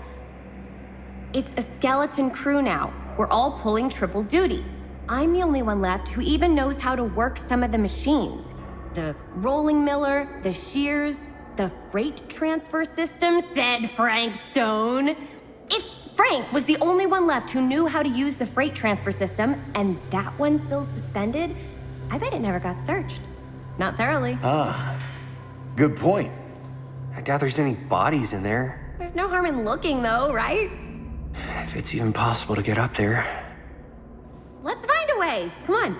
it's a skeleton crew now. We're all pulling triple duty. I'm the only one left who even knows how to work some of the machines. The rolling miller, the shears, the freight transfer system, said Frank Stone. If Frank was the only one left who knew how to use the freight transfer system, and that one's still suspended, I bet it never got searched. Not thoroughly. Ah, good point. I doubt there's any bodies in there. There's no harm in looking, though, right? If it's even possible to get up there. Let's find a way. Come on.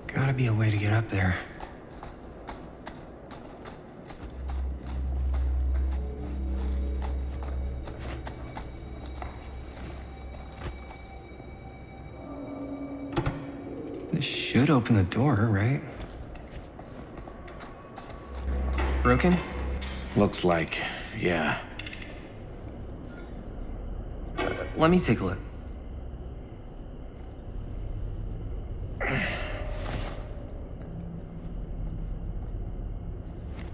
Gotta be a way to get up there. This should open the door, right? Broken? Looks like, yeah. Let me take a look.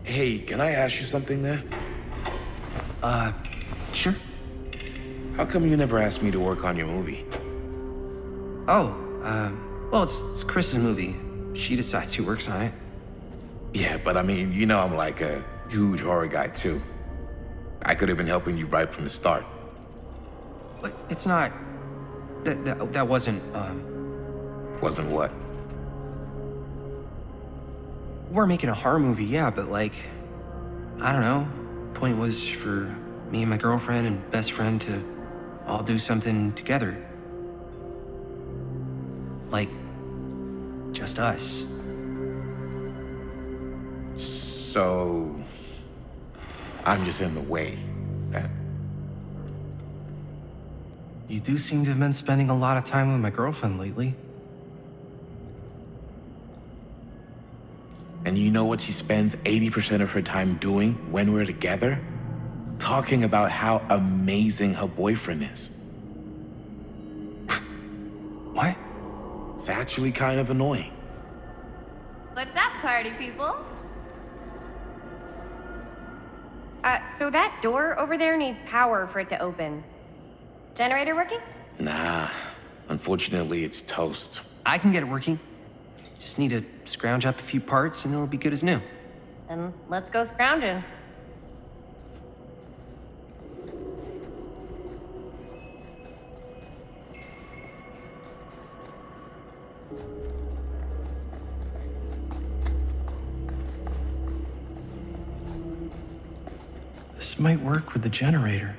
Hey, can I ask you something there? Sure. How come you never asked me to work on your movie? Oh, well, it's Chris's movie. She decides who works on it. Yeah, but I mean, you know I'm like a huge horror guy too. I could have been helping you right from the start. It's not... That wasn't, Wasn't what? We're making a horror movie, yeah, but like... I don't know. Point was for me and my girlfriend and best friend to all do something together. Like... just us. So... I'm just in the way, then. You do seem to have been spending a lot of time with my girlfriend lately. And you know what she spends 80% of her time doing when we're together? Talking about how amazing her boyfriend is. What? It's actually kind of annoying. What's up, party people? So that door over there needs power for it to open. Generator working? Nah, unfortunately it's toast. I can get it working. Just need to scrounge up a few parts and it'll be good as new. Then let's go scrounging. This might work with the generator.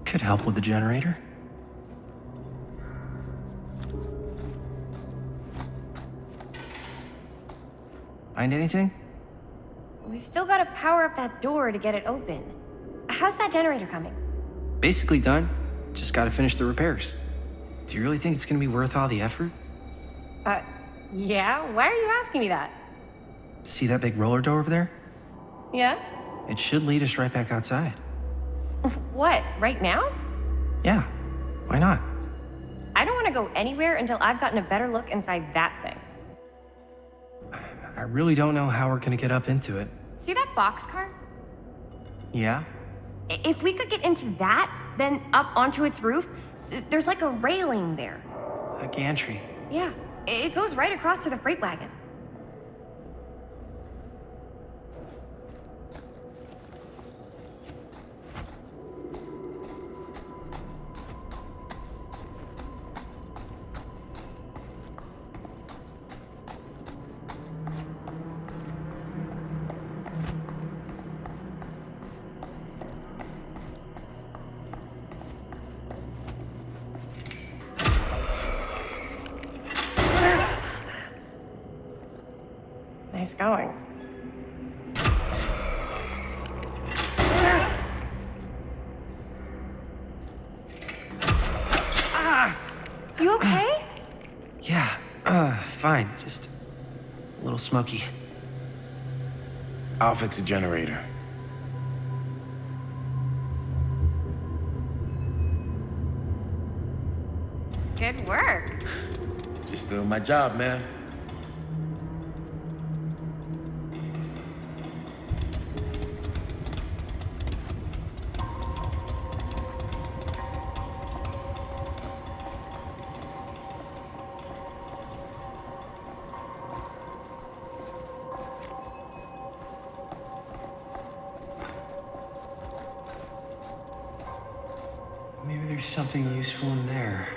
Could help with the generator. Find anything? We've still got to power up that door to get it open. How's that generator coming? Basically done. Just gotta finish the repairs. Do you really think it's gonna be worth all the effort? Yeah? Why are you asking me that? See that big roller door over there? Yeah? It should lead us right back outside. What, right now? Yeah, why not? I don't want to go anywhere until I've gotten a better look inside that thing. I really don't know how we're gonna get up into it. See that boxcar? Yeah? If we could get into that, then up onto its roof, there's like a railing there. A gantry. Yeah, it goes right across to the freight wagon. Nice going. You okay? Yeah, fine. Just a little smoky. I'll fix the generator. Good work. Just doing my job, man. Maybe there's something useful in there.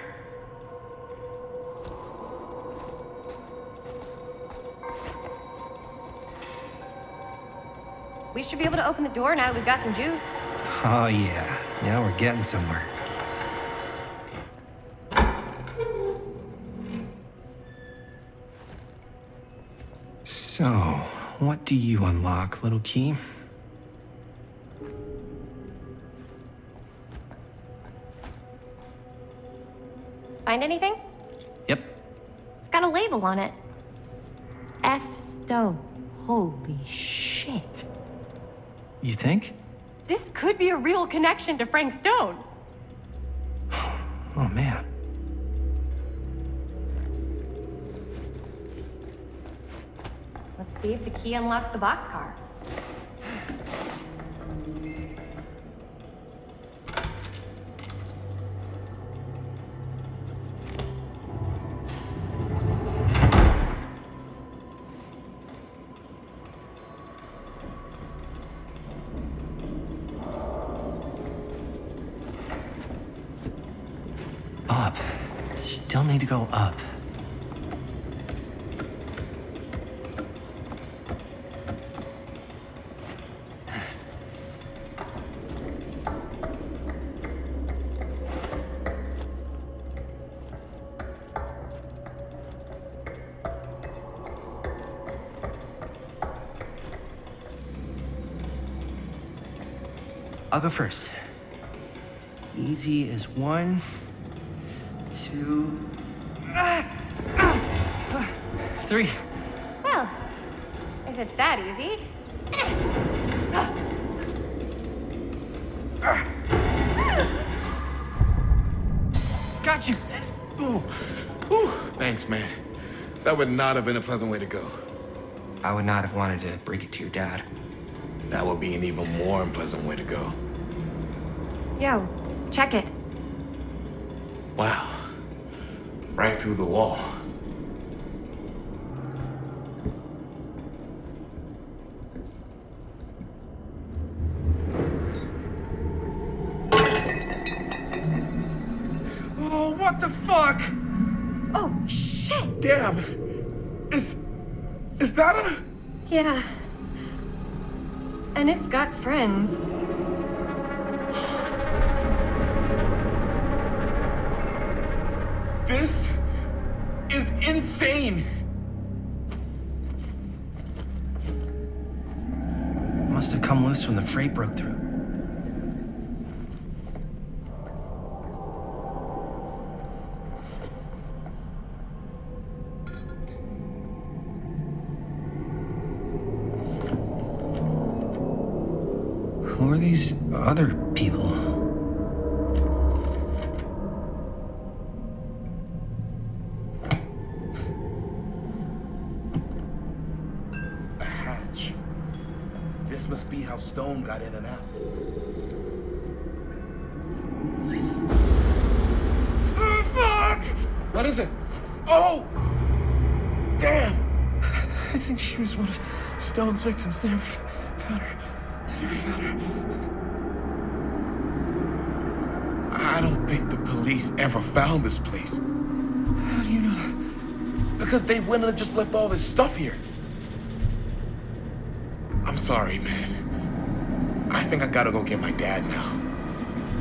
We should be able to open the door now that we've got some juice. Oh, yeah. Now we're getting somewhere. So, what do you unlock, little key? Find anything? Yep. It's got a label on it. F. Stone. Holy shit. You think? This could be a real connection to Frank Stone. Oh, man. Let's see if the key unlocks the boxcar. Up. Still need to go up. I'll go first. Easy as 1, 2, 3. Well, if it's that easy. Got you! Ooh. Ooh. Thanks, man. That would not have been a pleasant way to go. I would not have wanted to break it to your dad. That would be an even more unpleasant way to go. Yo, check it. Wow. Right through the wall. Oh, what the fuck? Oh, shit! Damn. Is that a... Yeah. And it's got friends. This is insane. Must have come loose when the freight broke through. Who are these other people? A hatch. This must be how Stone got in and out. Oh, fuck! What is it? Oh! Damn! I think she was one of Stone's victims. They never found her. I don't think the police ever found this place. How do you know? Because they wouldn't have just left all this stuff here. I'm sorry, man. I think I gotta go get my dad now.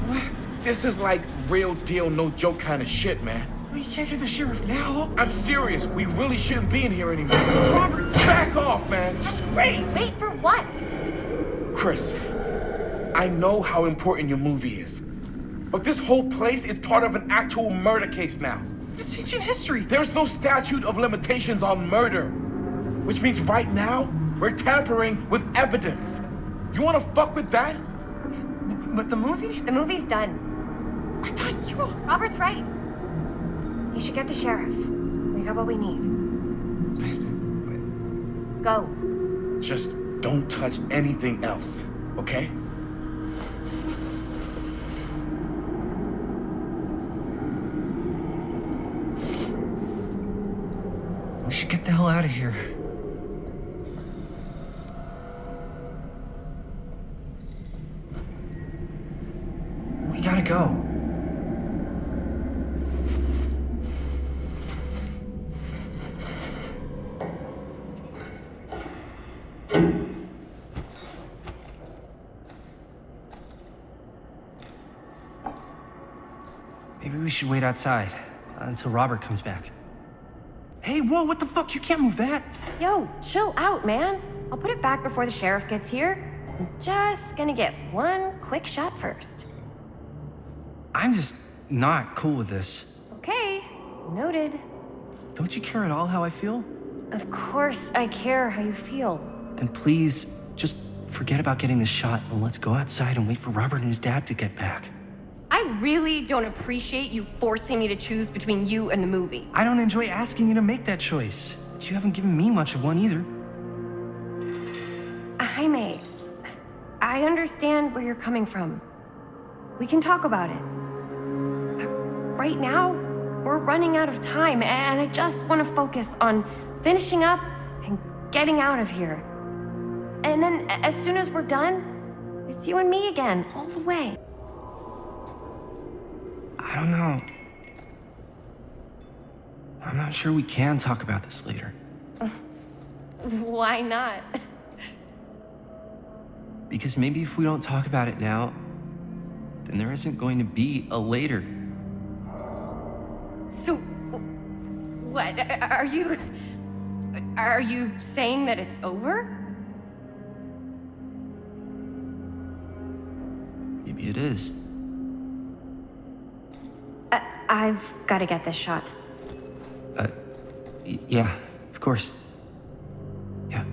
What? This is like real deal, no joke kind of shit, man. We can't get the sheriff now. I'm serious. We really shouldn't be in here anymore. Robert, back off, man. Just wait. Wait for what? Chris, I know how important your movie is. But this whole place is part of an actual murder case now. It's ancient history. There's no statute of limitations on murder. Which means right now, we're tampering with evidence. You wanna fuck with that? But the movie? The movie's done. I thought you... Robert's right. You should get the sheriff. We got what we need. Go. Just don't touch anything else, okay? We should get the hell out of here. We gotta go. Maybe we should wait outside until Robert comes back. Hey, whoa, what the fuck? You can't move that. Yo, chill out, man. I'll put it back before the sheriff gets here. I'm just gonna get one quick shot first. I'm just not cool with this. Okay, noted. Don't you care at all how I feel? Of course I care how you feel. Then please, just forget about getting this shot and let's go outside and wait for Robert and his dad to get back. I really don't appreciate you forcing me to choose between you and the movie. I don't enjoy asking you to make that choice, but you haven't given me much of one either. Jaime, I understand where you're coming from. We can talk about it. But right now, we're running out of time, and I just want to focus on finishing up and getting out of here. And then, as soon as we're done, it's you and me again, all the way. I don't know. I'm not sure we can talk about this later. Why not? Because maybe if we don't talk about it now, then there isn't going to be a later. So, what? Are you saying that it's over? Maybe it is. I've got to get this shot. Yeah, of course. Yeah.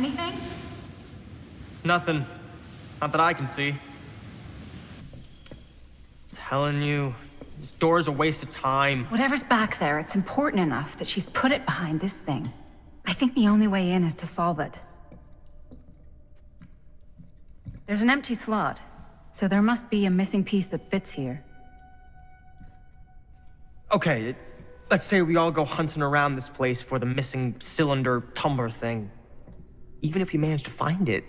Anything? Nothing. Not that I can see. Telling you, this door's a waste of time. Whatever's back there, it's important enough that she's put it behind this thing. I think the only way in is to solve it. There's an empty slot, so there must be a missing piece that fits here. Okay, let's say we all go hunting around this place for the missing cylinder tumbler thing. Even if we manage to find it,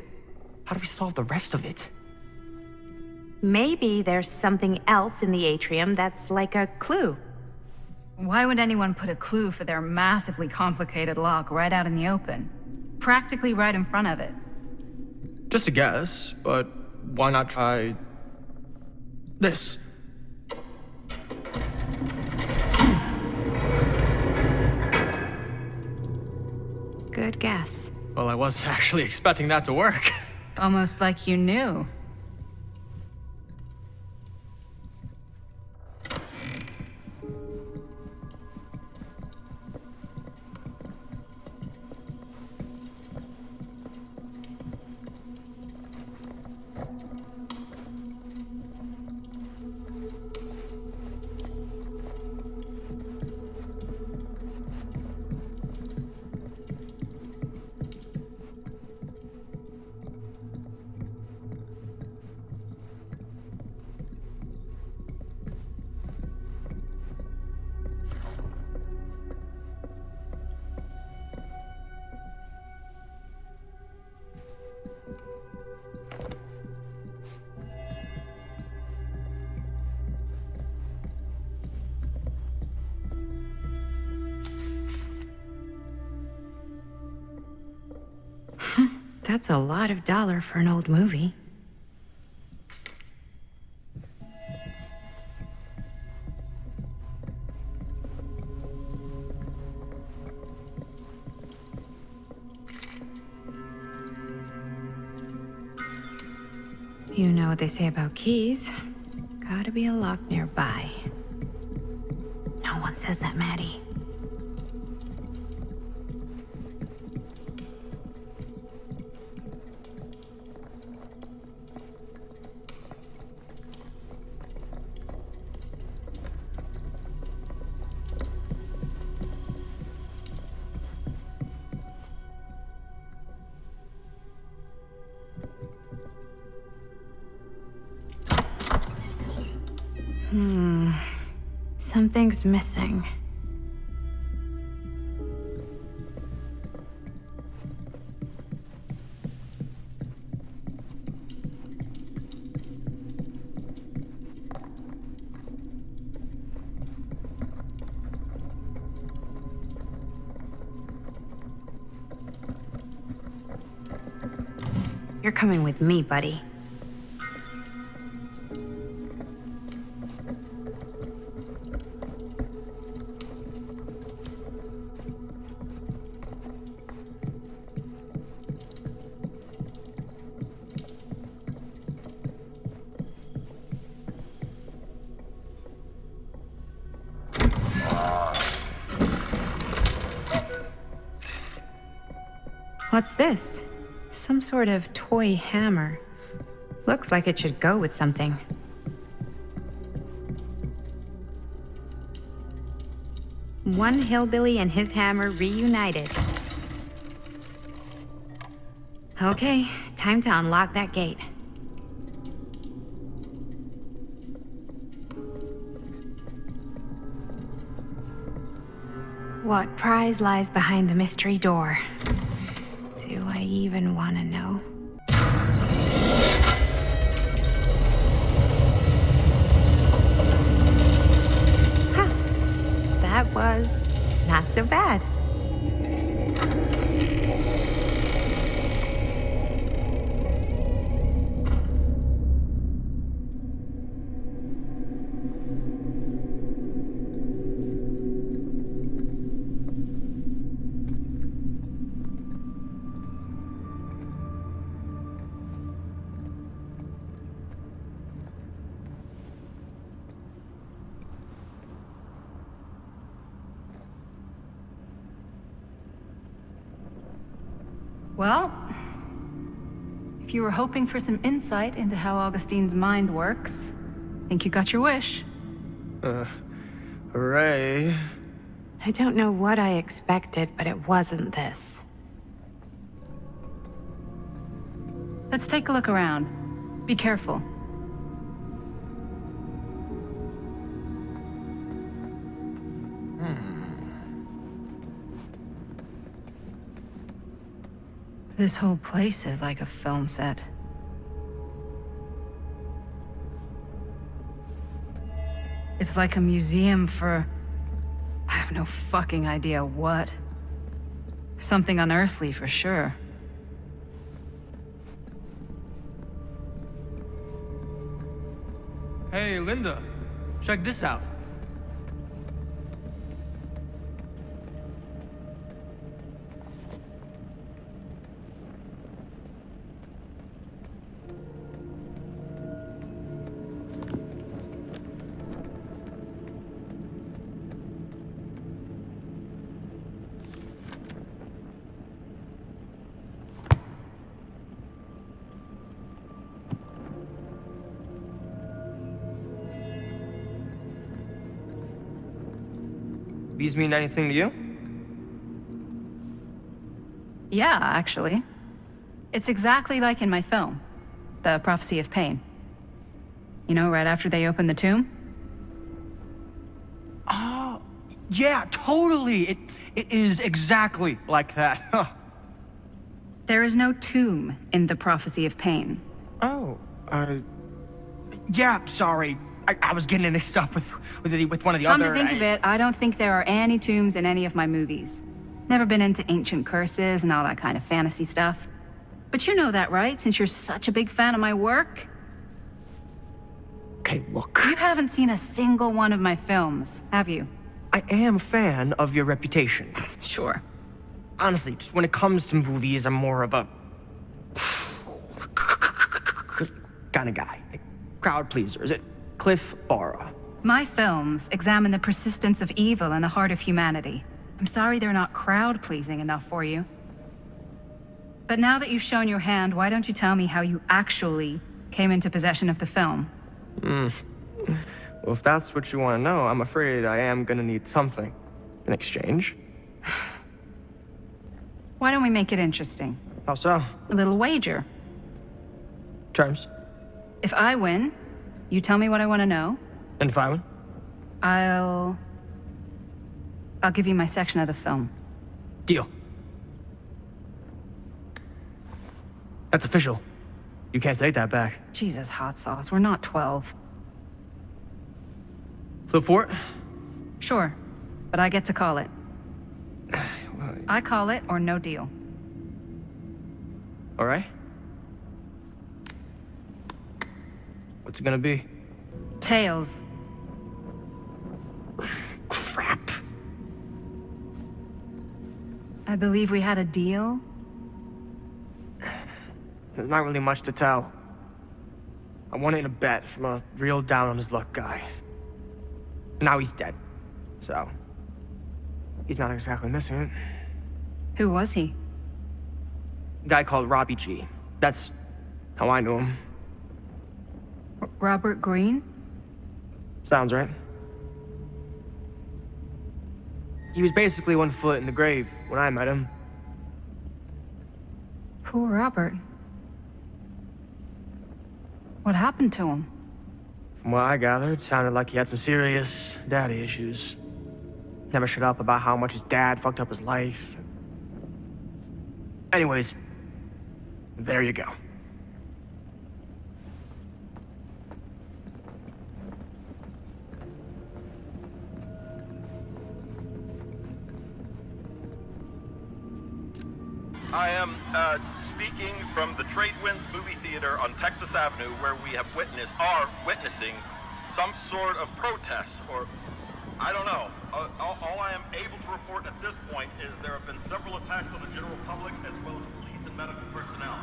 how do we solve the rest of it? Maybe there's something else in the atrium that's like a clue. Why would anyone put a clue for their massively complicated lock right out in the open? Practically right in front of it. Just a guess, but why not try this? Good guess. Well, I wasn't actually expecting that to work. Almost like you knew. That's a lot of dollar for an old movie. You know what they say about keys. Gotta be a lock nearby. No one says that, Maddie. Something's missing. You're coming with me, buddy. What's this? Some sort of toy hammer. Looks like it should go with something. One hillbilly and his hammer reunited. Okay, time to unlock that gate. What prize lies behind the mystery door? Do I even want to know? Huh. That was not so bad. Well, if you were hoping for some insight into how Augustine's mind works, I think you got your wish. Hooray. I don't know what I expected, but it wasn't this. Let's take a look around. Be careful. This whole place is like a film set. It's like a museum for... I have no fucking idea what. Something unearthly for sure. Hey, Linda. Check this out. These mean anything to you? Yeah, actually. It's exactly like in my film, The Prophecy of Pain. You know, right after they open the tomb? Oh, yeah, totally. It is exactly like that. Huh. There is no tomb in The Prophecy of Pain. Oh, yeah, sorry. I was getting mixed up with one of the other... Come to think of it, I don't think there are any tombs in any of my movies. Never been into ancient curses and all that kind of fantasy stuff. But you know that, right? Since you're such a big fan of my work? Okay, look. You haven't seen a single one of my films, have you? I am a fan of your reputation. Sure. Honestly, just when it comes to movies, I'm more of a... kind of guy. Like, crowd pleaser. Is it Cliff Barra? My films examine the persistence of evil in the heart of humanity. I'm sorry they're not crowd-pleasing enough for you. But now that you've shown your hand, why don't you tell me how you actually came into possession of the film? Well, if that's what you want to know, I'm afraid I am gonna need something in exchange. Why don't we make it interesting? How so? A little wager. Terms? If I win, you tell me what I want to know. And if I win? I'll give you my section of the film. Deal. That's official. You can't take that back. Jesus, hot sauce. We're not 12. Flip for it? Sure, but I get to call it. I call it or no deal. All right. What's it gonna be? Tails. Crap. I believe we had a deal. There's not really much to tell. I won it in a bet from a real down-on-his-luck guy. Now he's dead, so he's not exactly missing it. Who was he? A guy called Robbie G. That's how I knew him. Robert Green? Sounds right. He was basically 1 foot in the grave when I met him. Poor Robert. What happened to him? From what I gathered, it sounded like he had some serious daddy issues. Never shut up about how much his dad fucked up his life. Anyways, there you go. I am speaking from the Trade Winds Movie Theater on Texas Avenue, where we are witnessing some sort of protest, or I don't know. All I am able to report at this point is there have been several attacks on the general public as well as police and medical personnel.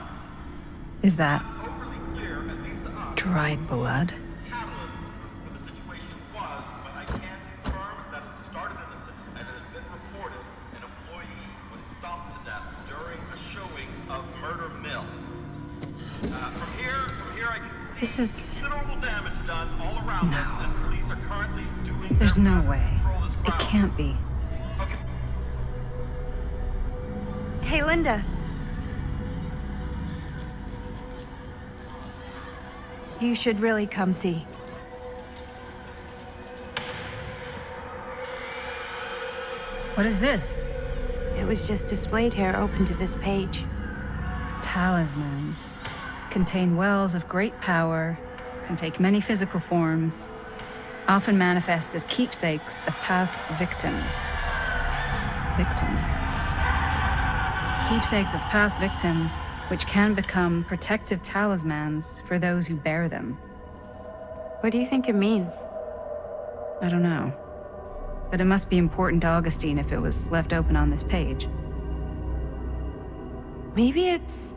Is that Overly clear, at least to us, dried blood? catalyst for the situation was, but I can confirm that it started innocent, as it has been reported an employee was stomped to death during a showing of This is... Considerable damage done all around us, and police are currently doing There's their no best way. to control this It crowd. can't be. Hey, Linda. You should really come see. What is this? It was just displayed here, open to this page. Talismans. Contain wells of great power, can take many physical forms, often manifest as keepsakes of past victims. Victims. Keepsakes of past victims, which can become protective talismans for those who bear them. What do you think it means? I don't know. But it must be important to Augustine if it was left open on this page. Maybe it's...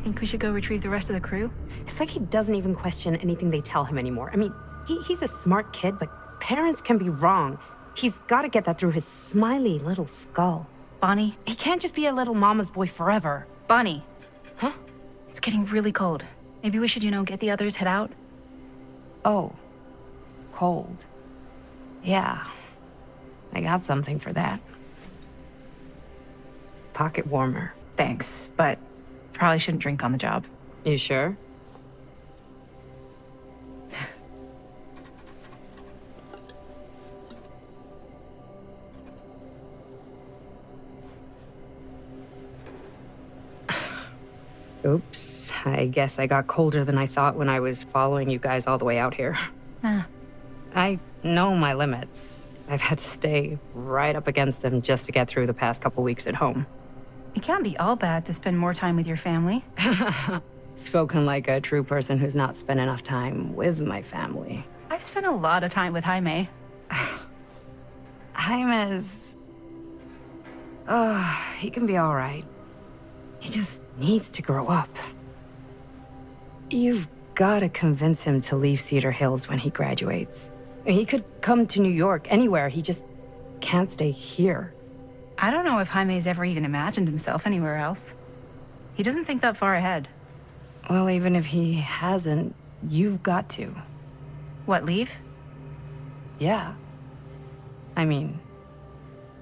Think we should go retrieve the rest of the crew? It's like he doesn't even question anything they tell him anymore. I mean, he's a smart kid, but parents can be wrong. He's got to get that through his smiley little skull. Bonnie? He can't just be a little mama's boy forever. Bonnie. Huh? It's getting really cold. Maybe we should, get the others, head out? Oh. Cold. Yeah. I got something for that. Pocket warmer. Thanks, but probably shouldn't drink on the job. You sure? Oops. I guess I got colder than I thought when I was following you guys all the way out here. I know my limits. I've had to stay right up against them just to get through the past couple weeks at home. It can't be all bad to spend more time with your family. Spoken like a true person who's not spent enough time with my family. I've spent a lot of time with Jaime. Jaime's... he can be all right. He just needs to grow up. You've got to convince him to leave Cedar Hills when he graduates. He could come to New York, anywhere. He just can't stay here. I don't know if Jaime's ever even imagined himself anywhere else. He doesn't think that far ahead. Well, even if he hasn't, you've got to. What, leave? Yeah. I mean,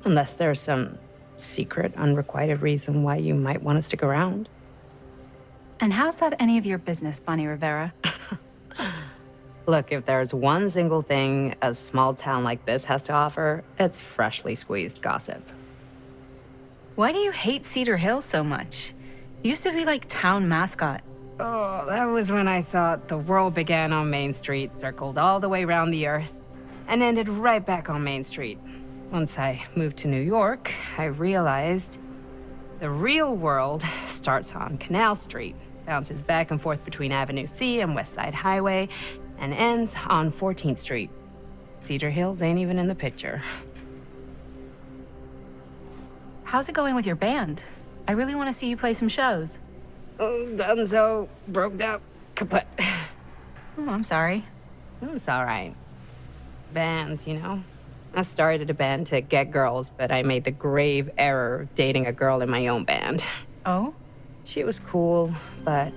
unless there's some secret, unrequited reason why you might want to stick around. And how's that any of your business, Bonnie Rivera? Look, if there's one single thing a small town like this has to offer, it's freshly squeezed gossip. Why do you hate Cedar Hills so much? You used to be like town mascot. Oh, that was when I thought the world began on Main Street, circled all the way around the earth, and ended right back on Main Street. Once I moved to New York, I realized the real world starts on Canal Street, bounces back and forth between Avenue C and West Side Highway, and ends on 14th Street. Cedar Hills ain't even in the picture. How's it going with your band? I really want to see you play some shows. Oh, done so. Broke up. Kaput. Oh, I'm sorry. It's all right. Bands, I started a band to get girls, but I made the grave error of dating a girl in my own band. Oh? She was cool, but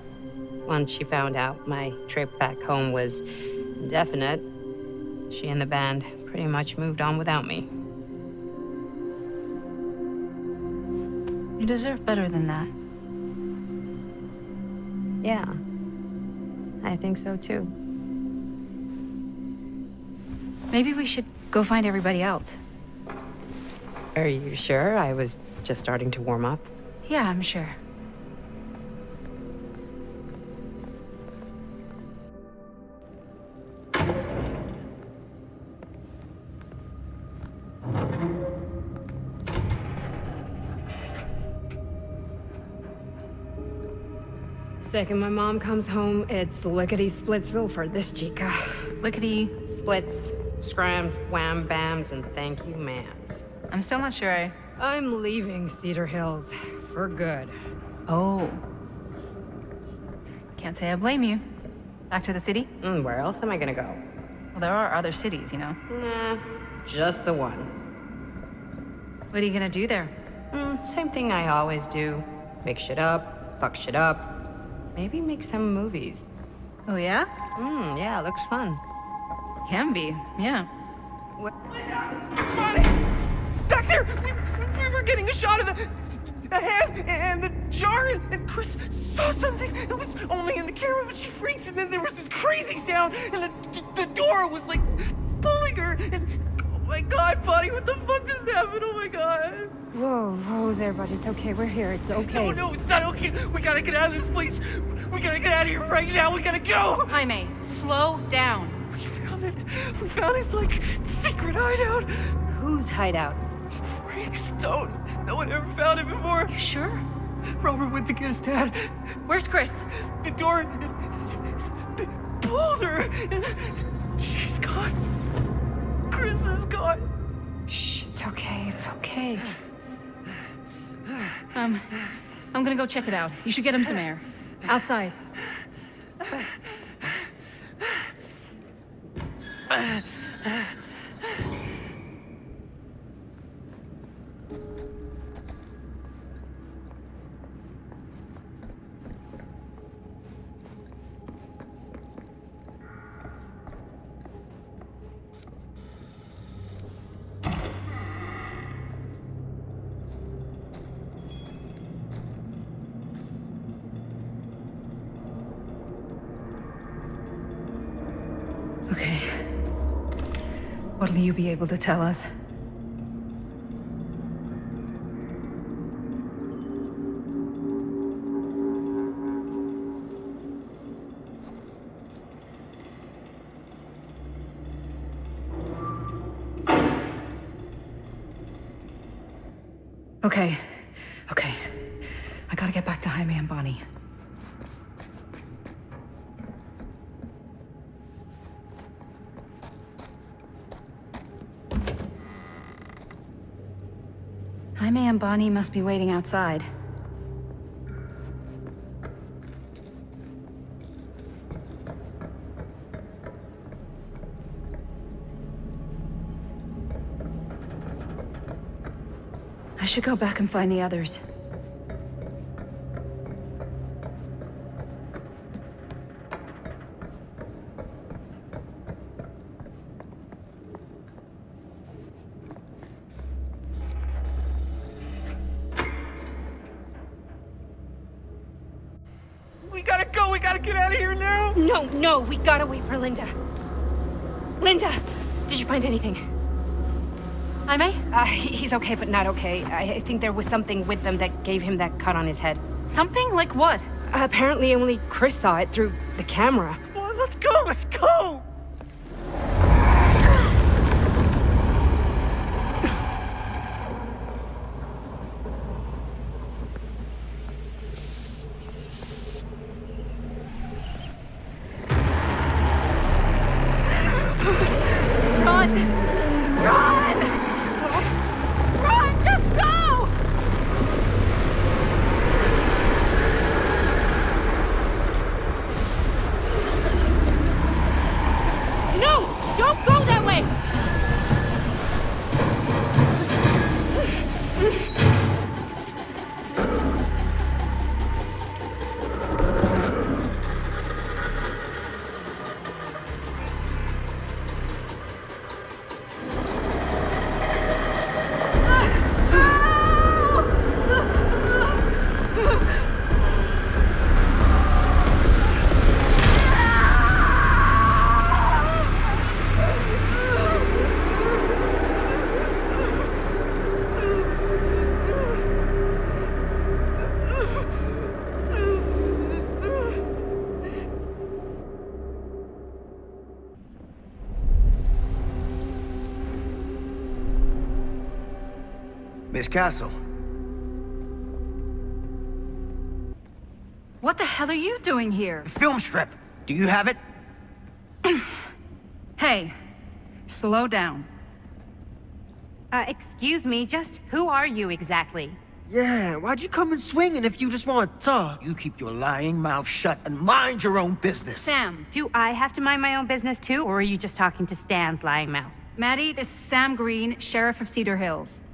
once she found out my trip back home was indefinite, she and the band pretty much moved on without me. You deserve better than that. Yeah, I think so too. Maybe we should go find everybody else. Are you sure? I was just starting to warm up. Yeah, I'm sure. Second my mom comes home, it's lickety-splitsville for this chica. Lickety. Splits, scrams, wham bams, and thank you ma'ams. I'm still not sure I'm leaving Cedar Hills for good. Oh. Can't say I blame you. Back to the city? Where else am I gonna go? Well, there are other cities, you know. Nah, just the one. What are you gonna do there? Same thing I always do. Make shit up, fuck shit up. Maybe make some movies. Oh, yeah? Yeah, looks fun. Can be, yeah. Back there! We were getting a shot of the hand and the jar, and Chris saw something. It was only in the camera, but she freaks, and then there was this crazy sound, and the door was like pulling her, and oh my god, buddy, what the fuck just happened? Oh my god. Whoa there, buddy. It's okay. We're here. It's okay. No, it's not okay. We gotta get out of this place. We gotta get out of here right now. We gotta go. Jaime, slow down. We found it. We found his, like, secret hideout. Whose hideout? Freaks don't. No one ever found it before. You sure? Robert went to get his dad. Where's Chris? The door pulled her, and she's gone. Chris is gone. Shh, it's okay. It's okay. I'm gonna go check it out. You should get him some air. Outside. Okay. What'll you be able to tell us? Okay. I gotta get back to Jaime and Bonnie. Jaime and Bonnie must be waiting outside. I should go back and find the others. We gotta go. We gotta get out of here now. No, we gotta wait for Linda. Linda, did you find anything? Jaime? He's okay, but not okay. I think there was something with them that gave him that cut on his head. Something? Like what? Apparently only Chris saw it through the camera. Well, let's go. Miss Castle. What the hell are you doing here? Film strip. Do you have it? Hey, slow down. Excuse me, just who are you exactly? Yeah, why'd you come in swinging if you just want to talk? You keep your lying mouth shut and mind your own business. Sam. Do I have to mind my own business too, or are you just talking to Stan's lying mouth? Maddie, this is Sam Green, Sheriff of Cedar Hills.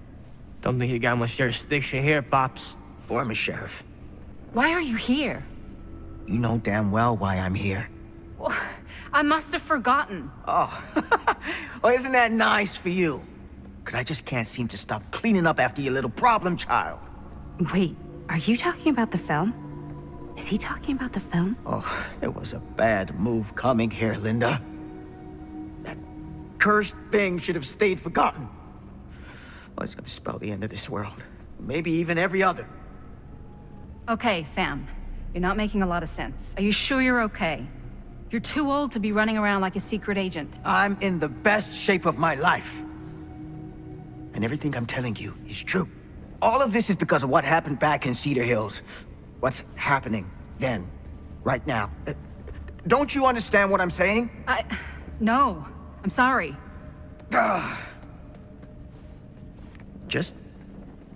Don't think you got much jurisdiction here, Pops. Former sheriff. Why are you here? You know damn well why I'm here. Well, I must have forgotten. Oh, well, isn't that nice for you? Because I just can't seem to stop cleaning up after your little problem child. Wait, are you talking about the film? Is he talking about the film? Oh, it was a bad move coming here, Linda. That cursed thing should have stayed forgotten. Oh, it's gonna spell the end of this world. Maybe even every other. Okay, Sam. You're not making a lot of sense. Are you sure you're okay? You're too old to be running around like a secret agent. I'm in the best shape of my life. And everything I'm telling you is true. All of this is because of what happened back in Cedar Hills. What's happening then, right now. Don't you understand what I'm saying? No. I'm sorry. Just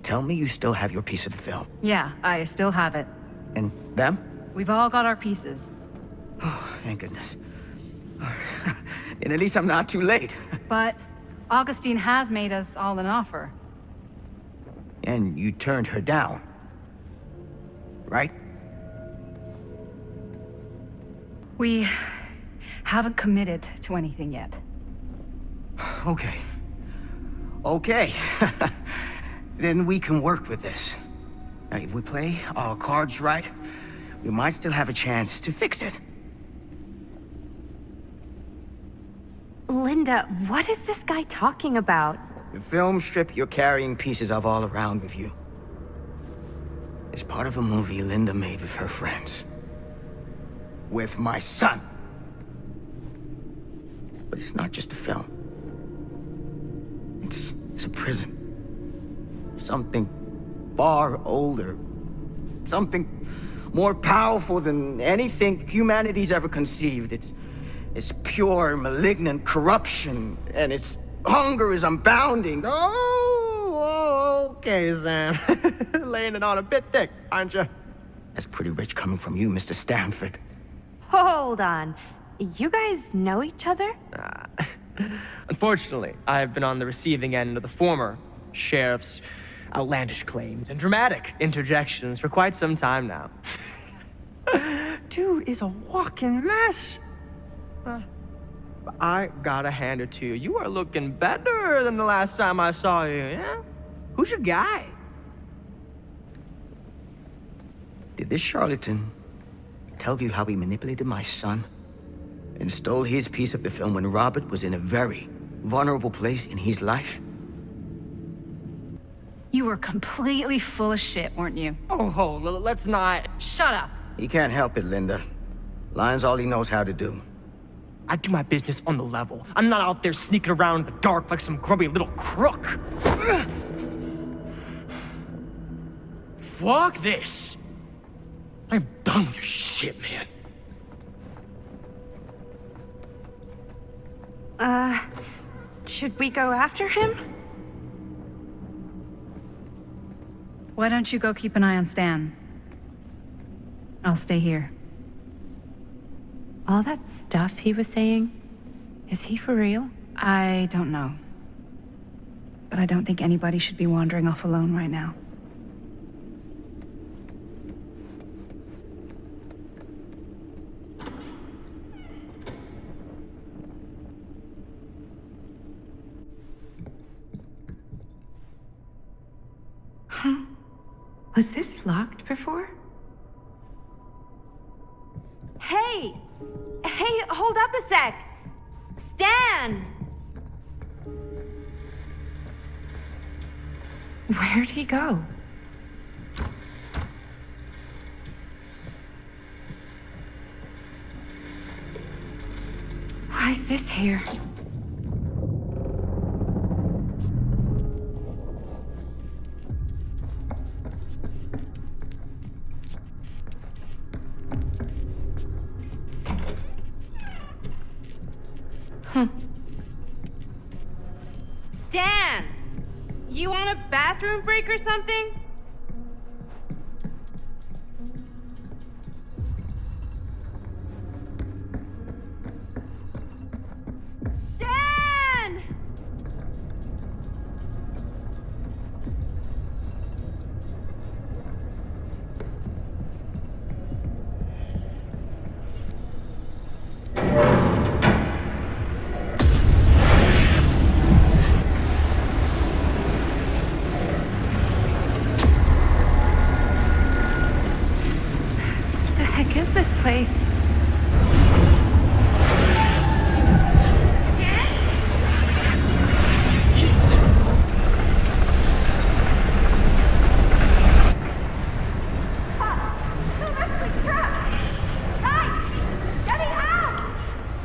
tell me you still have your piece of the film. Yeah, I still have it. And them? We've all got our pieces. Oh, thank goodness. And at least I'm not too late. But Augustine has made us all an offer. And you turned her down, right? We haven't committed to anything yet. Okay. Okay. Then we can work with this. Now, if we play our cards right, we might still have a chance to fix it. Linda, what is this guy talking about? The film strip you're carrying pieces of all around with you is part of a movie Linda made with her friends. With my son. But it's not just a film. It's a prison. Something far older. Something more powerful than anything humanity's ever conceived. It's pure, malignant corruption, and its hunger is unbounding. Oh, okay, Sam. Laying it on a bit thick, aren't you? That's pretty rich coming from you, Mr. Stanford. Hold on. You guys know each other? Unfortunately, I've been on the receiving end of the former sheriff's outlandish claims and dramatic interjections for quite some time now. Dude is a walking mess. I gotta hand it to you. You are looking better than the last time I saw you, yeah? Who's your guy? Did this charlatan tell you how he manipulated my son and stole his piece of the film when Robert was in a very vulnerable place in his life? You were completely full of shit, weren't you? Oh, let's not... Shut up. He can't help it, Linda. Lying's all he knows how to do. I do my business on the level. I'm not out there sneaking around in the dark like some grubby little crook. Fuck this. I'm done with your shit, man. Should we go after him? Why don't you go keep an eye on Stan? I'll stay here. All that stuff he was saying, is he for real? I don't know. But I don't think anybody should be wandering off alone right now. Huh? Was this locked before? Hey! Hey, hold up a sec! Stan! Where'd he go? Why is this here? Stan! You want a bathroom break or something? Stan! Place.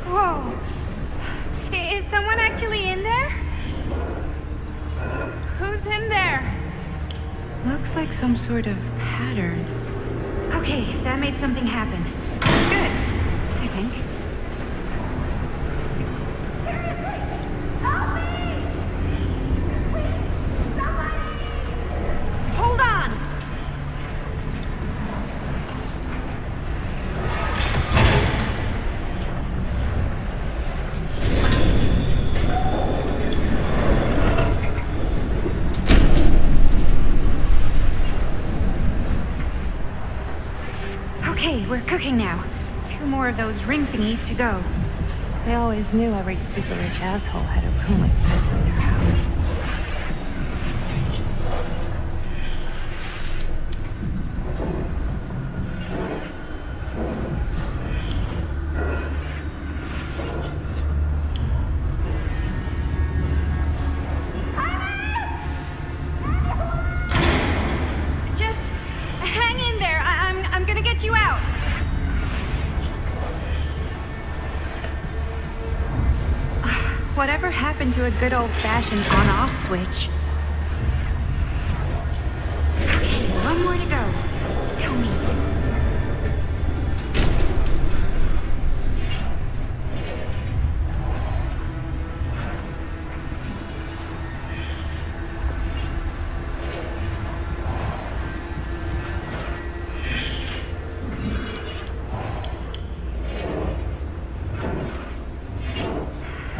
Whoa. Is someone actually in there? Who's in there? Looks like some sort of pattern. Okay, that made something happen. Good, I think. Hold on! Okay, we're cooking now. 2 more of those ring thingies to go. I always knew every super rich asshole had a room like this in their house. Just hang in there. I'm gonna get you out. Whatever happened to a good old-fashioned on-off switch? Okay, 1 more to go. Tell me.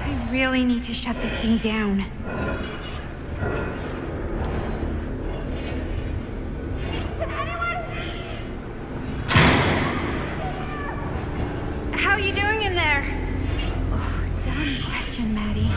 I really need to shut this thing down. How are you doing in there? Oh, dumb question, Maddie.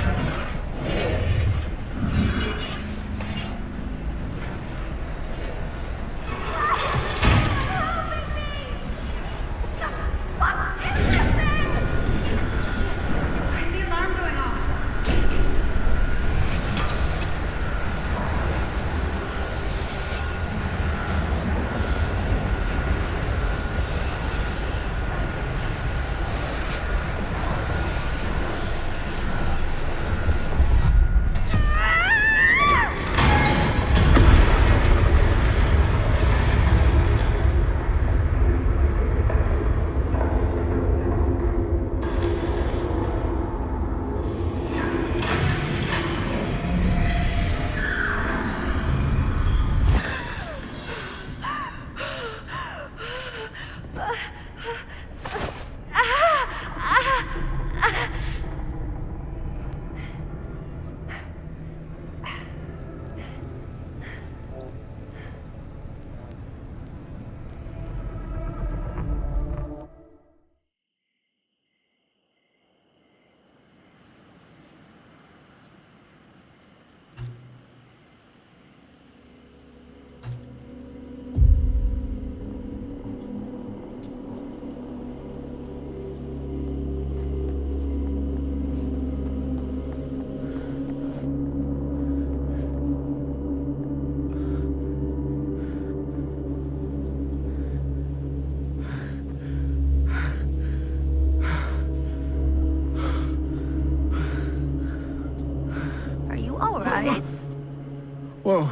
Whoa.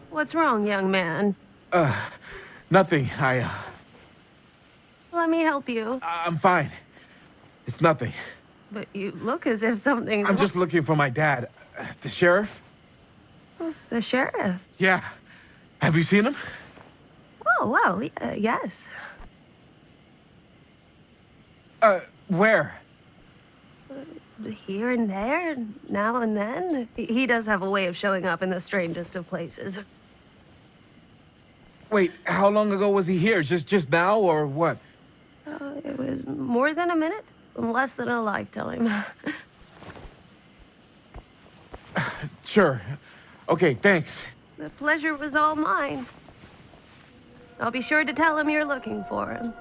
What's wrong, young man? Nothing. Let me help you. I'm fine. It's nothing. But you look as if something's... I'm just looking for my dad. The sheriff? The sheriff? Yeah. Have you seen him? Oh, well, yes. Where? Here and there, now and then. He does have a way of showing up in the strangest of places. Wait, how long ago was he here? Just now, or what? It was more than a minute, less than a lifetime. Sure. Okay, thanks. The pleasure was all mine. I'll be sure to tell him you're looking for him.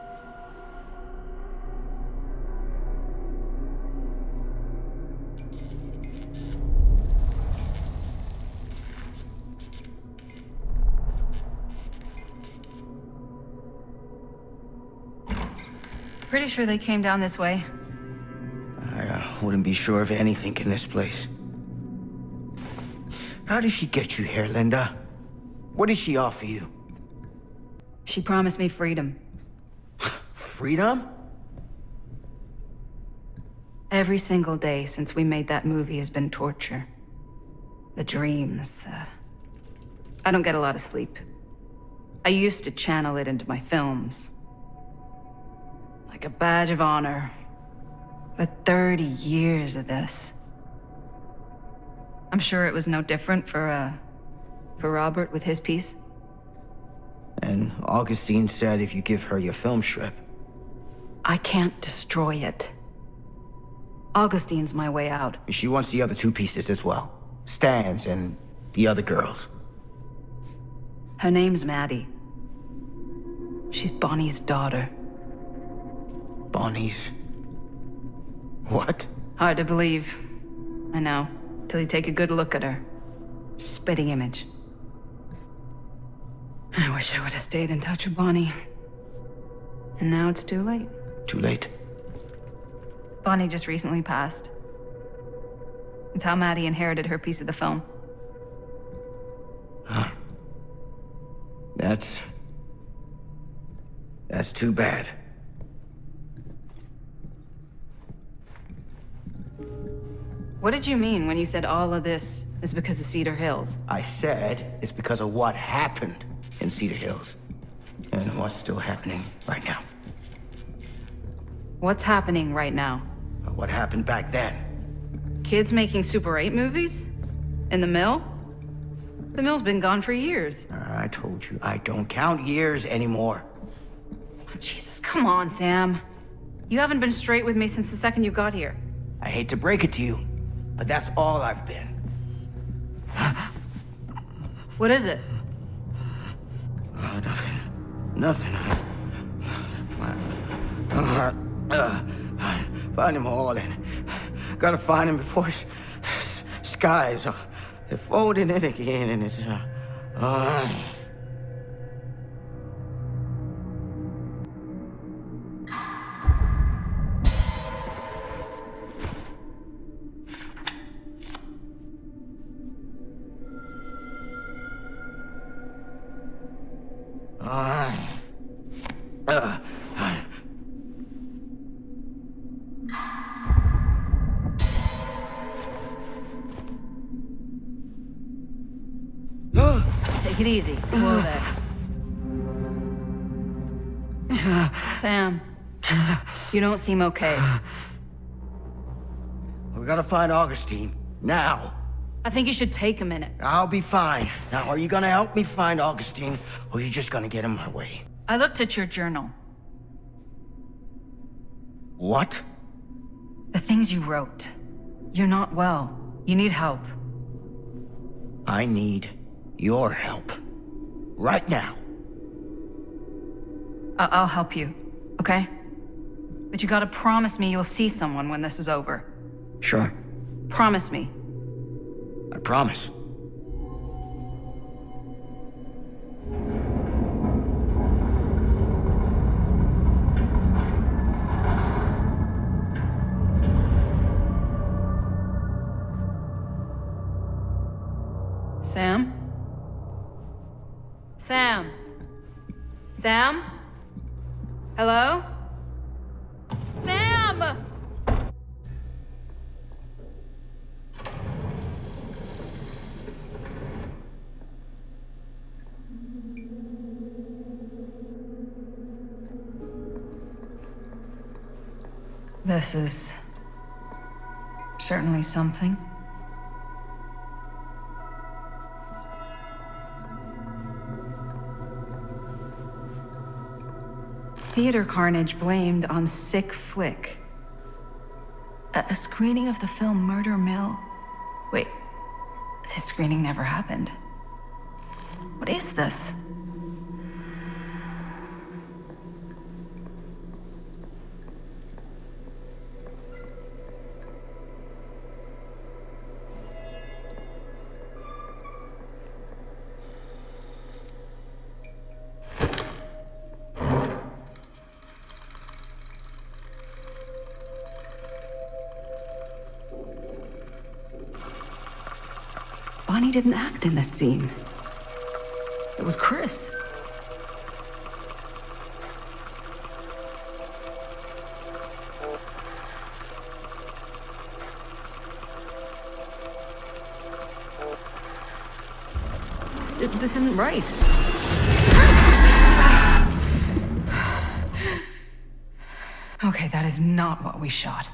Pretty sure they came down this way. I wouldn't be sure of anything in this place. How did she get you here, Linda? What did she offer you? She promised me freedom. Freedom? Every single day since we made that movie has been torture. The dreams, I don't get a lot of sleep. I used to channel it into my films. Like a badge of honor. But 30 years of this. I'm sure it was no different for Robert with his piece. And Augustine said if you give her your film strip. I can't destroy it. Augustine's my way out. She wants the other 2 pieces as well. Stan's and the other girls. Her name's Maddie. She's Bonnie's daughter. Bonnie's... what? Hard to believe. I know. Till you take a good look at her. Spitting image. I wish I would have stayed in touch with Bonnie. And now it's too late. Too late? Bonnie just recently passed. It's how Maddie inherited her piece of the film. Huh. That's too bad. What did you mean when you said all of this is because of Cedar Hills? I said it's because of what happened in Cedar Hills. And what's still happening right now. What's happening right now? What happened back then. Kids making Super 8 movies? In the mill? The mill's been gone for years. I told you, I don't count years anymore. Oh, Jesus, come on, Sam. You haven't been straight with me since the second you got here. I hate to break it to you, but that's all I've been. What is it? Nothing. Find him all and gotta find him before his skies are folding in again and it's Take it easy. Whoa there. Sam, you don't seem okay. We gotta find Augustine, now. I think you should take a minute. I'll be fine. Now, are you gonna help me find Augustine, or are you just gonna get in my way? I looked at your journal. What? The things you wrote. You're not well. You need help. I need your help. Right now. I'll help you, okay? But you gotta promise me you'll see someone when this is over. Sure. Promise me. I promise. Sam? Sam? Sam? Hello? Sam! This is certainly something. Theater carnage blamed on sick flick. A screening of the film Murder Mill? Wait, this screening never happened. What is this? Bonnie didn't act in this scene. It was Chris. This isn't right. Okay, that is not what we shot.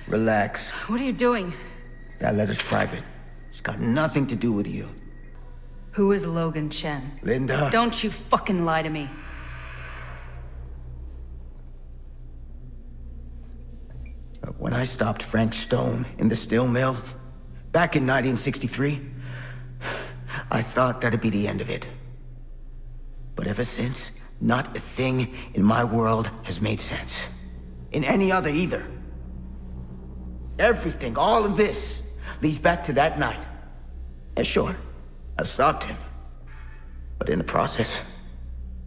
Relax. What are you doing? That letter's private. It's got nothing to do with you. Who is Logan Chen? Linda. Don't you fucking lie to me. When I stopped Frank Stone in the steel mill, back in 1963, I thought that'd be the end of it. But ever since, not a thing in my world has made sense. In any other either. Everything, all of this, leads back to that night. And sure, I stopped him. But in the process,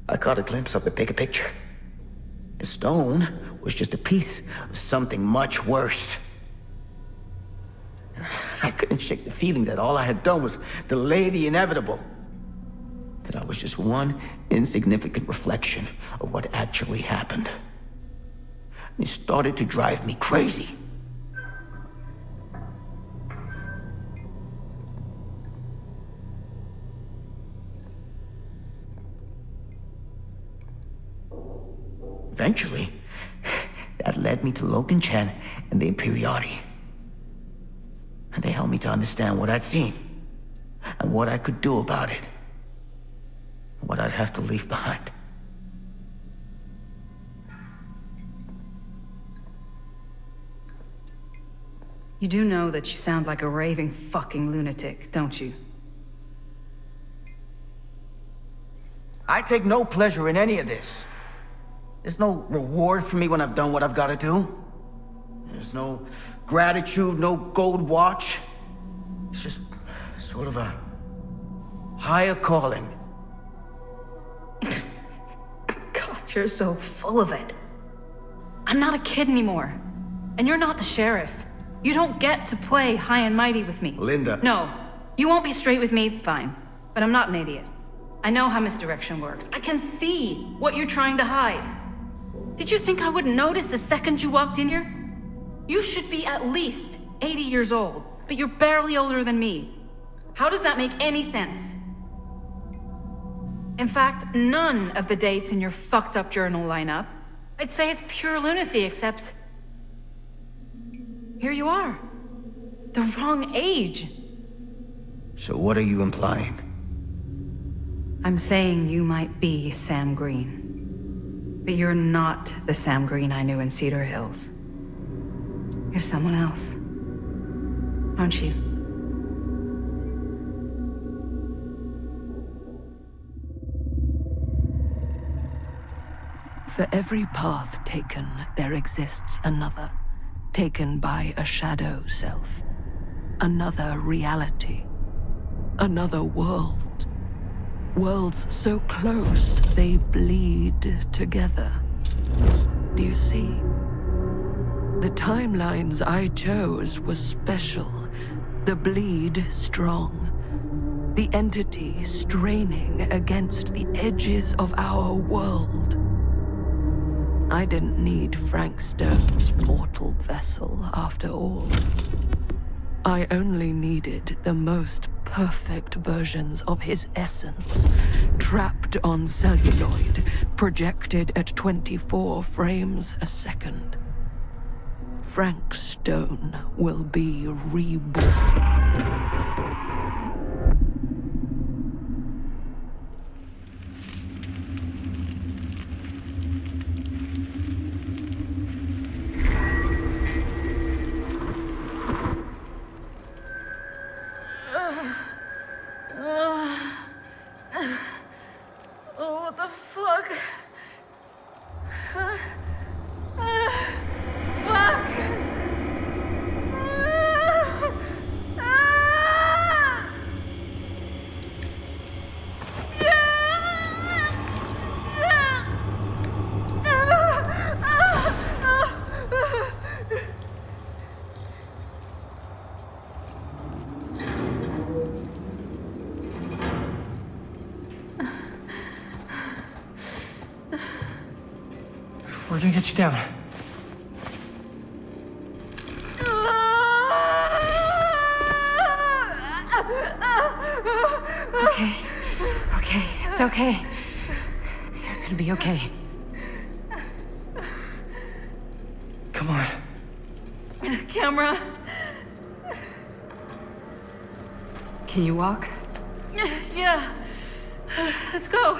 I caught a glimpse of the bigger picture. The stone was just a piece of something much worse. I couldn't shake the feeling that all I had done was delay the inevitable. That I was just one insignificant reflection of what actually happened. It started to drive me crazy. Eventually, that led me to Logan Chen and the Imperiati. And they helped me to understand what I'd seen, and what I could do about it, and what I'd have to leave behind. You do know that you sound like a raving fucking lunatic, don't you? I take no pleasure in any of this. There's no reward for me when I've done what I've got to do. There's no gratitude, no gold watch. It's just sort of a higher calling. God, you're so full of it. I'm not a kid anymore. And you're not the sheriff. You don't get to play high and mighty with me. Linda. No. You won't be straight with me, fine. But I'm not an idiot. I know how misdirection works. I can see what you're trying to hide. Did you think I wouldn't notice the second you walked in here? You should be at least 80 years old, but you're barely older than me. How does that make any sense? In fact, none of the dates in your fucked up journal line up. I'd say it's pure lunacy, except... here you are. The wrong age. So what are you implying? I'm saying you might be Sam Green. But you're not the Sam Green I knew in Cedar Hills. You're someone else. Aren't you? For every path taken, there exists another, taken by a shadow self. Another reality. Another world. Worlds so close, they bleed together. Do you see? The timelines I chose were special. The bleed strong. The entity straining against the edges of our world. I didn't need Frank Stone's mortal vessel, after all. I only needed the most perfect versions of his essence, trapped on celluloid, projected at 24 frames a second. Frank Stone will be reborn. Oh, what the fuck? Fuck! We're gonna get you down. Okay, it's okay. You're gonna be okay. Come on. Camera. Can you walk? Yeah. Let's go.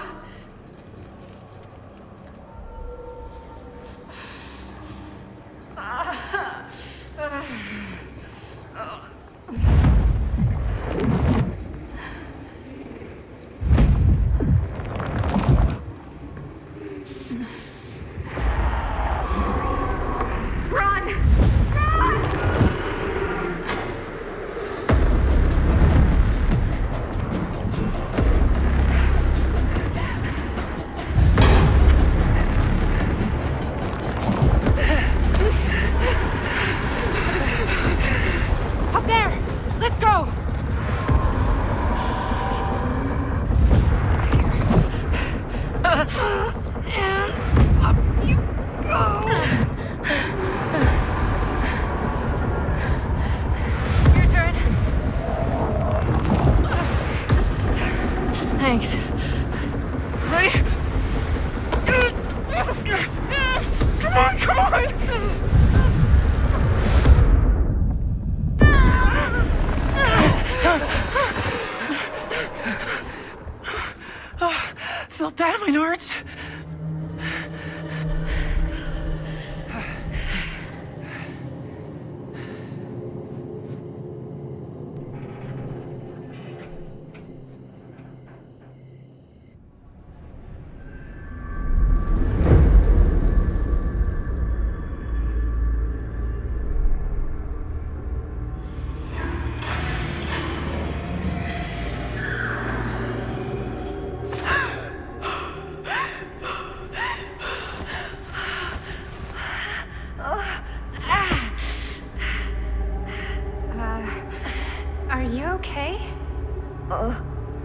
Are you okay?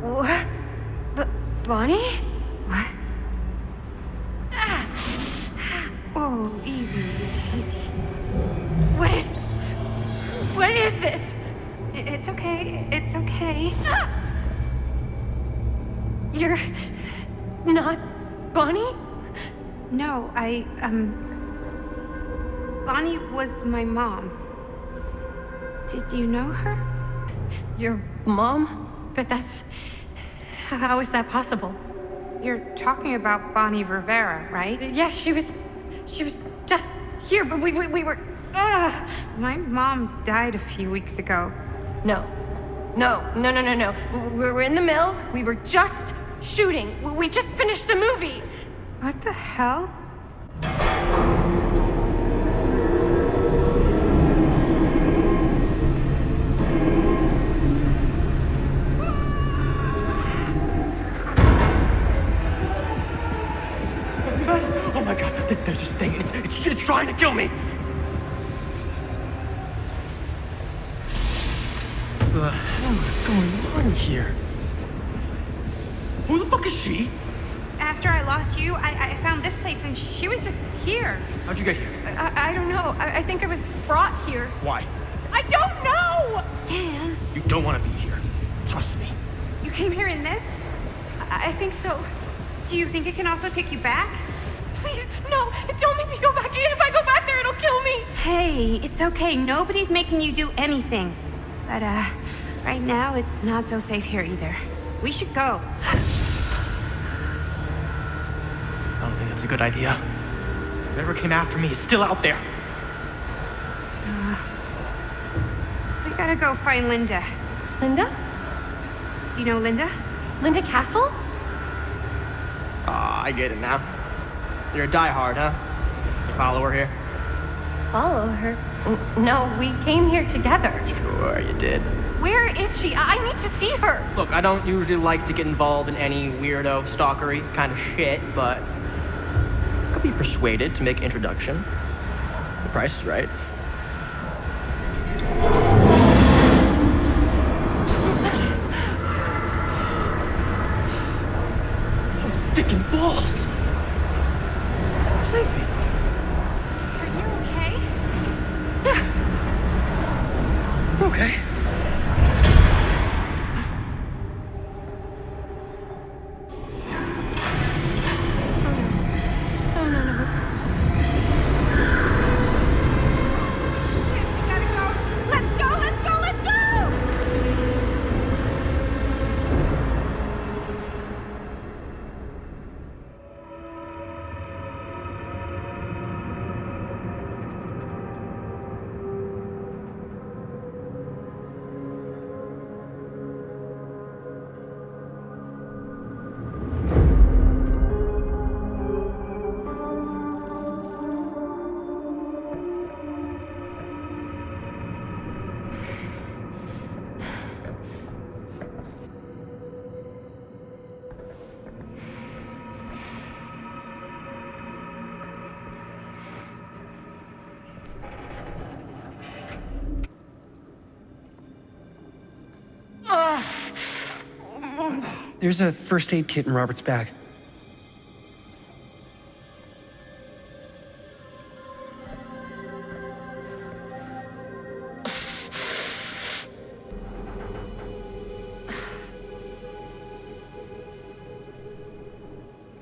What? Bonnie? What? Oh, easy. What is this? It's okay. It's okay. not Bonnie? No, Bonnie was my mom. Did you know her? Your mom? But that's... How is that possible? You're talking about Bonnie Rivera, right? Yes, she was just here, but we were... My mom died a few weeks ago. No. We were in the mill. We were just shooting. We just finished the movie. What the hell? Oh my god, there's this thing. It's trying to kill me. What the hell is going on here? Who the fuck is she? After I lost you, I found this place and she was just here. How'd you get here? I don't know. I think I was brought here. Why? I don't know! Dan. You don't want to be here. Trust me. You came here in this? I think so. Do you think it can also take you back? Please, no! Don't make me go back in! If I go back there, it'll kill me! Hey, it's okay. Nobody's making you do anything. But, right now, it's not so safe here either. We should go. I don't think that's a good idea. Whoever came after me is still out there. We gotta go find Linda. Linda? Do you know Linda? Linda Castle? Ah, I get it now. You're a diehard, huh? You follow her here? Follow her? No, we came here together. Sure, you did. Where is she? I need to see her. Look, I don't usually like to get involved in any weirdo, stalkery kind of shit, but I could be persuaded to make introduction. The price is right. Oh, dick and balls! Save me. Are you okay? Yeah. I'm okay. There's a first aid kit in Robert's bag.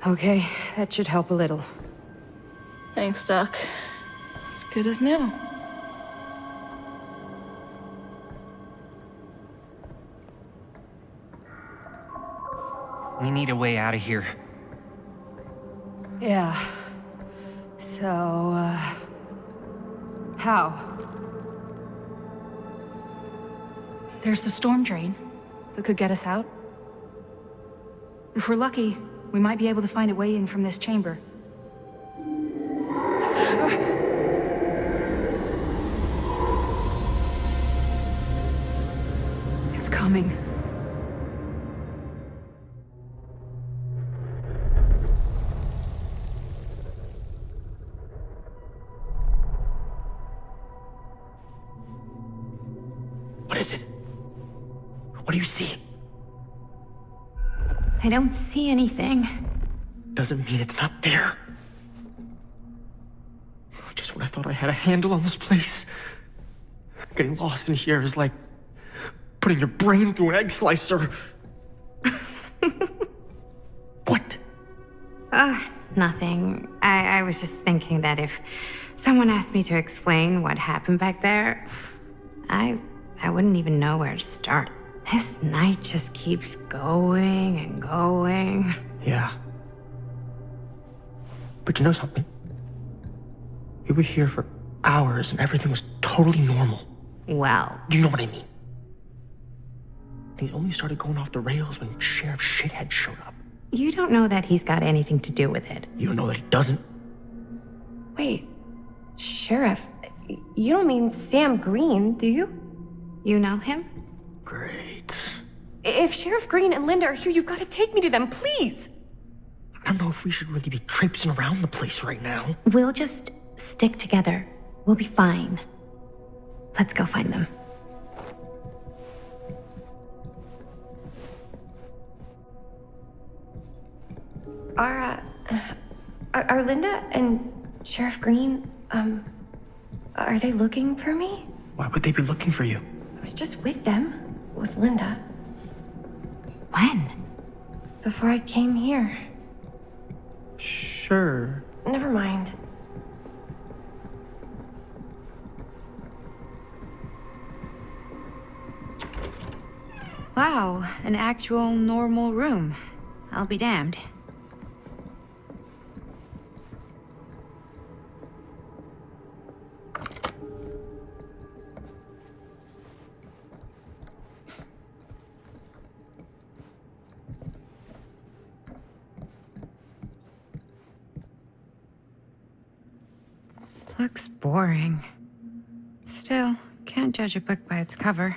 Okay, that should help a little. Thanks, Doc. As good as new. We need a way out of here. Yeah. So, how? There's the storm drain that could get us out. If we're lucky, we might be able to find a way in from this chamber. It's coming. What is it? What do you see? I don't see anything. Doesn't mean it's not there. Just when I thought I had a handle on this place. Getting lost in here is like putting your brain through an egg slicer. What Nothing. I was just thinking that if someone asked me to explain what happened back there, I wouldn't even know where to start. This night just keeps going and going. Yeah. But you know something? We were here for hours and everything was totally normal. Well, You know what I mean? Things only started going off the rails when Sheriff Shithead showed up. you don't know that he's got anything to do with it. You don't know that he doesn't? Wait, Sheriff, you don't mean Sam Green, do you? You know him? Great. If Sheriff Green and Linda are here, you've got to take me to them, please. I don't know if we should really be traipsing around the place right now. We'll just stick together. We'll be fine. Let's go find them. Are Linda and Sheriff Green, are they looking for me? Why would they be looking for you? I was just with them, with Linda. When? Before I came here. Sure. Never mind. Wow, an actual normal room. I'll be damned. Looks boring. Still, can't judge a book by its cover.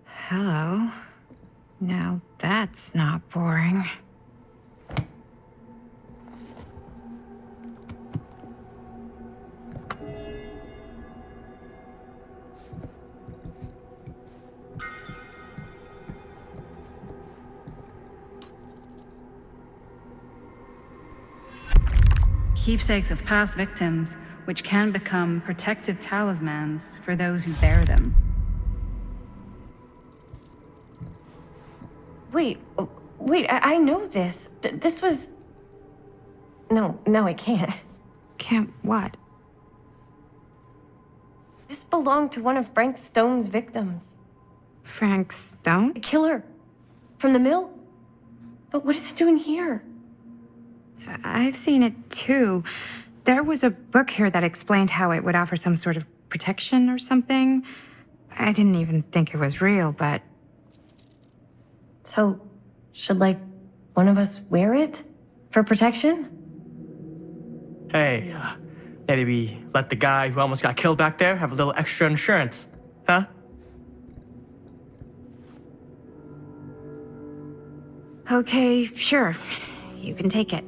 Hello. Now that's not boring. Keepsakes of past victims, which can become protective talismans for those who bear them. Wait, I know this. This was... No, I can't. Can't what? This belonged to one of Frank Stone's victims. Frank Stone? The killer. From the mill. But what is it doing here? I've seen it too. There was a book here that explained how it would offer some sort of protection or something. I didn't even think it was real, but... So, should, one of us wear it? For protection? Hey, maybe we let the guy who almost got killed back there have a little extra insurance, huh? Okay, sure. You can take it.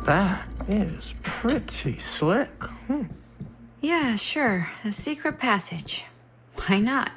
That is pretty slick. Yeah, sure. A secret passage. Why not?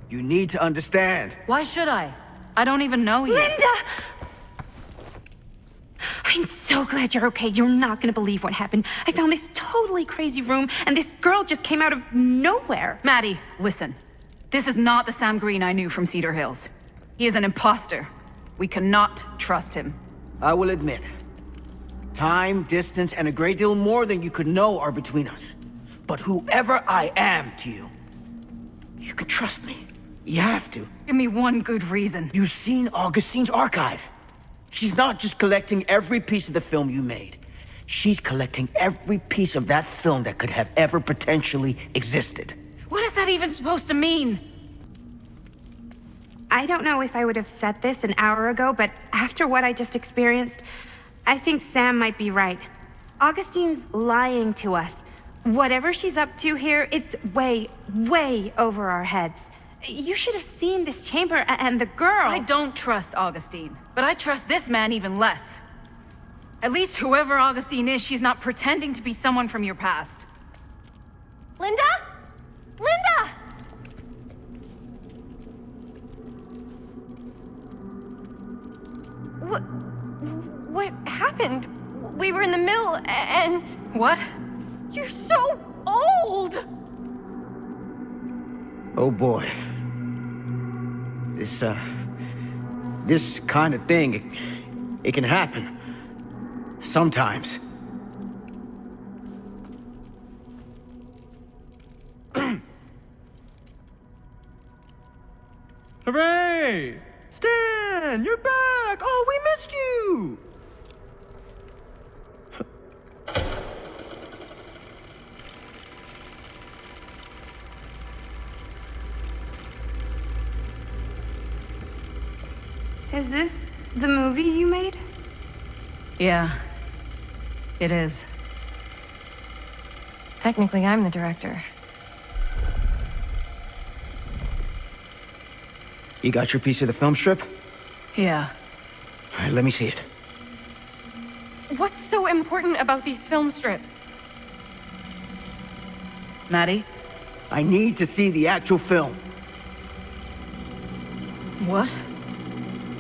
You need to understand. Why should I? I don't even know you. Linda! I'm so glad you're okay. You're not gonna believe what happened. I found this totally crazy room, and this girl just came out of nowhere. Maddie, listen. This is not the Sam Green I knew from Cedar Hills. He is an imposter. We cannot trust him. I will admit, Time, distance, and a great deal more than you could know are between us. But whoever I am to you, you can trust me. You have to. Give me one good reason. You've seen Augustine's archive. She's not just collecting every piece of the film you made. She's collecting every piece of that film that could have ever potentially existed. What is that even supposed to mean? I don't know if I would have said this an hour ago, but after what I just experienced, I think Sam might be right. Augustine's lying to us. Whatever she's up to here, it's way, way over our heads. You should have seen this chamber and the girl. I don't trust Augustine, but I trust this man even less. At least whoever Augustine is, she's not pretending to be someone from your past. Linda? Linda! What happened? We were in the mill and... What? You're so old! Oh boy. This kind of thing, it can happen. Sometimes. Hooray! Stan, you're back! Oh, we missed you! Is this the movie you made? Yeah, it is. Technically, I'm the director. You got your piece of the film strip? Yeah. All right, let me see it. What's so important about these film strips? Maddie? I need to see the actual film. What?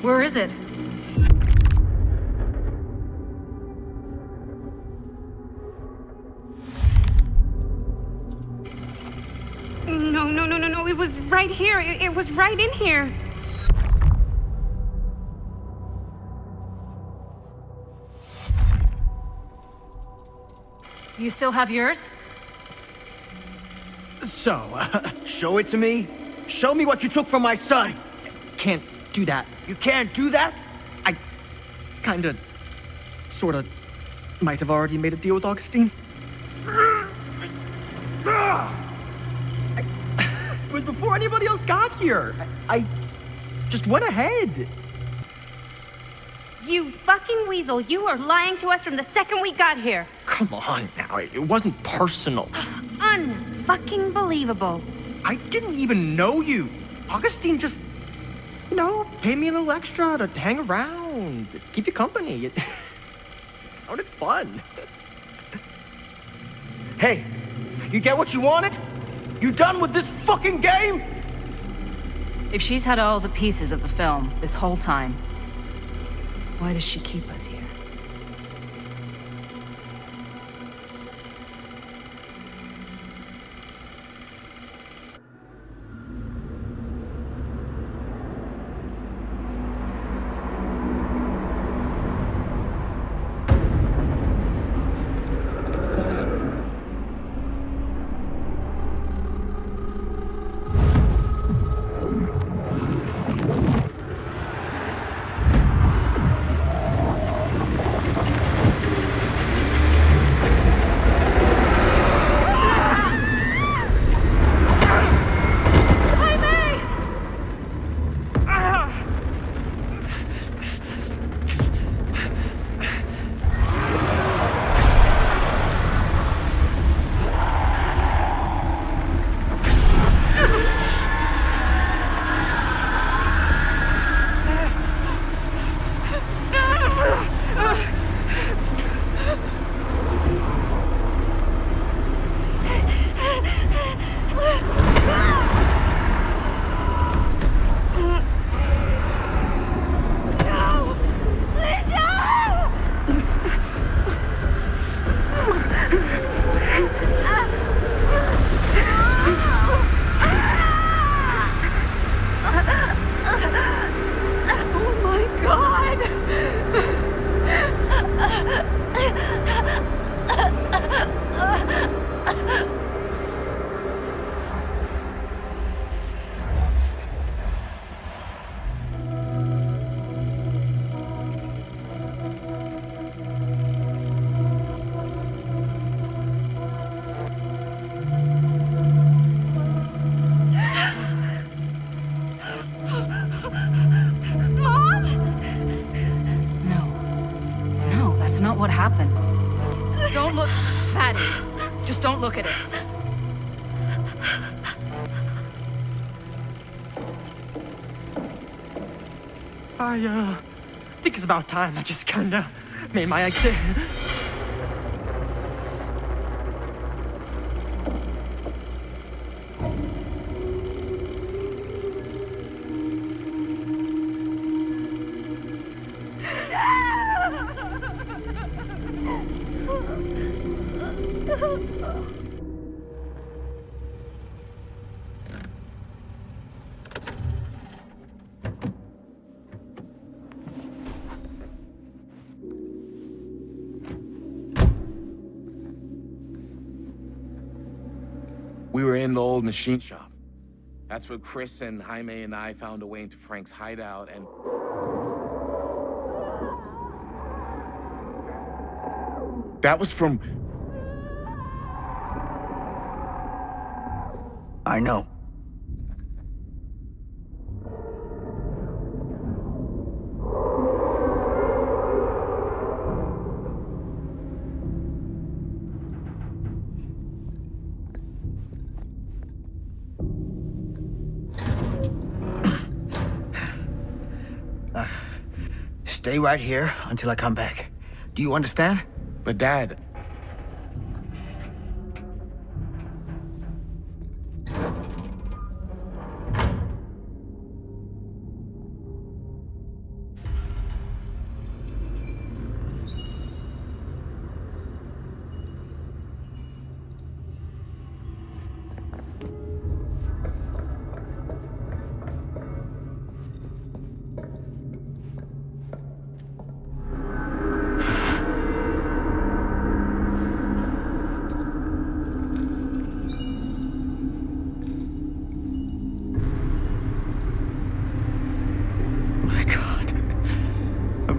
Where is it? No, it was right here. It was right in here. You still have yours? So, show it to me. Show me what you took from my son. Can't do that. You can't do that? I kinda, sorta, might have already made a deal with Augustine. It was before anybody else got here. I just went ahead. You fucking weasel. You are lying to us from the second we got here. Come on now, it wasn't personal. Unfucking believable. I didn't even know you. Augustine just, paid me a little extra to hang around, keep you company. It sounded fun. Hey, you get what you wanted? You done with this fucking game? If she's had all the pieces of the film this whole time, why does she keep us here? what happened. Don't look, Maddie. Just don't look at it. I think it's about time I just kinda made my exit. We were in the old machine shop. That's where Chris and Jaime and I found a way into Frank's hideout and... That was from... I know. Stay right here until I come back. Do you understand? But Dad...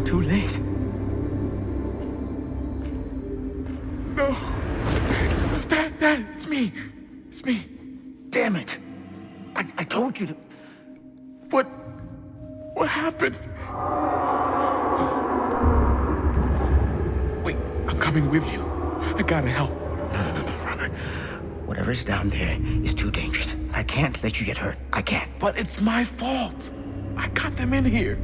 Too late. No. Dad, it's me. It's me. Damn it. I told you to... What happened? Wait, I'm coming with you. I gotta help. No, Robert. Whatever's down there is too dangerous. I can't let you get hurt. I can't. But it's my fault. I got them in here.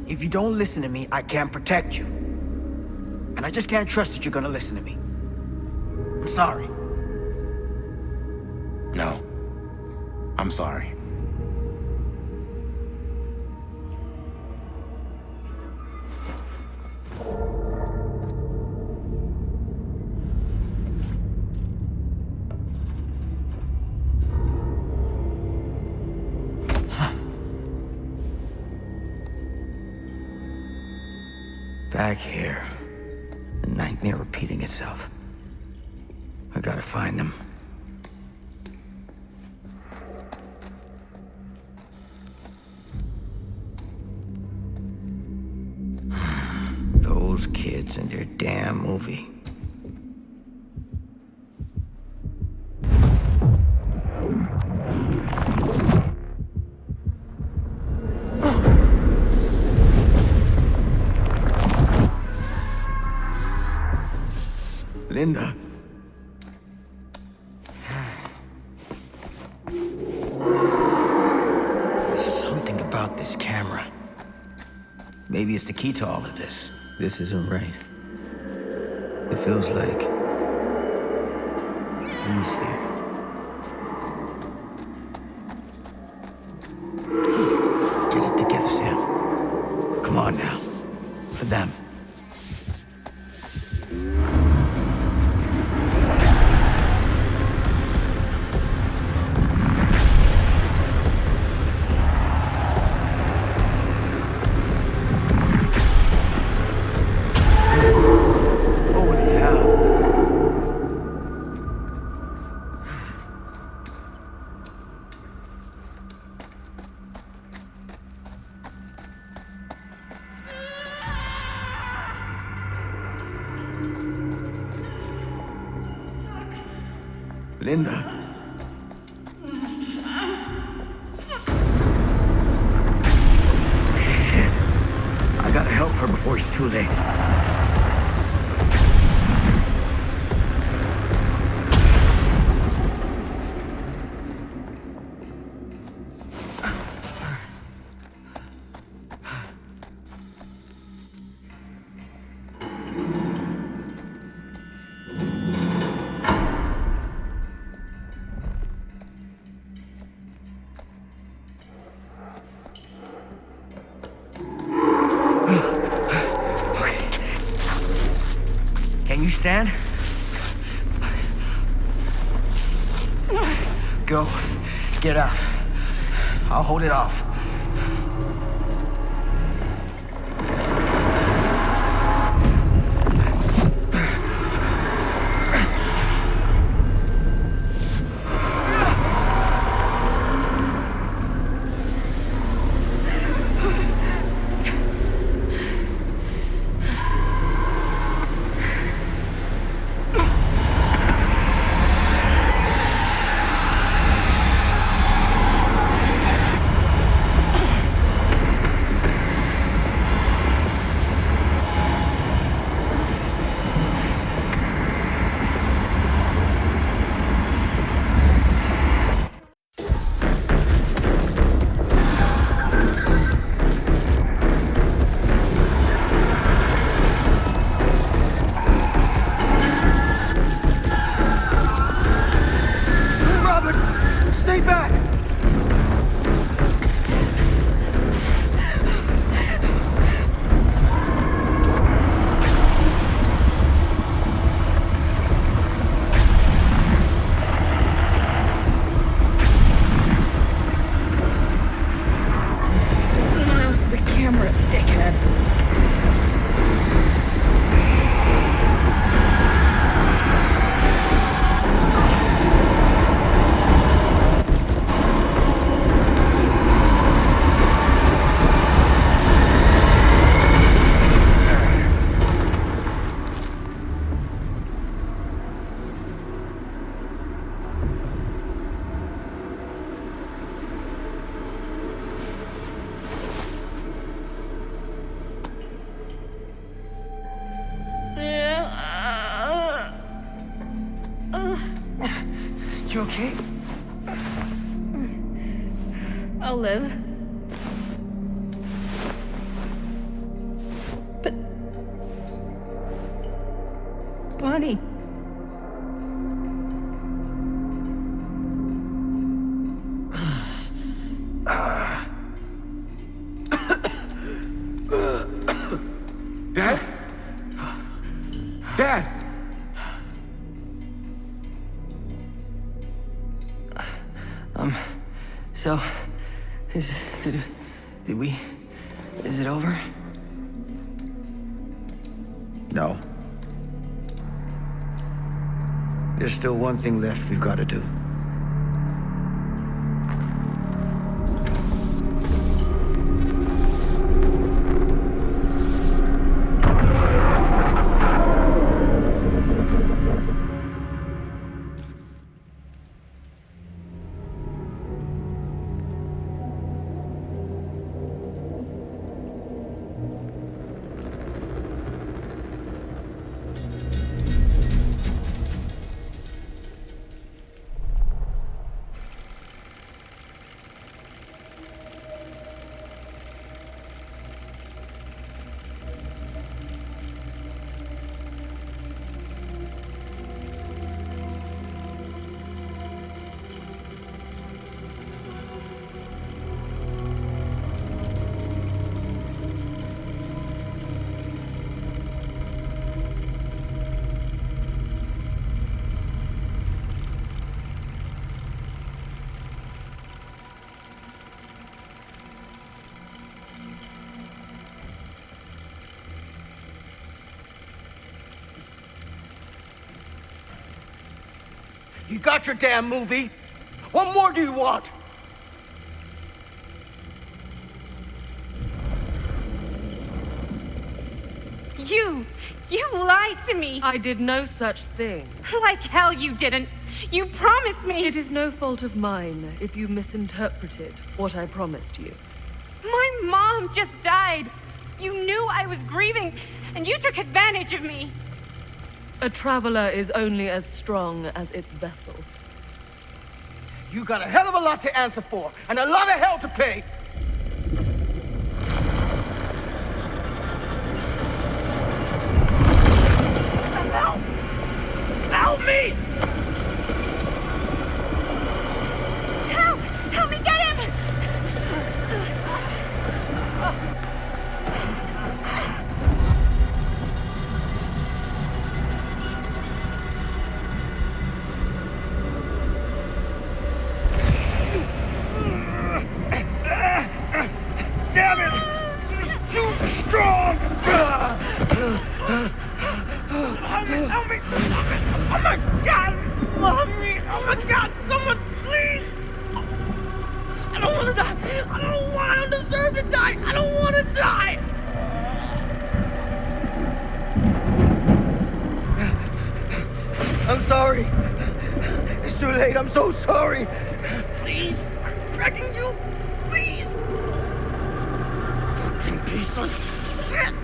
If you don't listen to me, I can't protect you. And I just can't trust that you're gonna listen to me. I'm sorry. No. I'm sorry. Back here. The nightmare repeating itself. I gotta find them. Those kids and their damn movie. Linda. There's something about this camera. Maybe it's the key to all of this. This isn't right. It feels like he's here. Get it together, Sam. Come on now. For them. Linda. Shit. I gotta help her before it's too late. you stand? Go. Get out. I'll hold it off. You okay? I'll live. But... Bonnie... Dad? Dad! So, is it over? No. There's still one thing left we've got to do. You got your damn movie. What more do you want? You lied to me. I did no such thing. Like hell you didn't. You promised me. It is no fault of mine if you misinterpreted what I promised you. My mom just died. You knew I was grieving, and you took advantage of me. A traveler is only as strong as its vessel. You got a hell of a lot to answer for, and a lot of hell to pay. Help! Help me! Help me get him! die! I'm sorry. It's too late. I'm so sorry. Please. I'm begging you. Please. Fucking piece of shit.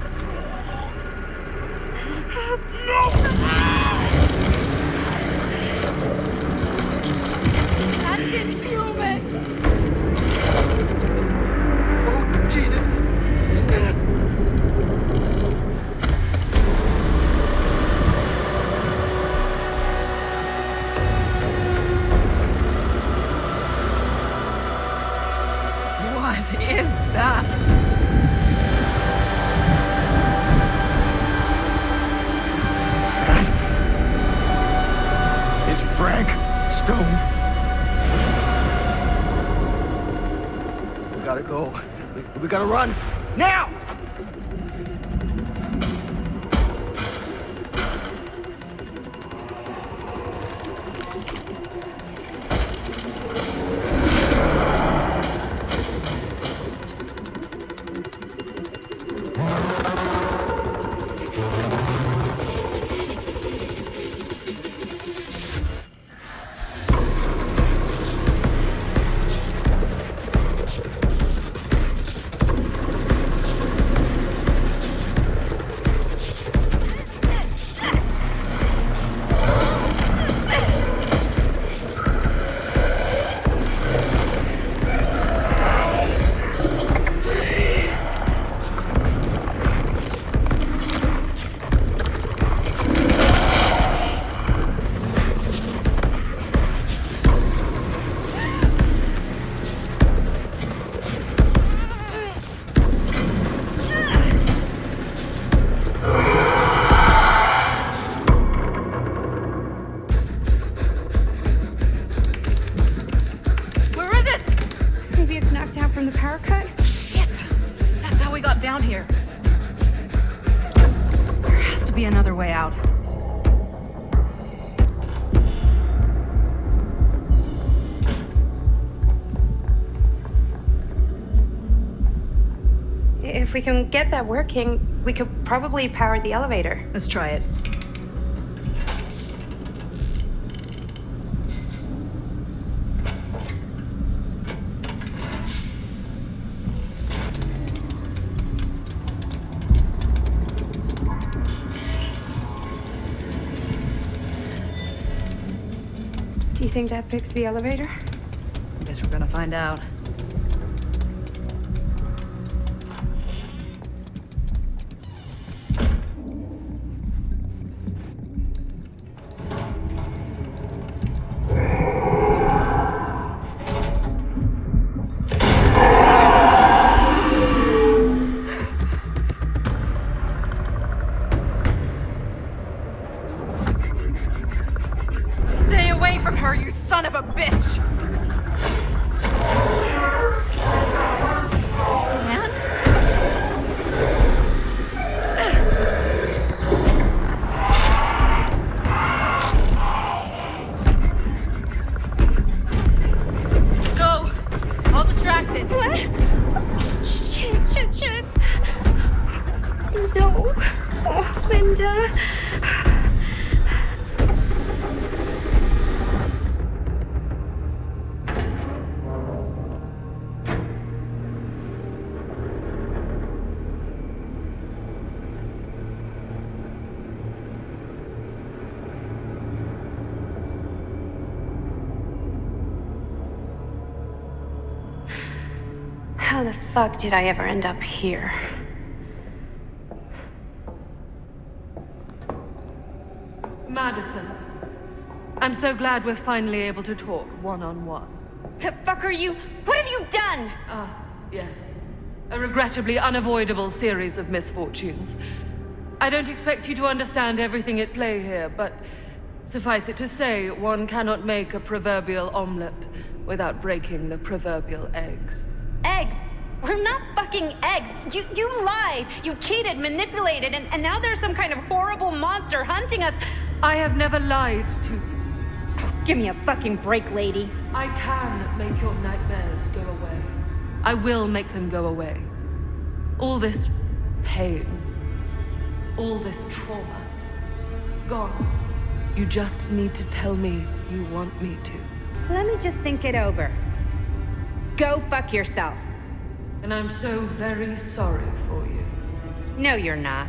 No! That's inhuman! Oh, Jesus. Stand. What is that? It's Frank Stone. We gotta go. We gotta run. Now! Down here. There has to be another way out. If we can get that working, we could probably power the elevator. Let's try it. Do you think that picks the elevator? Guess we're gonna find out. How the fuck did I ever end up here? Madison, I'm so glad we're finally able to talk one-on-one. The fuck are you? What have you done? Yes. A regrettably unavoidable series of misfortunes. I don't expect you to understand everything at play here, but suffice it to say, one cannot make a proverbial omelet without breaking the proverbial eggs. Eggs? We're not fucking eggs. You lied. You cheated, manipulated, and now there's some kind of horrible monster hunting us. I have never lied to you. Oh, give me a fucking break, lady. I can make your nightmares go away. I will make them go away. All this pain, all this trauma, gone. You just need to tell me you want me to. Let me just think it over. Go fuck yourself. And I'm so very sorry for you. No, you're not.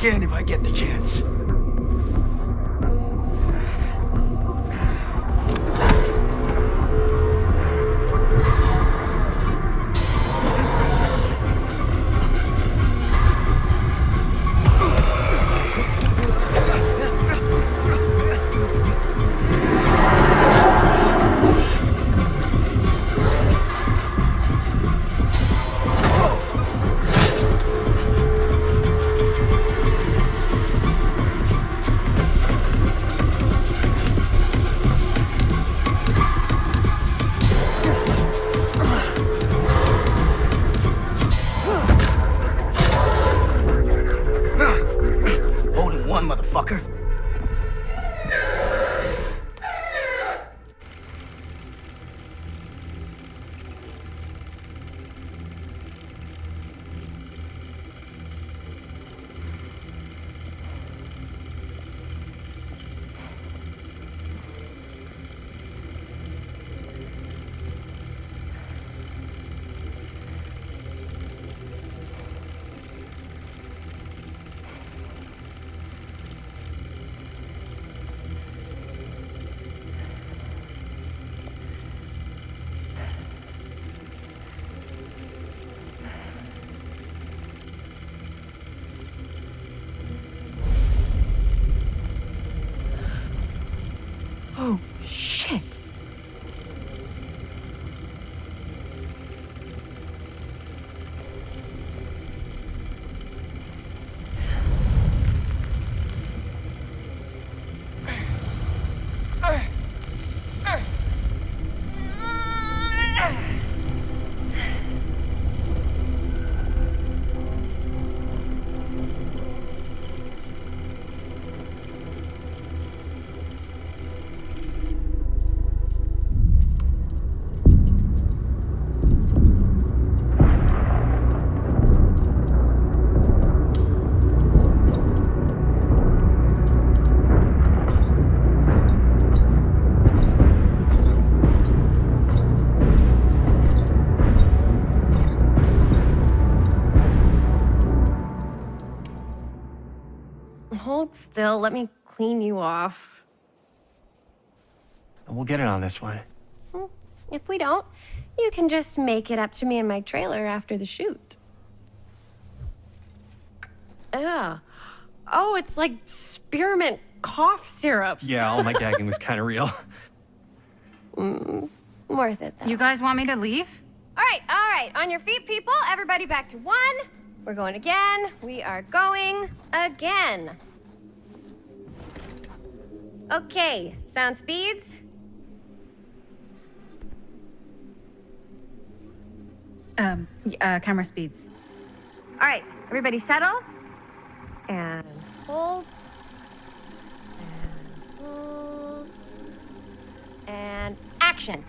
If I get the chance. Oh, shit. Hold still, let me clean you off. We'll get it on this one. If we don't, you can just make it up to me in my trailer after the shoot. Yeah. Oh, it's like spearmint cough syrup. Yeah, all my gagging was kind of real. Worth it, though. You guys want me to leave? All right. On your feet, people. Everybody back to one. We're going again. We are going again. Okay, sound speeds. Camera speeds. All right, everybody settle. And hold. And And action.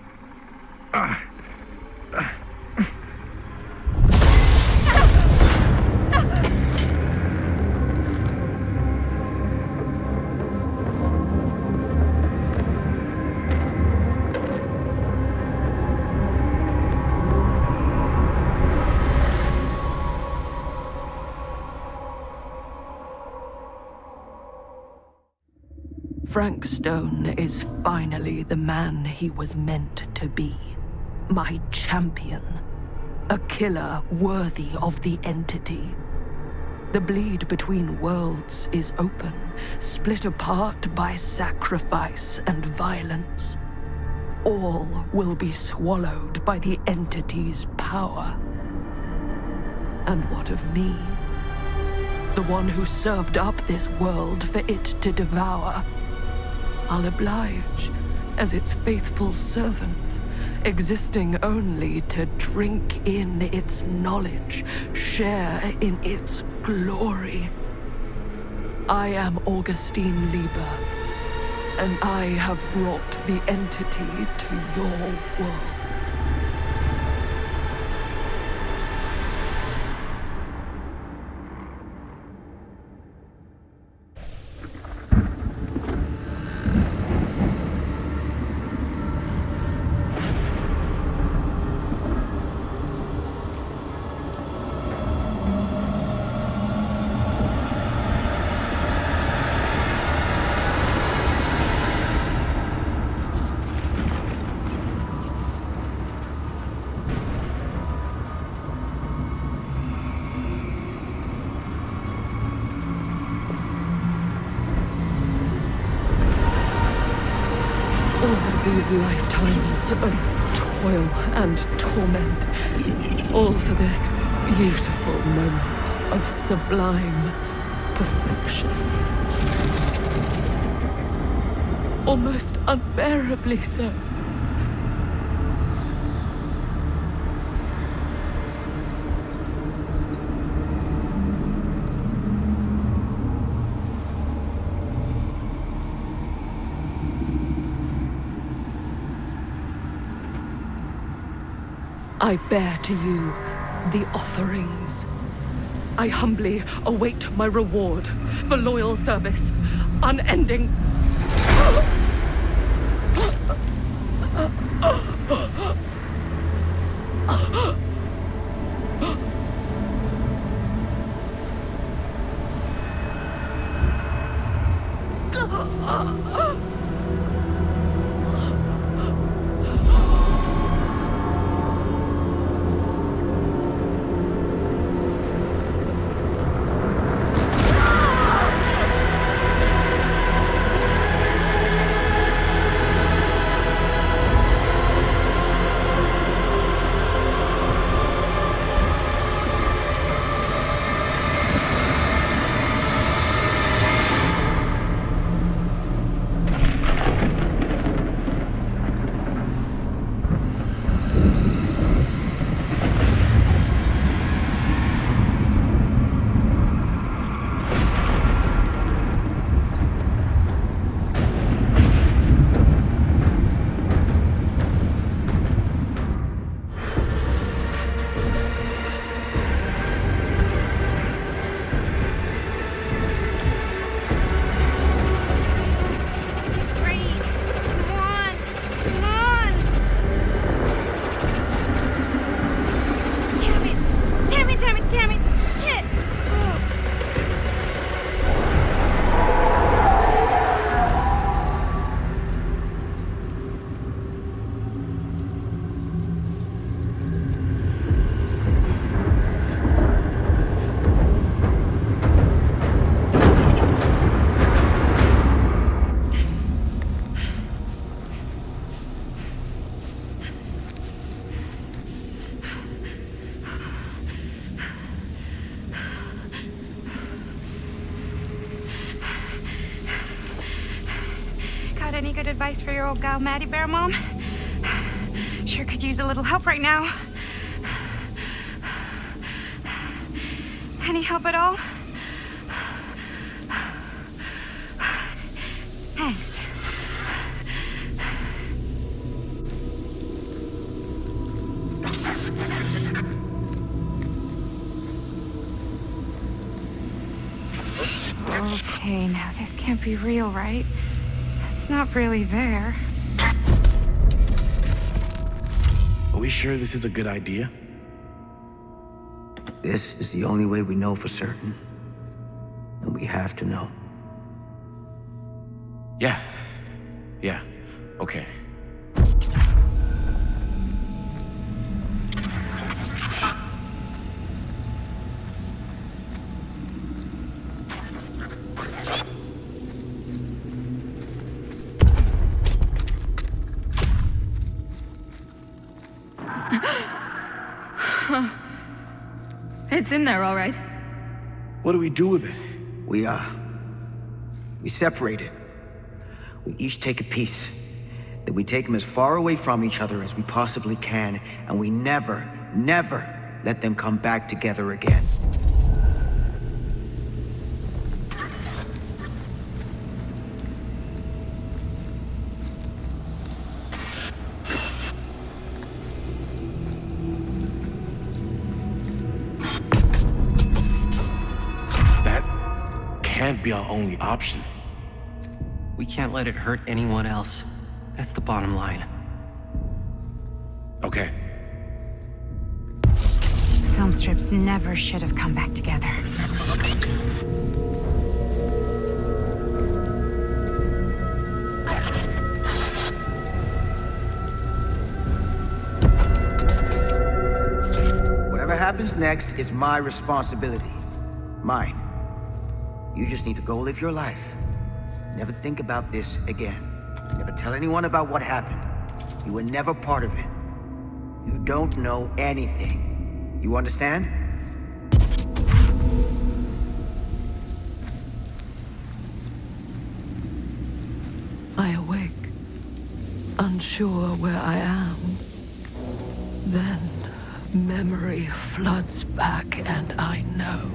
Frank Stone is finally the man he was meant to be. My champion. A killer worthy of the entity. The bleed between worlds is open, split apart by sacrifice and violence. All will be swallowed by the entity's power. And what of me? The one who served up this world for it to devour. I'll oblige as its faithful servant, existing only to drink in its knowledge, share in its glory. I am Augustine Lieber, and I have brought the entity to your world. These lifetimes of toil and torment, all for this beautiful moment of sublime perfection. Almost unbearably so. I bear to you the offerings. I humbly await my reward for loyal service, unending. Any good advice for your old gal Maddie Bear, Mom? Sure could use a little help right now. Any help at all? Thanks. Okay, now this can't be real, right? It's not really there. Are we sure this is a good idea? This is the only way we know for certain. And we have to know. Yeah. Yeah. Okay. It's in there, all right. What do we do with it? We separate it. We each take a piece. Then we take them as far away from each other as we possibly can, and we never, never let them come back together again. Can't be our only option. We can't let it hurt anyone else. That's the bottom line. Okay. Film strips never should have come back together. Whatever happens next is my responsibility. Mine. You just need to go live your life. Never think about this again. Never tell anyone about what happened. You were never part of it. You don't know anything. You understand? I awake, unsure where I am. Then memory floods back and I know.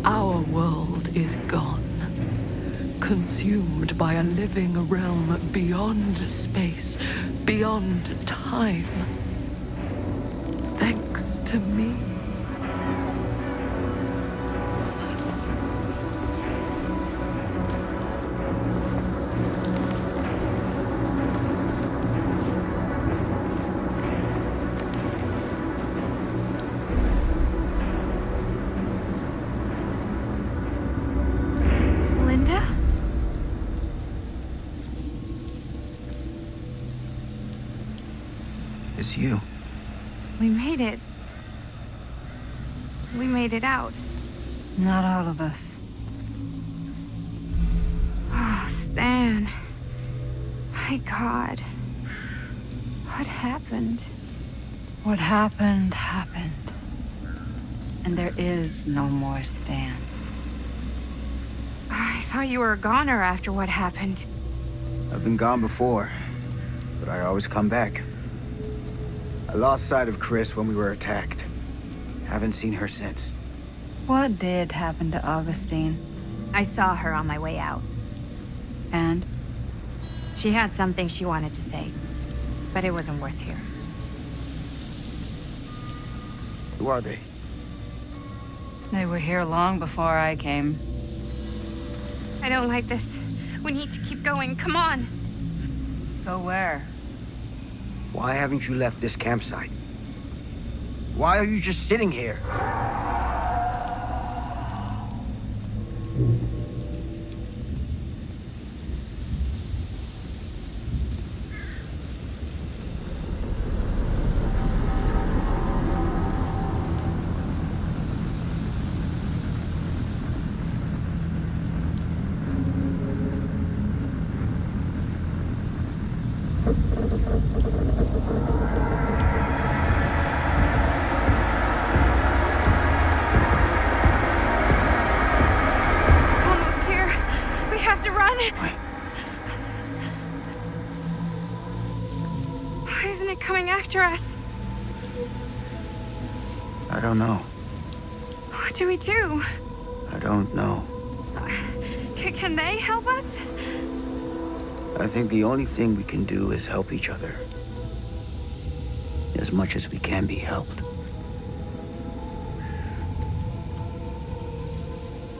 Our world is gone, consumed by a living realm beyond space, beyond time. Thanks to me. It's you. We made it. We made it out. Not all of us. Oh, Stan. My God. What happened? What happened, happened. And there is no more Stan. I thought you were a goner after what happened. I've been gone before, but I always come back. I lost sight of Chris when we were attacked. Haven't seen her since. What did happen to Augustine? I saw her on my way out. And? She had something she wanted to say, but it wasn't worth hearing. Who are they? They were here long before I came. I don't like this. We need to keep going. Come on. Go where? Why haven't you left this campsite? Why are you just sitting here? After us. I don't know. What do we do? I don't know. Can they help us? I think the only thing we can do is help each other. As much as we can be helped.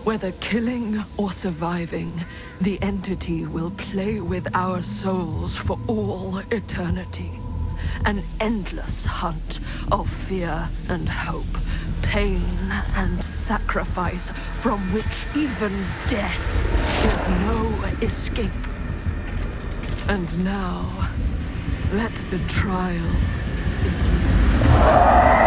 Whether killing or surviving, the entity will play with our souls for all eternity. An endless hunt of fear and hope, pain and sacrifice, from which even death is no escape. And now, let the trial begin.